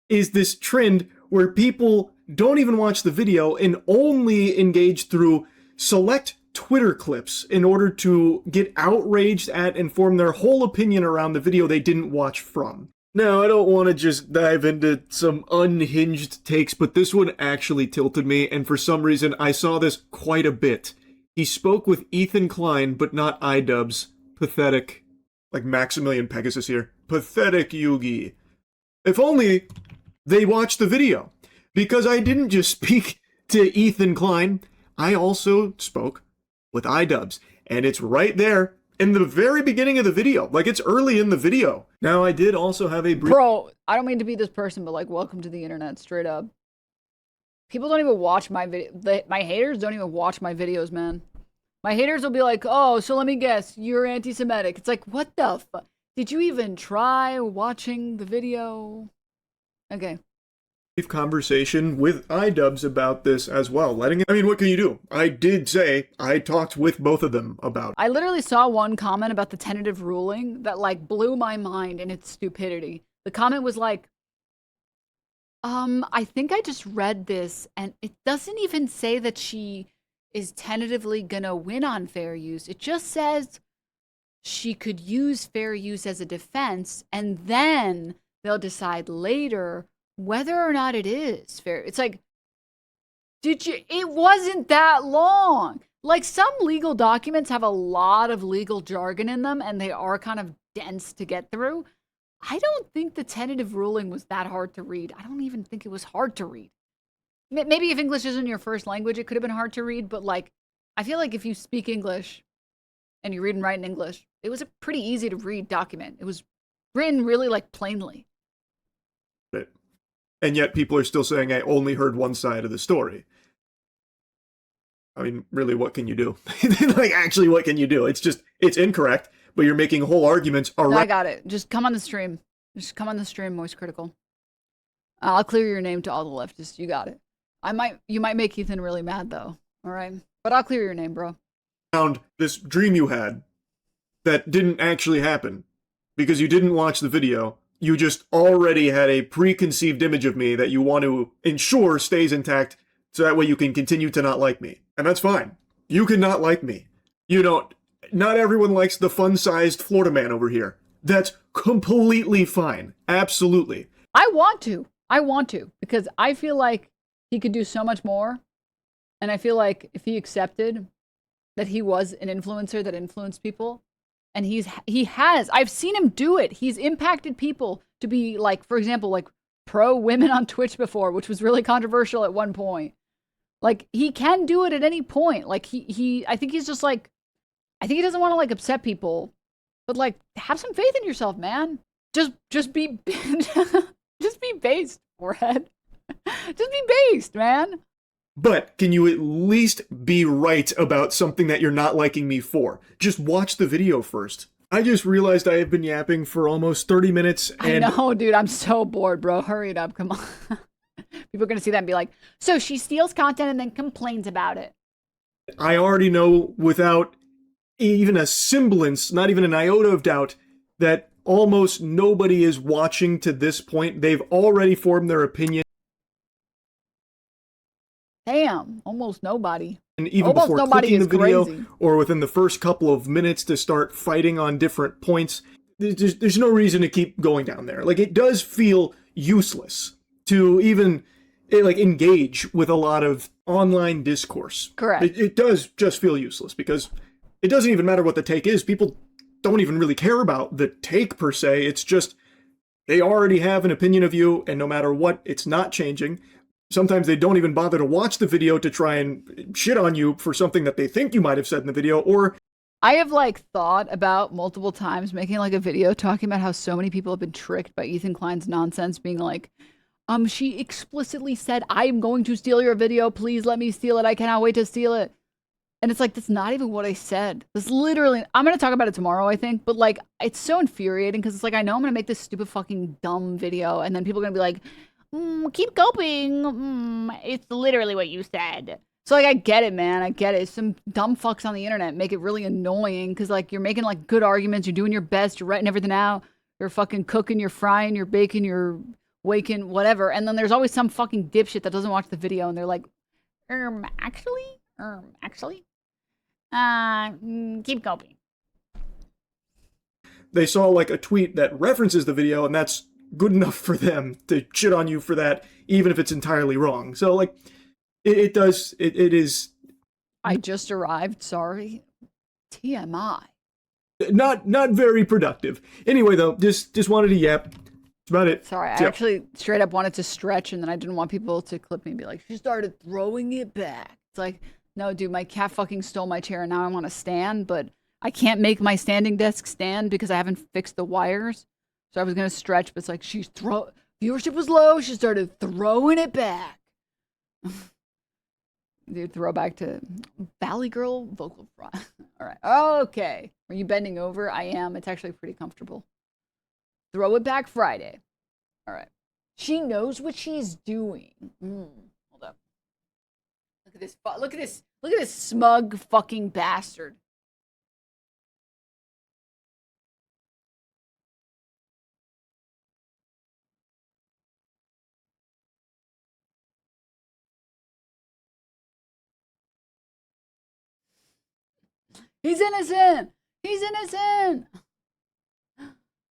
is this trend where people don't even watch the video and only engage through select Twitter clips in order to get outraged at and form their whole opinion around the video they didn't watch from. Now, I don't want to just dive into some unhinged takes, but this one actually tilted me, and for some reason I saw this quite a bit. He spoke with Ethan Klein, but not iDubbbz. Pathetic. Like Maximilian Pegasus here. Pathetic Yugi. If only they watched the video. Because I didn't just speak to Ethan Klein, I also spoke with iDubbbz. And it's right there in the very beginning of the video. Like, it's early in the video. Now, I did also have a brief... Bro, I don't mean to be this person, but like, welcome to the internet, straight up. People don't even watch my video. My haters don't even watch my videos, man. My haters will be like, oh, so let me guess, you're anti-Semitic. It's like, what the fuck? Did you even try watching the video? Okay. Conversation with iDubbbz about this as well. I mean, what can you do? I did say I talked with both of them about it. I literally saw one comment about the tentative ruling that like blew my mind in its stupidity. The comment was like, I think I just read this and it doesn't even say that she is tentatively gonna win on fair use. It just says she could use fair use as a defense and then they'll decide later whether or not it is fair. It's like, it wasn't that long. Like, some legal documents have a lot of legal jargon in them and they are kind of dense to get through. I don't think the tentative ruling was that hard to read. I don't even think it was hard to read. Maybe if English isn't your first language, it could have been hard to read, but like, I feel like if you speak English and you read and write in English, it was a pretty easy to read document. It was written really like plainly. And yet people are still saying I only heard one side of the story. I mean, really, what can you do? Like, actually, what can you do? It's incorrect, but you're making whole arguments around... No, I got it. Just come on the stream. Just come on the stream, MoistCr1TiKaL. I'll clear your name to all the leftists. You got it. You might make Ethan really mad, though. All right? But I'll clear your name, bro. Around this dream you had that didn't actually happen because you didn't watch the video. You just already had a preconceived image of me that you want to ensure stays intact so that way you can continue to not like me. And that's fine. You can not like me. You don't. Not everyone likes the fun-sized Florida man over here. That's completely fine. Absolutely. I want to because I feel like he could do so much more. And I feel like if he accepted that he was an influencer that influenced people, and I've seen him do it. He's impacted people to be like, for example, like pro women on Twitch before, which was really controversial at one point. Like, he can do it at any point. Like, I think he's just like, I think he doesn't want to like upset people, but like, have some faith in yourself, man. Just be, just be based, forehead. Just be based, man. But can you at least be right about something that you're not liking me for? Just watch the video first. I just realized I have been yapping for almost 30 minutes. And I know, dude. I'm so bored, bro. Hurry it up. Come on. People are going to see that and be like, so she steals content and then complains about it. I already know without even a semblance, not even an iota of doubt, that almost nobody is watching to this point. They've already formed their opinion. Damn, almost nobody. And even almost before nobody clicking is the video, crazy. or within the first couple of minutes to start fighting on different points, there's no reason to keep going down there. Like, it does feel useless to even like engage with a lot of online discourse. Correct. It does just feel useless because it doesn't even matter what the take is. People don't even really care about the take per se. It's just they already have an opinion of you, and no matter what, it's not changing. Sometimes they don't even bother to watch the video to try and shit on you for something that they think you might have said in the video, or... I have, like, thought about multiple times making, like, a video talking about how so many people have been tricked by Ethan Klein's nonsense, being like, she explicitly said, I'm going to steal your video, please let me steal it, I cannot wait to steal it. And it's like, that's not even what I said. That's literally... I'm going to talk about it tomorrow, I think, but, like, it's so infuriating, because it's like, I know I'm going to make this stupid fucking dumb video, and then people are going to be like... keep going. It's literally what you said. So like I get it, man. I get it. Some dumb fucks on the internet make it really annoying because like you're making like good arguments, you're doing your best, you're writing everything out, you're fucking cooking, you're frying, you're baking, you're waking, whatever. And then there's always some fucking dipshit that doesn't watch the video and they're like, actually, keep going. They saw like a tweet that references the video, and that's good enough for them to shit on you for that, even if it's entirely wrong. So like, it is. I just arrived. Sorry. TMI. Not very productive. Anyway, though, just wanted to yap. That's about it. Sorry, I actually straight up wanted to stretch, and then I didn't want people to clip me and be like, she started throwing it back. It's like, no, dude, my cat fucking stole my chair, and now I want to stand, but I can't make my standing desk stand because I haven't fixed the wires. So I was gonna stretch, but it's like viewership was low. She started throwing it back. Dude, throwback to Valley Girl vocal fry. All right. Okay. Are you bending over? I am. It's actually pretty comfortable. Throw it back Friday. All right. She knows what she's doing. Hold up. Look at this. Look at this. Look at this smug fucking bastard. He's innocent. He's innocent.